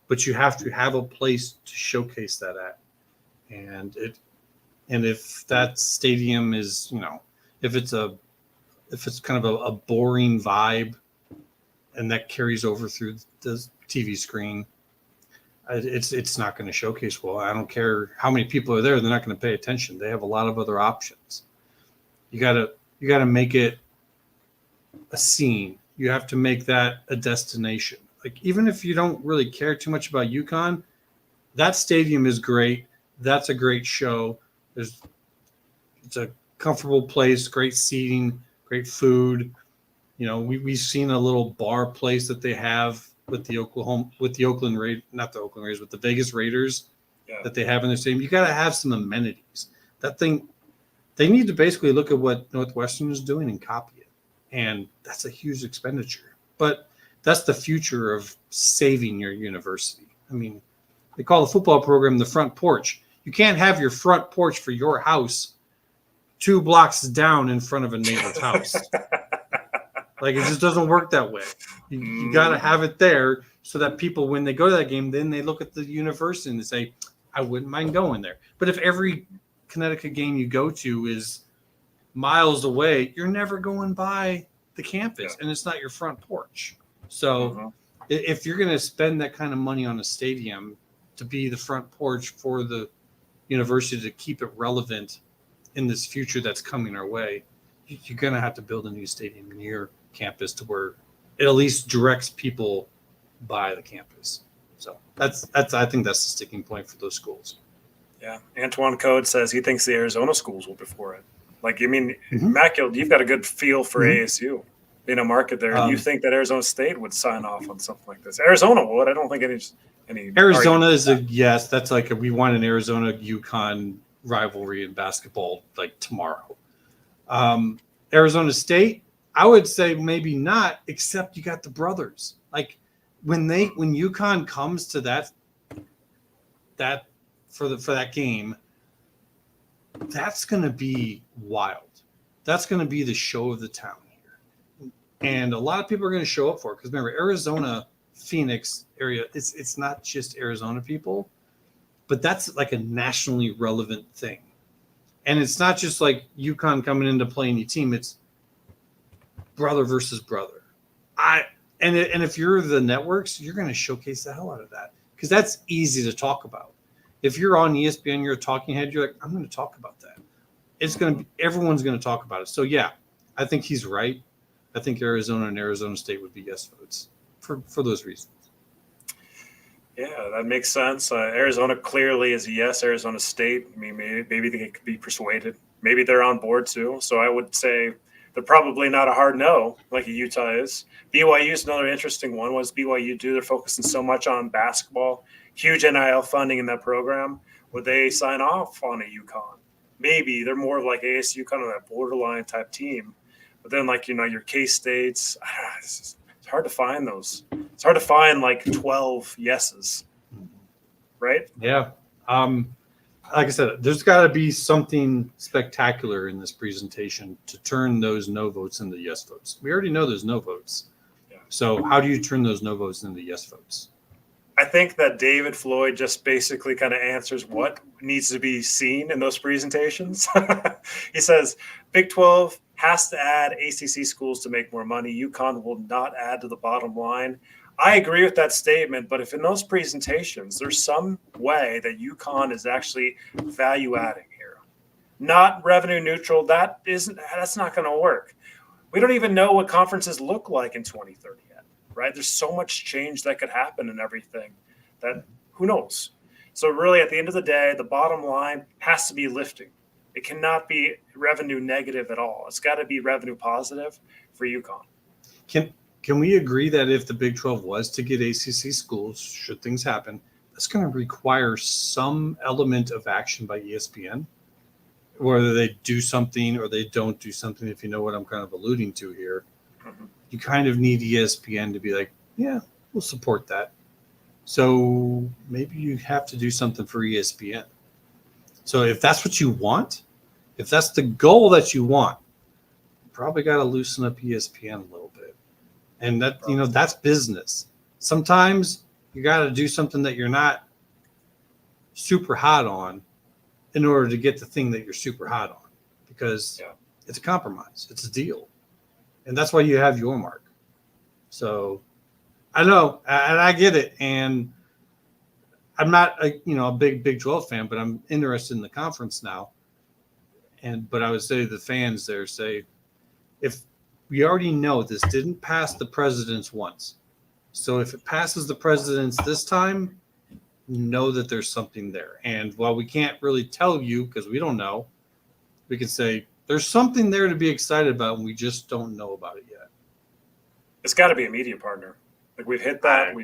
[SPEAKER 4] but you have to have a place to showcase that at. And if that stadium is, if it's kind of a boring vibe, and that carries over through the TV screen, it's not going to showcase well. I don't care how many people are there; they're not going to pay attention. They have a lot of other options. You gotta make it a scene. You have to make that a destination. Like, even if you don't really care too much about UConn, that stadium is great. That's a great show. It's a comfortable place, great seating, great food. We've seen a little bar place that they have with the Oakland Raiders, not the Oakland Raiders, but the Vegas Raiders that they have in their stadium. You got to have some amenities. That thing, they need to basically look at what Northwestern is doing and copy it. And that's a huge expenditure. But that's the future of saving your university. I mean, they call the football program the front porch. You can't have your front porch for your house 2 blocks down in front of a neighbor's house. Like, it just doesn't work that way. You got to have it there so that people, when they go to that game, then they look at the university and they say, I wouldn't mind going there. But if every Connecticut game you go to is miles away, you're never going by the campus, and it's not your front porch. So if you're going to spend that kind of money on a stadium to be the front porch for the university to keep it relevant in this future that's coming our way, you're going to have to build a new stadium near campus to where it at least directs people by the campus. So that's I think that's the sticking point for those schools.
[SPEAKER 2] Yeah. Antoine Code says he thinks the Arizona schools will be for it. Like, Mac, you've got a good feel for ASU being a market there. And you think that Arizona State would sign off on something like this? Arizona would. I don't think any
[SPEAKER 4] Arizona is a yes. That's like we want an Arizona UConn rivalry in basketball like tomorrow. Arizona State, I would say maybe not, except you got the brothers. Like when UConn comes to that for that game, that's going to be wild. That's going to be the show of the town here. And a lot of people are going to show up for it because remember, Arizona, Phoenix area, it's not just Arizona people, but that's like a nationally relevant thing. And it's not just like UConn coming in to play any team. It's brother versus brother. And if you're the networks, you're going to showcase the hell out of that because that's easy to talk about. If you're on ESPN, you're a talking head, you're like, I'm going to talk about that. Everyone's going to talk about it. So yeah, I think he's right. I think Arizona and Arizona State would be yes votes for those reasons.
[SPEAKER 2] Yeah, that makes sense. Arizona clearly is a yes. Arizona State, I mean, maybe they could be persuaded. Maybe they're on board too. So I would say they're probably not a hard no like Utah is. BYU is another interesting one. What does BYU do? They're focusing so much on basketball, huge NIL funding in that program. Would they sign off on a UConn? Maybe they're more of like ASU, kind of that borderline type team. But then, like, your K-States, it's hard to find those. It's hard to find like 12 yeses, right?
[SPEAKER 4] Yeah. Like I said, there's got to be something spectacular in this presentation to turn those no votes into yes votes. We already know there's no votes.
[SPEAKER 2] Yeah.
[SPEAKER 4] So how do you turn those no votes into yes votes?
[SPEAKER 2] I think that David Floyd just basically kind of answers what needs to be seen in those presentations. He says, Big 12 has to add ACC schools to make more money. UConn will not add to the bottom line. I agree with that statement, but if in those presentations there's some way that UConn is actually value adding here, not revenue neutral, that's not going to work. We don't even know what conferences look like in 2030 yet, right? There's so much change that could happen and everything that who knows. So really at the end of the day, the bottom line has to be lifting. It cannot be revenue negative at all. It's got to be revenue positive for UConn.
[SPEAKER 4] Can we agree that if the Big 12 was to get ACC schools, should things happen, that's going to require some element of action by ESPN, whether they do something or they don't do something, if you know what I'm kind of alluding to here.
[SPEAKER 2] Mm-hmm.
[SPEAKER 4] You kind of need ESPN to be like, yeah, we'll support that. So maybe you have to do something for ESPN. So if that's what you want, if that's the goal that you want, you probably got to loosen up ESPN a little bit. And that, that's business. Sometimes you got to do something that you're not super hot on in order to get the thing that you're super hot on, because it's a compromise. It's a deal. And that's why you have your mark. So I know, and I get it. And I'm not a big Big 12 fan, but I'm interested in the conference now. But I would say the fans there say, if we already know this didn't pass the presidents once. So if it passes the presidents this time, know that there's something there. And while we can't really tell you because we don't know, we can say there's something there to be excited about, and we just don't know about it yet.
[SPEAKER 2] It's got to be a media partner. Like we've hit that.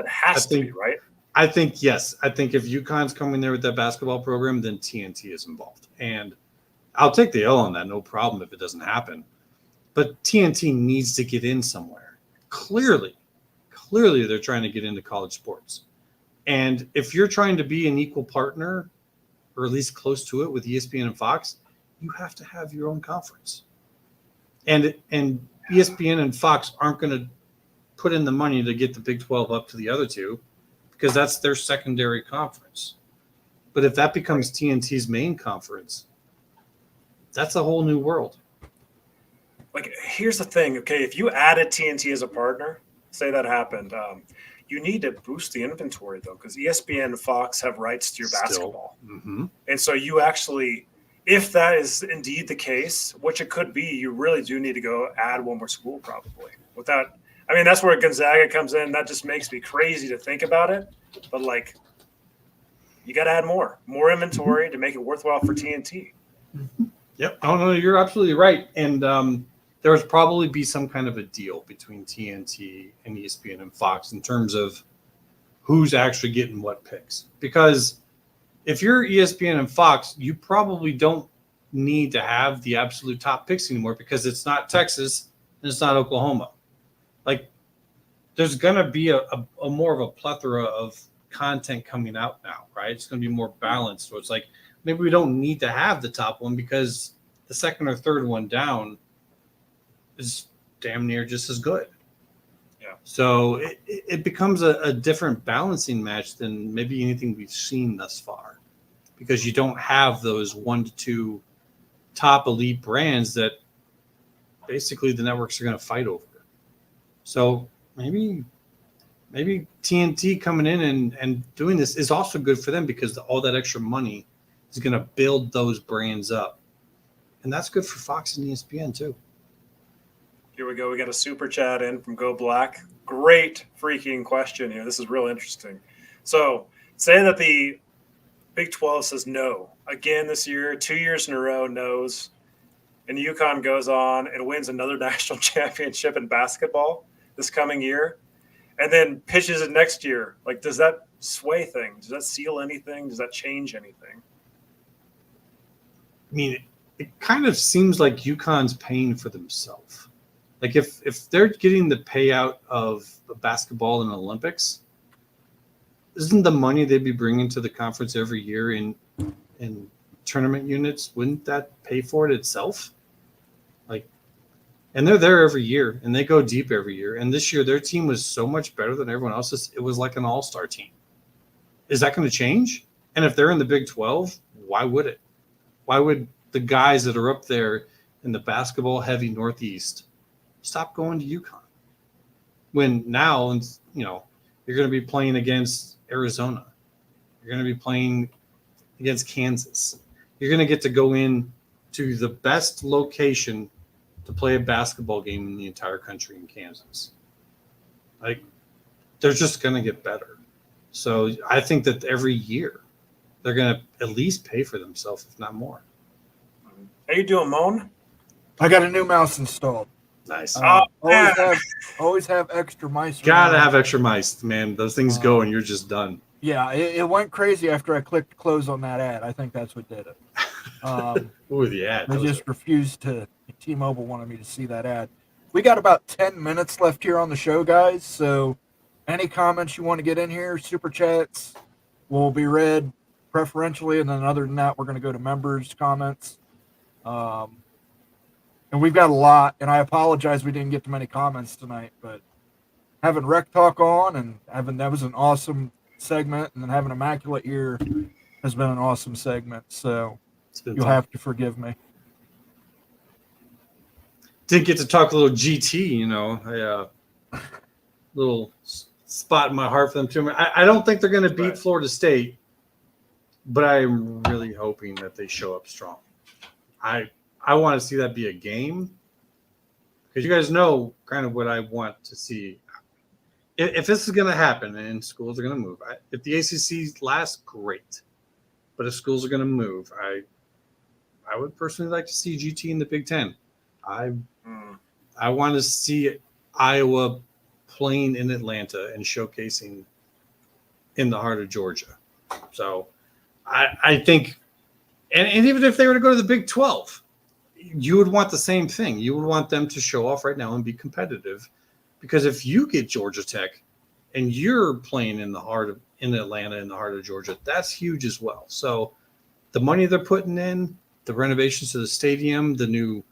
[SPEAKER 2] Has to be, right?
[SPEAKER 4] I think, yes. I think if UConn's coming there with that basketball program, then TNT is involved. And I'll take the L on that. No problem if it doesn't happen. But TNT needs to get in somewhere. Clearly, they're trying to get into college sports. And if you're trying to be an equal partner, or at least close to it with ESPN and Fox, you have to have your own conference. And ESPN and Fox aren't going to put in the money to get the Big 12 up to the other two because that's their secondary conference. But if that becomes TNT's main conference, that's a whole new world.
[SPEAKER 2] Like, here's the thing, okay? If you added TNT as a partner, say that happened, you need to boost the inventory, though, because ESPN and Fox have rights to your basketball.
[SPEAKER 4] Mm-hmm.
[SPEAKER 2] And so you actually, if that is indeed the case, which it could be, you really do need to go add one more school probably. That's where Gonzaga comes in. That just makes me crazy to think about it. But, like, you got to add more inventory to make it worthwhile for TNT.
[SPEAKER 4] Mm-hmm. Yep. Oh, no, you're absolutely right. And there would probably be some kind of a deal between TNT and ESPN and Fox in terms of who's actually getting what picks. Because if you're ESPN and Fox, you probably don't need to have the absolute top picks anymore because it's not Texas and it's not Oklahoma. Like, there's going to be a more of a plethora of content coming out now, right? It's going to be more balanced. So it's like, maybe we don't need to have the top one because the second or third one down is damn near just as good.
[SPEAKER 2] Yeah.
[SPEAKER 4] So it becomes a different balancing match than maybe anything we've seen thus far, because you don't have those 1 to 2 top elite brands that basically the networks are going to fight over. So maybe TNT coming in and doing this is also good for them because all that extra money is going to build those brands up. And that's good for Fox and ESPN too.
[SPEAKER 2] Here we go. We got a super chat in from Go Black. Great freaking question here. This is real interesting. So say that the Big 12 says no again this year, 2 years in a row, no's, and UConn goes on and wins another national championship in basketball this coming year, and then pitches it next year. Like, does that sway things? Does that seal anything? Does that change anything?
[SPEAKER 4] I mean, it kind of seems like UConn's paying for themselves. Like if they're getting the payout of the basketball and Olympics, isn't the money they'd be bringing to the conference every year in tournament units, wouldn't that pay for it itself? Like, and they're there every year and they go deep every year. And this year their team was so much better than everyone else's. It was like an all-star team. Is that going to change? And if they're in the Big 12, why would it? Why would the guys that are up there in the basketball heavy Northeast stop going to UConn? When now, you're going to be playing against Arizona. You're going to be playing against Kansas. You're going to get to go in to the best location to play a basketball game in the entire country in Kansas. Like, they're just going to get better. So I think that every year they're going to at least pay for themselves, if not more.
[SPEAKER 2] How you doing, Moan?
[SPEAKER 1] I got a new mouse installed.
[SPEAKER 4] Nice.
[SPEAKER 1] Always have extra mice.
[SPEAKER 4] Gotta
[SPEAKER 1] around.
[SPEAKER 4] have extra mice, man. Those things go and you're just done.
[SPEAKER 1] Yeah, it went crazy after I clicked close on that ad. I think that's what did it.
[SPEAKER 4] Ooh, the ad.
[SPEAKER 1] I just refused to. T-Mobile wanted me to see that ad. We got about 10 minutes left here on the show, guys. So any comments you want to get in here, super chats, will be read preferentially. And then other than that, we're going to go to members' comments. And we've got a lot, and I apologize we didn't get to many comments tonight, but having Rec Talk on and that was an awesome segment, and then having Immaculate Ear has been an awesome segment. So you'll have to forgive me.
[SPEAKER 4] Did get to talk a little GT, a little spot in my heart for them too. I don't think they're going to beat Florida State, but I'm really hoping that they show up strong. I want to see that be a game, because you guys know kind of what I want to see. If this is going to happen and schools are going to move, if the ACC lasts, great. But if schools are going to move, I would personally like to see GT in the Big Ten. I want to see Iowa playing in Atlanta and showcasing in the heart of Georgia. So I think, and even if they were to go to the Big 12, you would want the same thing. You would want them to show off right now and be competitive, because if you get Georgia Tech and you're playing in Atlanta, in the heart of Georgia, that's huge as well. So the money they're putting in, the renovations to the stadium, the new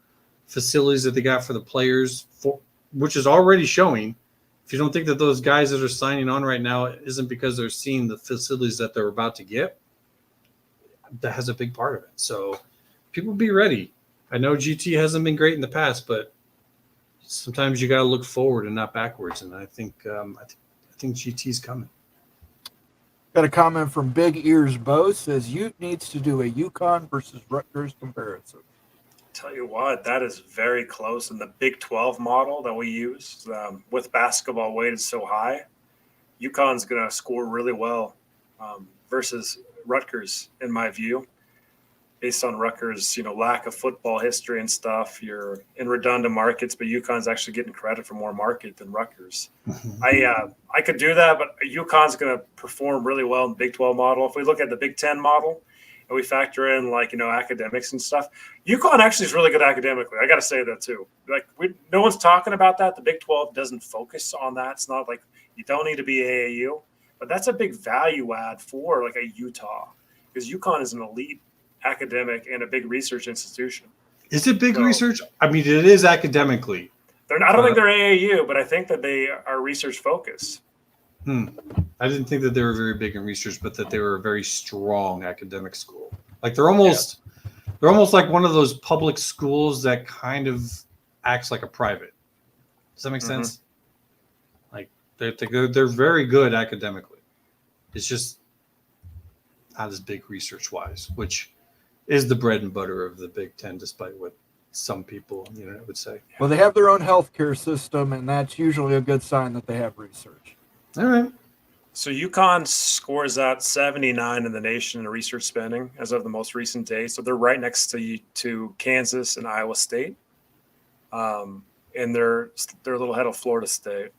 [SPEAKER 4] facilities that they got for the players, which is already showing. If you don't think that those guys that are signing on right now isn't because they're seeing the facilities that they're about to get, that has a big part of it. So people be ready. I know GT hasn't been great in the past, but sometimes you got to look forward and not backwards. And I think GT's coming.
[SPEAKER 1] Got a comment from Big Ears Bo, says Ute needs to do a UConn versus Rutgers comparison.
[SPEAKER 2] Tell you what, that is very close in the Big 12 model that we use. With basketball weighted so high, UConn's going to score really well versus Rutgers, in my view. Based on Rutgers, lack of football history and stuff, you're in redundant markets, but UConn's actually getting credit for more market than Rutgers. I could do that, but UConn's going to perform really well in the Big 12 model. If we look at the Big 10 model, and we factor in academics and stuff, UConn actually is really good academically. I got to say that too. No one's talking about that. The Big 12 doesn't focus on that. It's not like you don't need to be AAU, but that's a big value add for like a Utah, because UConn is an elite academic and a big research institution.
[SPEAKER 4] Is it big research? I mean, it is academically.
[SPEAKER 2] I don't think they're AAU, but I think that they are research focused.
[SPEAKER 4] I didn't think that they were very big in research, but that they were a very strong academic school. Like they're almost like one of those public schools that kind of acts like a private. Does that make sense? Like they're very good academically. It's just not as big research wise, which is the bread and butter of the Big Ten, despite what some people on the internet would say.
[SPEAKER 1] Well, they have their own healthcare system, and that's usually a good sign that they have research.
[SPEAKER 4] All right.
[SPEAKER 2] So UConn scores out 79 in the nation in research spending as of the most recent day. So they're right next to Kansas and Iowa State, and they're a little ahead of Florida State.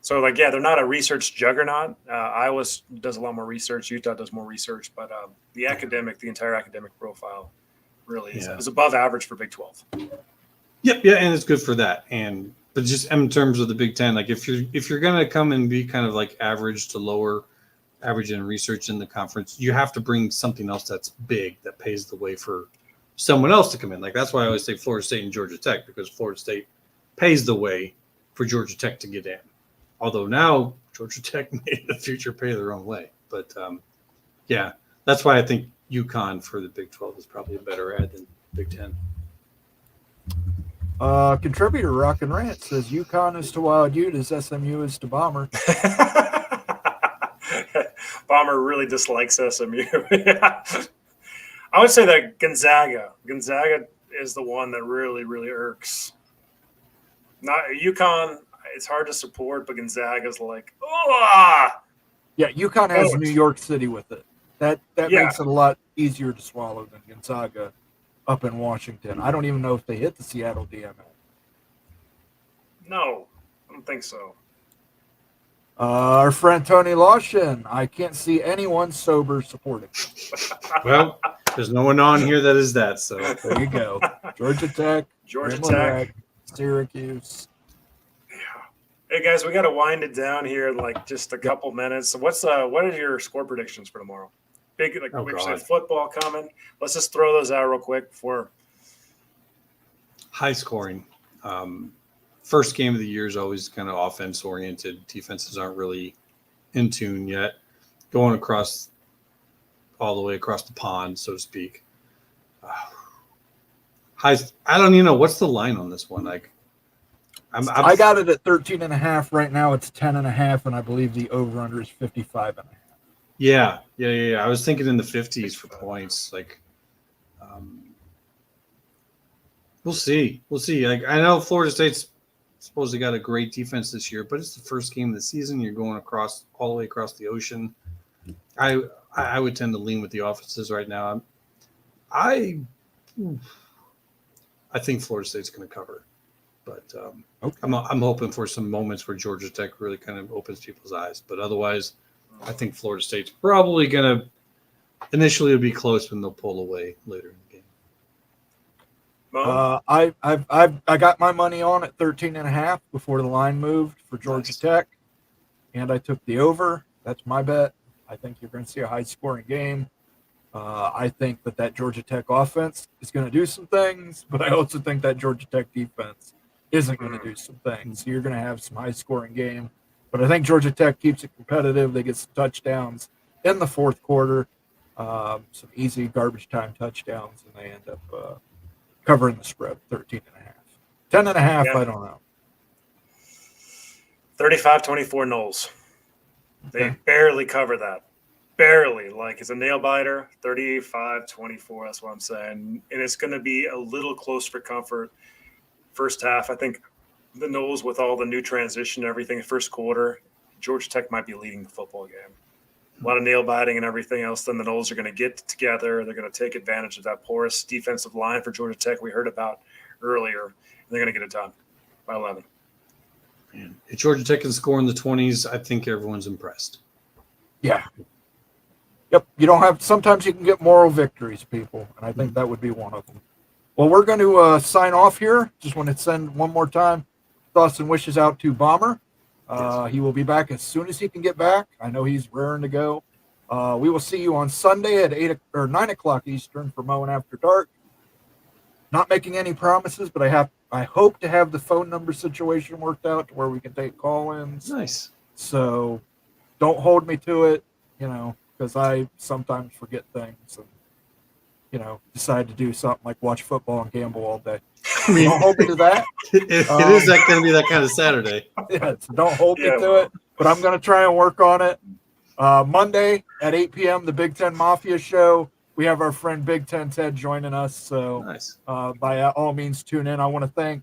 [SPEAKER 2] So they're not a research juggernaut. Iowa does a lot more research. Utah does more research, but the entire academic profile really is above average for Big 12.
[SPEAKER 4] Yep, yeah, and it's good for that. But just in terms of the Big Ten, like if you're gonna come and be kind of like average to lower average in research in the conference, you have to bring something else that's big that pays the way for someone else to come in. Like that's why I always say Florida State and Georgia Tech, because Florida State pays the way for Georgia Tech to get in. Although now Georgia Tech may in the future pay their own way. But that's why I think UConn for the Big 12 is probably a better ad than Big 10.
[SPEAKER 1] Contributor Rock and Rant says UConn is to Wild Ute as SMU is to Bomber.
[SPEAKER 2] Bomber really dislikes SMU. I would say that Gonzaga is the one that really, really irks. Not UConn. It's hard to support, but Gonzaga's like, oh.
[SPEAKER 1] Yeah, UConn has New York City with it. That makes it a lot easier to swallow than Gonzaga up in Washington. I don't even know if they hit the Seattle DMA.
[SPEAKER 2] No, I don't think so.
[SPEAKER 1] Our friend Tony Lawson, I can't see anyone sober supporting.
[SPEAKER 4] Well, there's no one on here that is that. So
[SPEAKER 1] there you go. Georgia Tech, Syracuse.
[SPEAKER 2] Hey guys, we got to wind it down here in like just a couple minutes. So what are your score predictions for tomorrow? Big football coming. Let's just throw those out real quick before.
[SPEAKER 4] High scoring. First game of the year is always kind of offense oriented. Defenses aren't really in tune yet. Going across all the way across the pond, so to speak. I don't even know what's the line on this one. Like,
[SPEAKER 1] I got it at 13.5 right now. It's 10.5, and I believe the over/under is 55.5.
[SPEAKER 4] Yeah. I was thinking in the 50s for points. Like, we'll see. Like, I know Florida State's supposedly got a great defense this year, but it's the first game of the season. You're going all the way across the ocean. I would tend to lean with the offenses right now. I think Florida State's going to cover. But I'm hoping for some moments where Georgia Tech really kind of opens people's eyes. But otherwise, I think Florida State's probably going to initially it'll be close, and they'll pull away later in the game.
[SPEAKER 1] I got my money on at 13.5 before the line moved for Georgia Tech, and I took the over. That's my bet. I think you're going to see a high-scoring game. I think that Georgia Tech offense is going to do some things, but I also think that Georgia Tech defense isn't going to do some things. So you're going to have some high-scoring game. But I think Georgia Tech keeps it competitive. They get some touchdowns in the fourth quarter, some easy garbage time touchdowns, and they end up covering the spread, 13.5. 10.5, I don't know.
[SPEAKER 2] 35-24 Knowles. They barely cover that. Barely. Like, it's a nail-biter, 35-24, that's what I'm saying. And it's going to be a little close for comfort. First half, I think the Knowles with all the new transition and everything, first quarter, Georgia Tech might be leading the football game. A lot of nail biting and everything else. Then the Knowles are going to get together. They're going to take advantage of that porous defensive line for Georgia Tech we heard about earlier. And they're going to get it done by 11.
[SPEAKER 4] Man, if Georgia Tech can score in the 20s, I think everyone's impressed.
[SPEAKER 1] Yeah. Yep. You don't have. Sometimes you can get moral victories, people, and I think that would be one of them. Well, we're going to sign off here. Just want to send one more time thoughts and wishes out to Bomber. He will be back as soon as he can get back. I know he's raring to go. We will see you on Sunday at 8 or 9 o'clock Eastern for Mowing After Dark. Not making any promises, but I hope to have the phone number situation worked out to where we can take call-ins.
[SPEAKER 4] Nice.
[SPEAKER 1] So don't hold me to it, because I sometimes forget things and, decide to do something like watch football and gamble all day.
[SPEAKER 4] I mean,
[SPEAKER 1] Don't hold me to that.
[SPEAKER 4] it is that going to be that kind of Saturday.
[SPEAKER 1] Yeah, so don't hold me to it, but I'm going to try and work on it. Monday at 8 p.m., the Big Ten Mafia show. We have our friend Big Ten Ted joining us. So
[SPEAKER 4] Nice.
[SPEAKER 1] By all means, tune in. I want to thank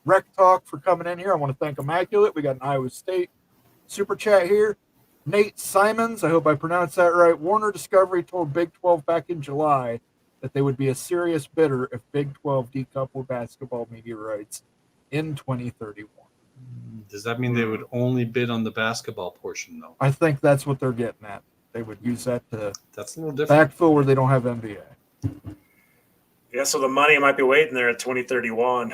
[SPEAKER 1] Rec Talk for coming in here. I want to thank Immaculate. We got an Iowa State super chat here. Nate Simons, I hope I pronounced that right. Warner Discovery told Big 12 back in July that they would be a serious bidder if Big 12 decoupled basketball media rights in 2031.
[SPEAKER 4] Does that mean they would only bid on the basketball portion, though?
[SPEAKER 1] I think that's what they're getting at. They would use that to
[SPEAKER 4] That's a little different.
[SPEAKER 1] backfill where they don't have NBA.
[SPEAKER 2] Yeah, so the money might be waiting there at 2031.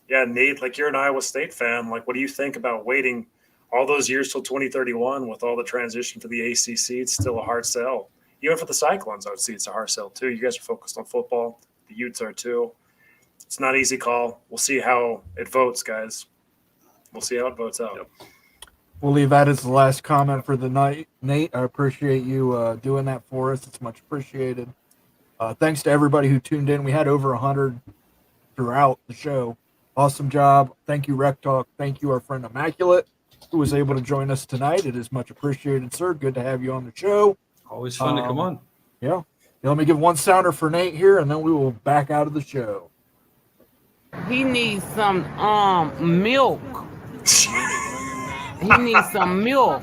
[SPEAKER 2] Yeah, Nate, like you're an Iowa State fan. Like, what do you think about waiting all those years till 2031 with all the transition to the ACC? It's still a hard sell. Even for the Cyclones, I would see it's a hard sell too. You guys are focused on football. The Utes are too. It's not an easy call. We'll see how it votes, guys. We'll see how it votes out.
[SPEAKER 4] Yep.
[SPEAKER 1] We'll leave that as the last comment for the night. Nate, I appreciate you doing that for us. It's much appreciated. Thanks to everybody who tuned in. We had over 100 throughout the show. Awesome job. Thank you, Rec Talk. Thank you, our friend Immaculate, who was able to join us tonight. It is much appreciated, sir. Good to have you on the show.
[SPEAKER 4] Always fun to come on.
[SPEAKER 1] Yeah. Let me give one sounder for Nate here, and then we will back out of the show.
[SPEAKER 7] He needs some milk. He needs some milk.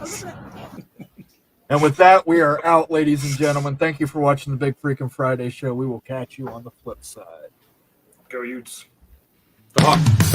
[SPEAKER 1] And with that, we are out, ladies and gentlemen. Thank you for watching the Big Freakin Friday Show. We will catch you on the flip side.
[SPEAKER 2] Go Utes.
[SPEAKER 4] Oh.